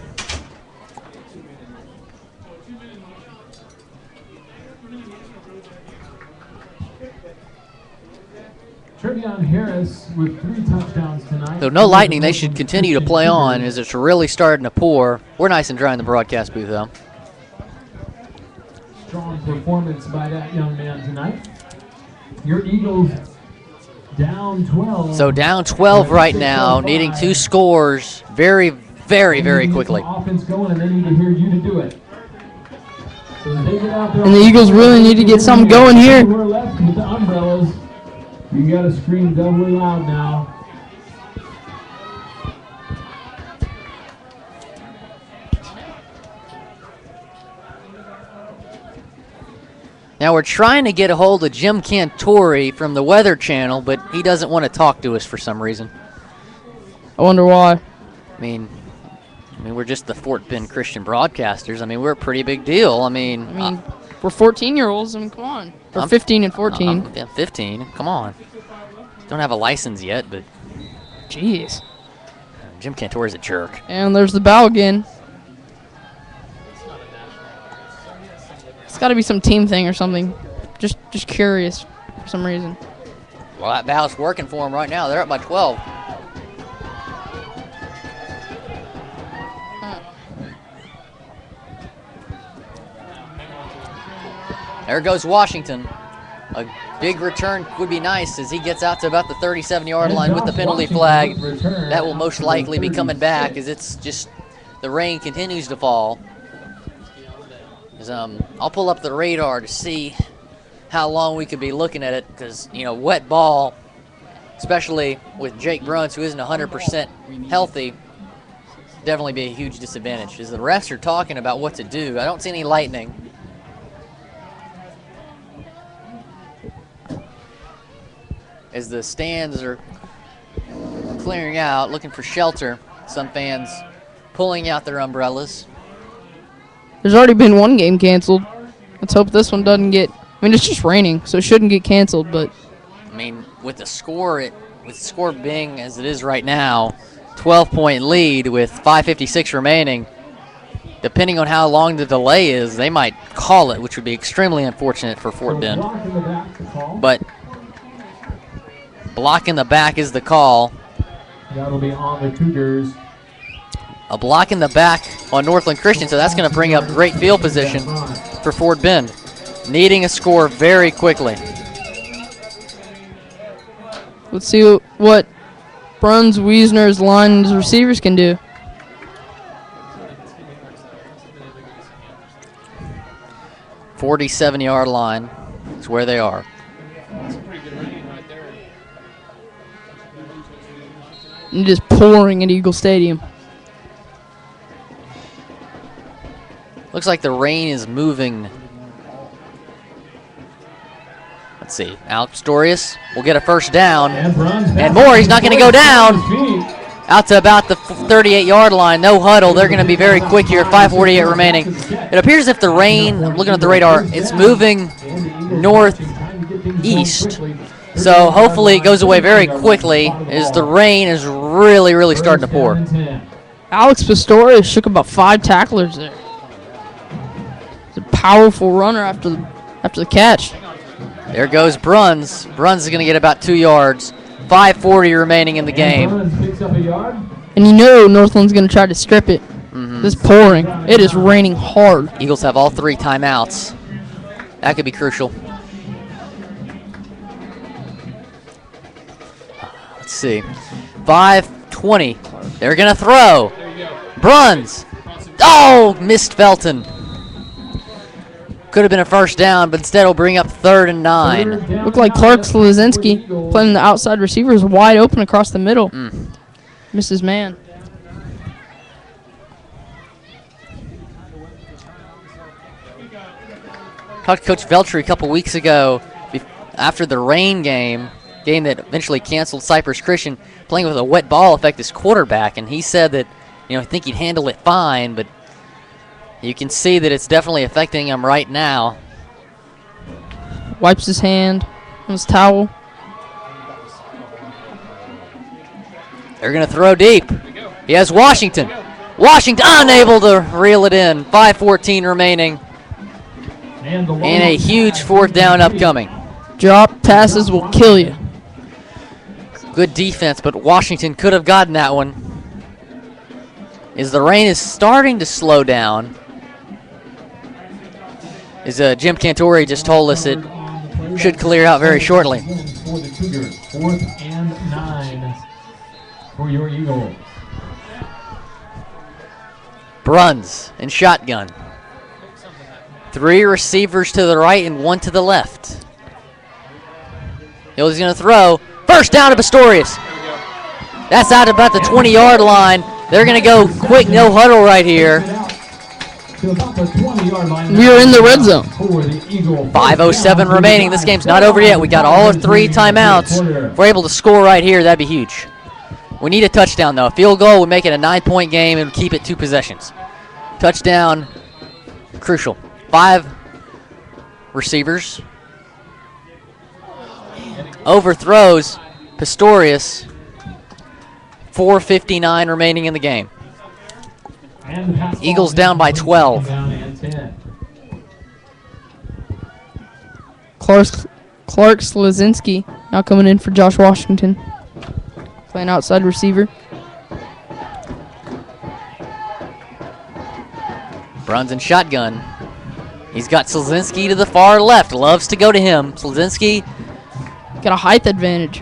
Trevion Harris with 3 touchdowns tonight. So no lightning, they should continue to play on as it's really starting to pour. We're nice and dry in the broadcast booth, though. Strong performance by that young man tonight. Your Eagles down 12. So down 12 right now, needing 2 scores very, very, very quickly. Offense going, and they need to hear you to do it. So as they get out there, And the Eagles really need to get something going here. Who are left with the umbrellas? You got to scream doubly loud now. Now we're trying to get a hold of Jim Cantori from the Weather Channel, but he doesn't want to talk to us for some reason. I wonder why. I mean, we're just the Fort Bend Christian broadcasters. I mean, we're a pretty big deal. I mean, we're 14-year-olds. I mean, come on. We're I'm 15 and 14. I'm 15. Come on. Don't have a license yet, but Jeez. Jim Cantori's a jerk. And there's the bow again. It's got to be some team thing or something. Just curious for some reason. Well, that bow's working for them right now. They're up by 12. There goes Washington. A big return would be nice as he gets out to about the 37-yard line with the penalty flag. That will most likely be coming back as it's just the rain continues to fall. I'll pull up the radar to see how long we could be looking at it because, you know, wet ball, especially with Jake Bruns, who isn't 100% healthy, definitely be a huge disadvantage. As the refs are talking about what to do, I don't see any lightning. As the stands are clearing out, looking for shelter, some fans pulling out their umbrellas. There's already been one game canceled. Let's hope this one doesn't get. I mean, it's just raining, so it shouldn't get canceled. But I mean, with the score, being as it is right now, 12-point lead with 5:56 remaining. Depending on how long the delay is, they might call it, which would be extremely unfortunate for Fort Bend. But block in the back is the call. That'll be on the Cougars. A block in the back on Northland Christian, so that's going to bring up great field position for Fort Bend. Needing a score very quickly. let's see what Bruns, Wiesner's line and receivers can do. .47-yard line is where they are. And just pouring at Eagle Stadium. Looks like the rain is moving. Let's see. Alex Storius will get a first down. And more. He's not going to go down. Out to about the 38-yard line. No huddle. They're going to be very quick here. 5:48 remaining. It appears as if the rain, I'm looking at the radar, it's moving northeast. So hopefully it goes away very quickly as the rain is really, really starting to pour. Alex Pistorius shook about 5 tacklers there. He's a powerful runner after the catch. There goes Bruns. Bruns is going to get about 2 yards. 5:40 remaining in the game. And you know Northland's going to try to strip it. Mm-hmm. It's pouring. It is raining hard. Eagles have all 3 timeouts. That could be crucial. Let's see. 5:20. They're going to throw. Bruns. Oh, missed Felton. Could have been a first down, but instead will bring up 3rd and 9. Looked like Clark Slazinski playing the outside receiver is wide open across the middle. Missed his man. Talked to Coach Veltri a couple weeks ago after the rain game that eventually canceled Cypress Christian, playing with a wet ball affect his quarterback, and he said that, I think he'd handle it fine, but you can see that it's definitely affecting him right now. Wipes his hand on his towel. They're going to throw deep. He has Washington. Washington unable to reel it in. 5:14 remaining. And a huge 4th down upcoming. Drop passes will kill you. Good defense, but Washington could have gotten that one. As the rain is starting to slow down. As Jim Cantori just told us, it should clear out very shortly. 4th and 9 for your Eagles. Bruns in shotgun. 3 receivers to the right and 1 to the left. He's going to throw. First down to Pistorius. That's out about the 20-yard line. They're going to go quick, no huddle right here. We are in the red zone. 5:07 remaining. This game's not over yet. We got all 3 timeouts. If we're able to score right here, that'd be huge. We need a touchdown, though. A field goal would make it a 9-point game and keep it 2 possessions. Touchdown, crucial. 5 receivers. Overthrows Pistorius. 4:59 remaining in the game. Eagles down by 12. Clark Slazinski now coming in for Josh Washington. Playing outside receiver. Bruns in shotgun. He's got Slazinski to the far left. Loves to go to him. Slazinski got a height advantage.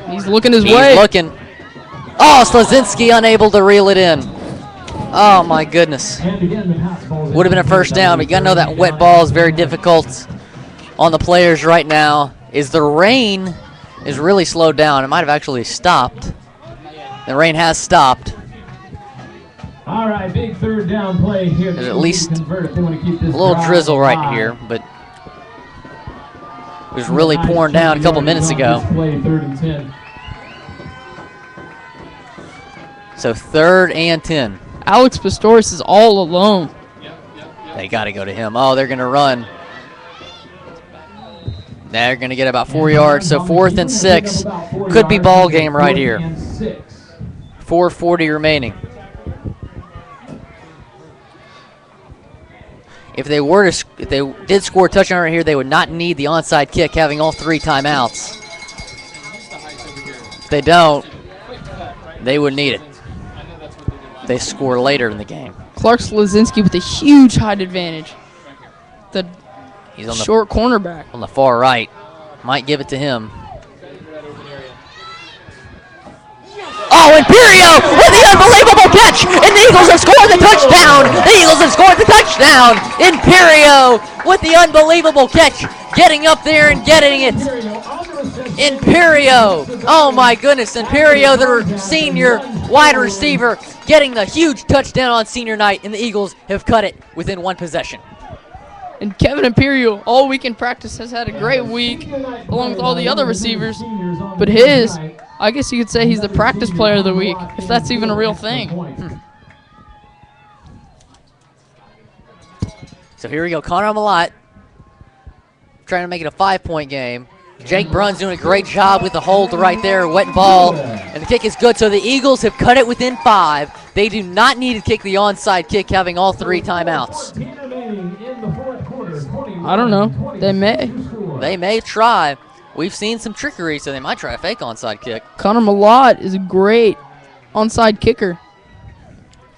He's looking his way. He's looking. Oh, Slazinski unable to reel it in. Oh, my goodness. Would have been a first down, but you got to know that wet ball is very difficult on the players right now. The rain is really slowed down. It might have actually stopped. The rain has stopped. All right, big 3rd down play here. There's at least a little drizzle right here, but it was really pouring down a couple minutes ago. Play 3rd and 10. So 3rd and 10. Alex Pistorius is all alone. They got to go to him. Oh, they're going to run. They're going to get about 4 yards. So 4th and 6. Could be ball game right here. 4:40 remaining. If they did score a touchdown right here, they would not need the onside kick, having all 3 timeouts. If they don't, they would need it. They score later in the game. Clark Slazinski with a huge height advantage. He's on the short cornerback. On the far right. Might give it to him. Oh, Imperio with the unbelievable catch! And the Eagles have scored the touchdown! The Eagles have scored the touchdown! Imperio with the unbelievable catch! Getting up there and getting it! Imperio! Oh my goodness, Imperio, the senior wide receiver, getting the huge touchdown on senior night, and the Eagles have cut it within 1 possession. And Kevin Imperio, all week in practice, has had a great week, along with all the other receivers. But I guess you could say he's the practice player of the week, if that's even a real thing. So here we go, Connor Malott trying to make it a 5-point game. Jake Bruns doing a great job with the hold right there, wet ball, and the kick is good. So the Eagles have cut it within 5. They do not need to kick the onside kick, having all 3 timeouts. I don't know. They may. They may try. We've seen some trickery, so they might try a fake onside kick. Connor Malott is a great onside kicker.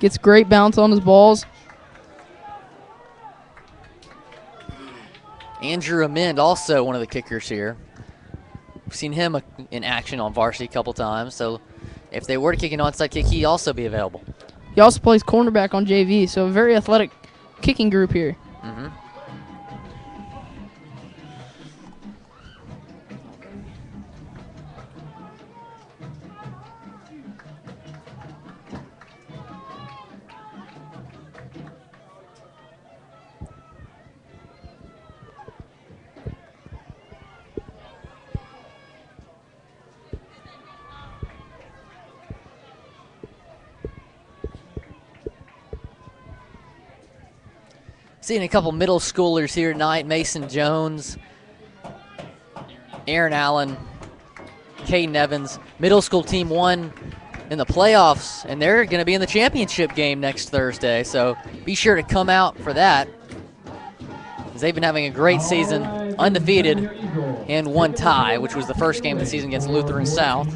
Gets great bounce on his balls. Andrew Amend, also one of the kickers here. We've seen him in action on varsity a couple times, so if they were to kick an onside kick, he'd also be available. He also plays cornerback on JV, so a very athletic kicking group here. Mm-hmm. Seeing a couple middle schoolers here tonight. Mason Jones, Aaron Allen, Caden Evans. Middle school team won in the playoffs, and they're going to be in the championship game next Thursday. So be sure to come out for that. They've been having a great season, undefeated, and one tie, which was the first game of the season against Lutheran South.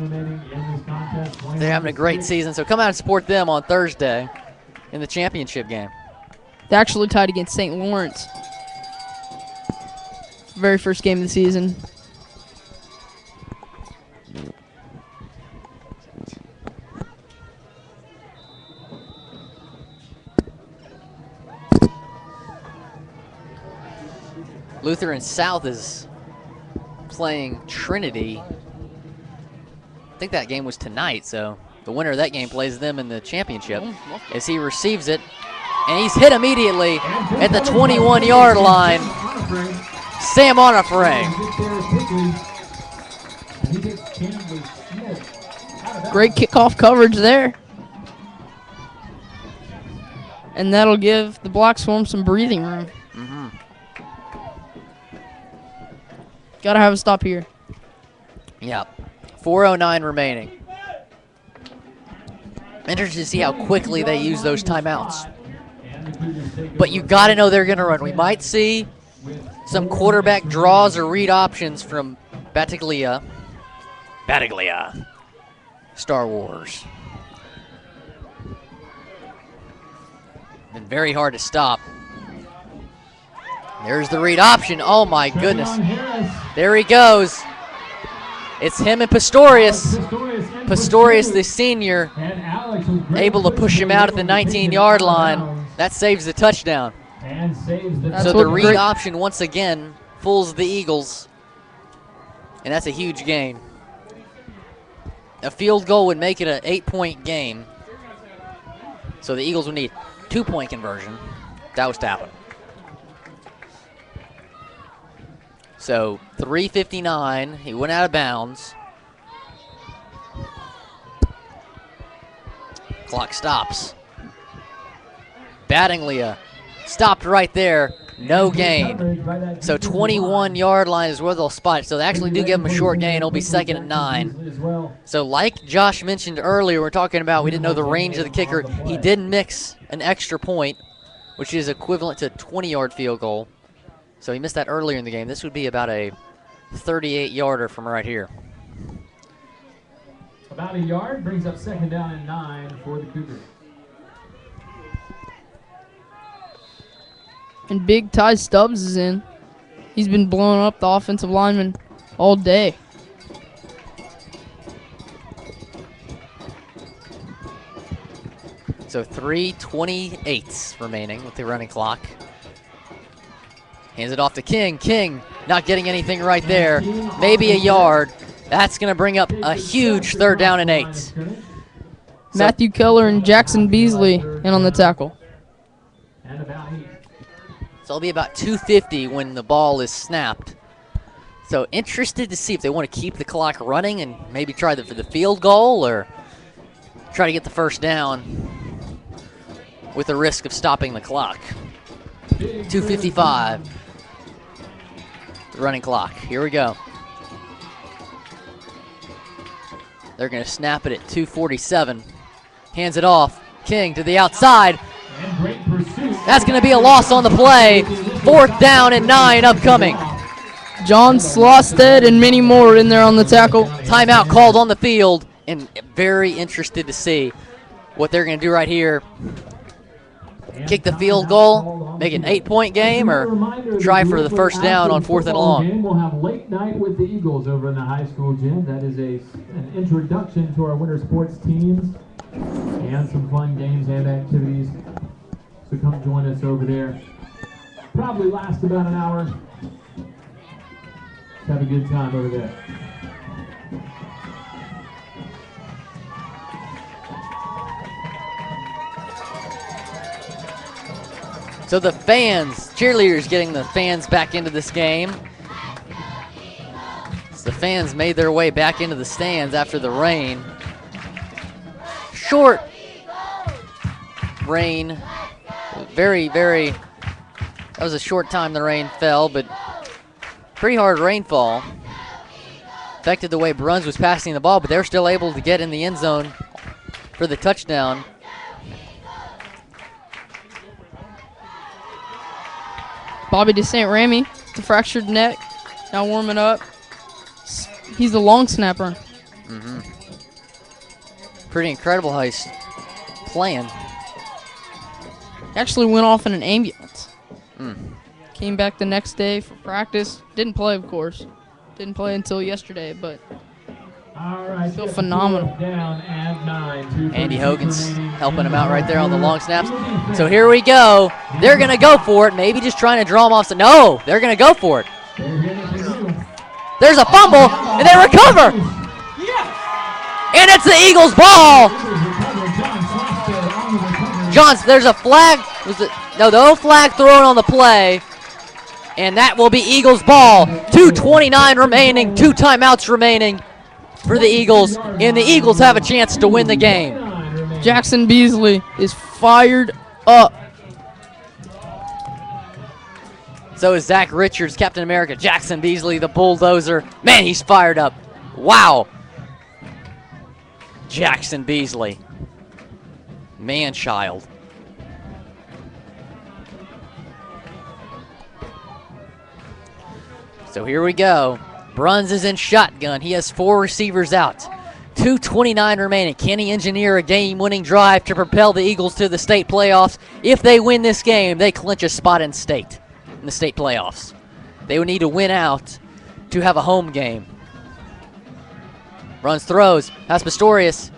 They're having a great season, so come out and support them on Thursday in the championship game. They actually tied against St. Lawrence. Very first game of the season. Lutheran South is playing Trinity. I think that game was tonight, so the winner of that game plays them in the championship as he receives it. And he's hit immediately at the 21-yard line. Sam Onifray. Great kickoff coverage there. And that'll give the Black Swarm some breathing room. Mm-hmm. Gotta have a stop here. Yep. 4:09 remaining. Interested to see how quickly they use those timeouts. But you got to know they're going to run. We might see some quarterback draws or read options from Battaglia. Star Wars. Been very hard to stop. There's the read option. Oh, my goodness. There he goes. It's him and Pistorius. Pistorius, the senior, able to push him out at the 19-yard line. That saves the touchdown. So the read option once again fools the Eagles. And that's a huge gain. A field goal would make it an 8-point game. So the Eagles would need 2-point conversion. That was to happen. So 3:59, he went out of bounds. Clock stops. Battaglia stopped right there, no gain. So 21-yard line is where they'll spot. So they actually do give him a short gain. It'll be second at 9. So like Josh mentioned earlier, we're talking about we didn't know the range of the kicker. He did mix an extra point, which is equivalent to a 20-yard field goal. So he missed that earlier in the game. This would be about a 38-yarder from right here. About a yard brings up second down and 9 for the Cougars. And big Ty Stubbs is in. He's been blowing up the offensive lineman all day. So 3:28 remaining with the running clock. Hands it off to King. King not getting anything right there. Maybe a yard. That's going to bring up a huge third down and 8. So Matthew Keller and Jackson Beasley in on the tackle. So it'll be about 2:50 when the ball is snapped. So interested to see if they want to keep the clock running and maybe try for the field goal or try to get the first down with the risk of stopping the clock. 2:55. The running clock. Here we go. They're going to snap it at 2:47. Hands it off. King to the outside. That's going to be a loss on the play. 4th down and 9 upcoming. John Slosted and many more in there on the tackle. Timeout called on the field, and very interested to see what they're going to do right here. Kick the field goal, make it an 8-point game, or try for the first down on 4th and long. We'll have late night with the Eagles over in the high school gym. That is an introduction to our winter sports teams and some fun games and activities. So come join us over there. Probably last about an hour. Let's have a good time over there. So the fans, cheerleaders getting the fans back into this game. So the fans made their way back into the stands after the rain. Short rain, very, that was a short time the rain fell, but pretty hard rainfall. Affected the way Bruns was passing the ball, but they're still able to get in the end zone for the touchdown. Bobby DeSaint Ramy, the fractured neck, now warming up. He's the long snapper. Pretty incredible how he's playing. He actually went off in an ambulance. Came back the next day for practice. Didn't play, of course. Didn't play until yesterday, but still phenomenal. Andy Hogan's helping him out right there on the long snaps. So here we go. They're going to go for it. Maybe just trying to draw him off. No, they're going to go for it. There's a fumble, and they recover. And it's the Eagles' ball. There's a flag. No flag thrown on the play. And that will be Eagles' ball. 2:29 remaining, 2 timeouts remaining for the Eagles, and the Eagles have a chance to win the game. Jackson Beasley is fired up. So is Zach Richards, Captain America. Jackson Beasley, the bulldozer. Man, he's fired up. Wow. Jackson Beasley. Man-child. So here we go. Bruns is in shotgun. He has 4 receivers out. 2:29 remaining. Can he engineer a game-winning drive to propel the Eagles to the state playoffs? If they win this game, they clinch a spot in the state playoffs. They would need to win out to have a home game. Bruns throws. That's Pistorius.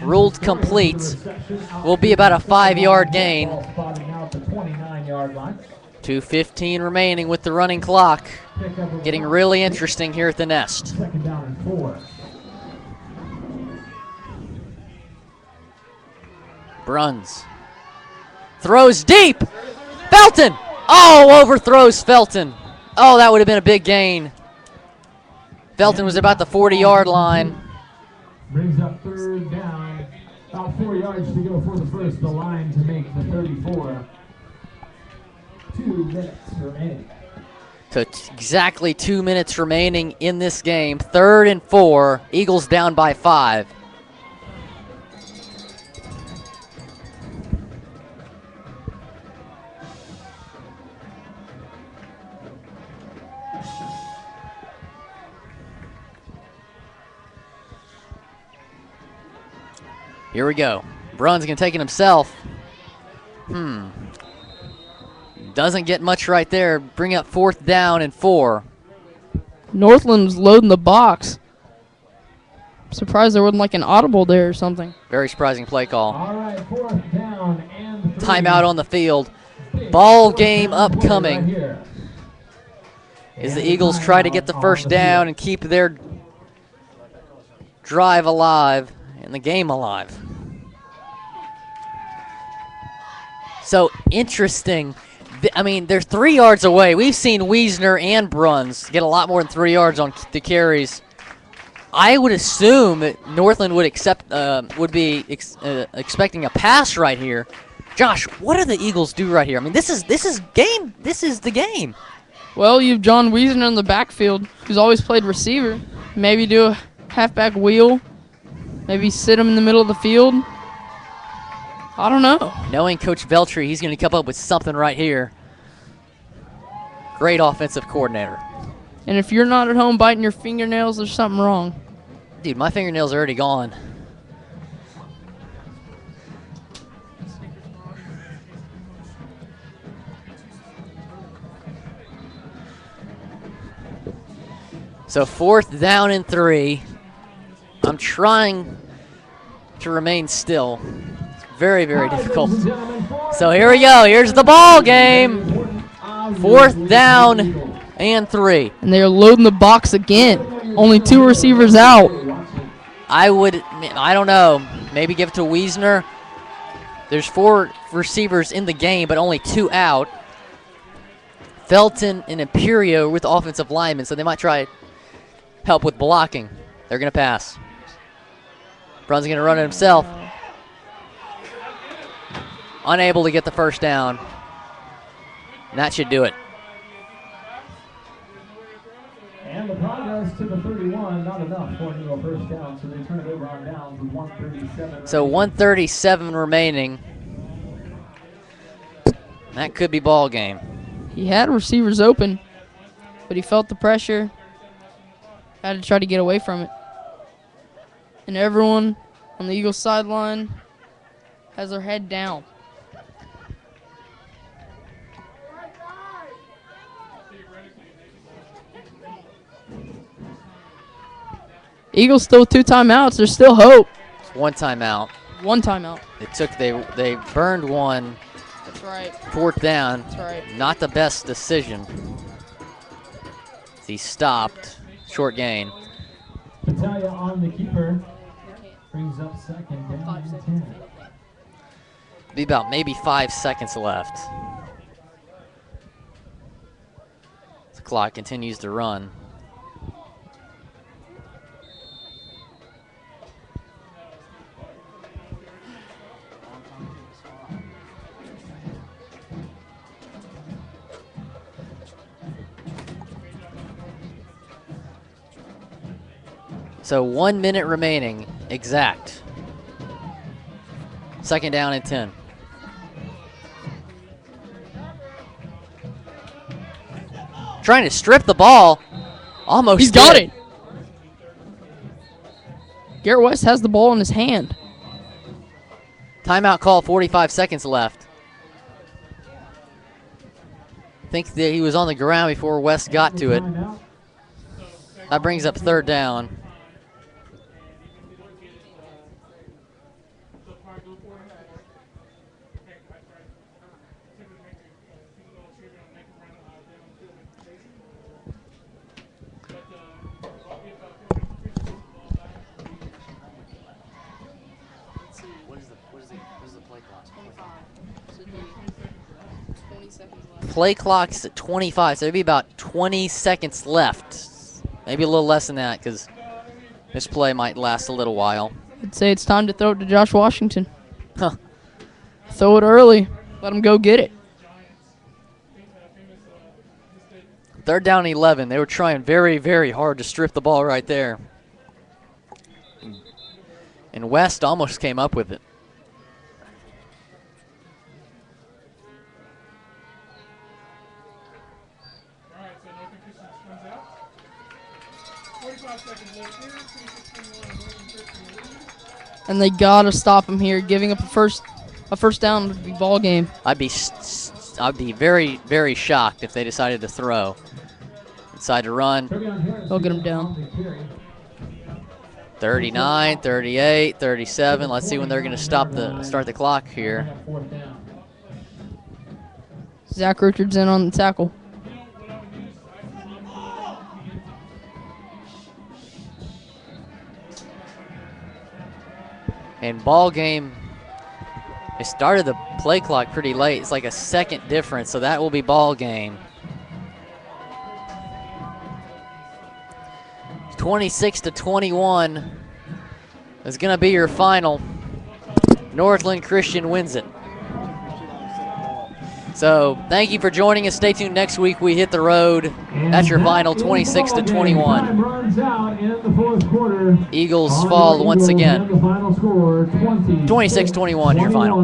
Ruled complete. Will be about a 5-yard gain. 2:15 remaining with the running clock. Getting really interesting here at the Nest. Second down and 4. Bruns throws deep. Felton. Oh, overthrows Felton. Oh, that would have been a big gain. Felton was about the 40-yard line. Brings up 3rd down. About 4 yards to go for the first. The line to make the 34. 2 minutes remaining. So exactly 2 minutes remaining in this game. 3rd and 4. Eagles down by 5. Here we go. Bruns going to take it himself. Doesn't get much right there. Bring up 4th down and 4. Northland's loading the box. Surprised there wasn't like an audible there or something. Very surprising play call. All right, 4th down and 3. Timeout on the field. Ball game upcoming. As the Eagles try to get the first down and keep their drive alive and the game alive. So interesting. I mean, they're 3 yards away. We've seen Wiesner and Bruns get a lot more than 3 yards on the carries. I would assume that Northland would be expecting a pass right here. Josh, what do the Eagles do right here? I mean, this is game. This is the game. Well, you have John Wiesner in the backfield, who's always played receiver. Maybe do a halfback wheel. Maybe sit him in the middle of the field. I don't know. Knowing Coach Veltri, he's going to come up with something right here. Great offensive coordinator. And if you're not at home biting your fingernails, there's something wrong. Dude, my fingernails are already gone. So 4th down and 3. I'm trying to remain still. It's very, very difficult. So here we go. Here's the ball game. 4th down and 3. And they're loading the box again. Only 2 receivers out. I don't know. Maybe give it to Wiesner. There's 4 receivers in the game, but only 2 out. Felton and Imperio with offensive linemen, so they might try help with blocking. They're going to pass. Brun's going to run it himself. Unable to get the first down. And that should do it. And the progress to the 31, not enough for a first down, so they turn it over on downs with 137. So 137 remaining. That could be ball game. He had receivers open, but he felt the pressure. Had to try to get away from it. And everyone on the Eagles sideline has their head down. Eagles still 2 timeouts. There's still hope. It's 1 timeout. 1 timeout. They burned one. That's right. 4th down. That's right. Not the best decision. He stopped. Short gain. Battaglia on the keeper. Brings up 2nd down and 10. Be about maybe 5 seconds left. The clock continues to run. So 1 minute remaining, exact. 2nd down and 10. Trying to strip the ball. Almost. He's got it. Garrett West has the ball in his hand. Timeout call, 45 seconds left. I think that he was on the ground before West got to it. That brings up 3rd down. Play clock's at 25, so there'll be about 20 seconds left. Maybe a little less than that, because this play might last a little while. I'd say it's time to throw it to Josh Washington. Huh. Throw it early. Let him go get it. 3rd down and 11. They were trying very, very hard to strip the ball right there. And West almost came up with it. And they gotta stop him here. Giving up a first down would be ball game. I'd be very, very shocked if they decided to throw. Decide to run. They'll get him down. 39, 38, 37. Let's see when they're going to start the clock here. Zach Richards in on the tackle. And ball game, they started the play clock pretty late. It's like a second difference, so that will be ball game. 26-21 is going to be your final. Northland Christian wins it. So thank you for joining us. Stay tuned next week. We hit the road. That's your final, 26-21. Eagles fall once again. 26-21 your final.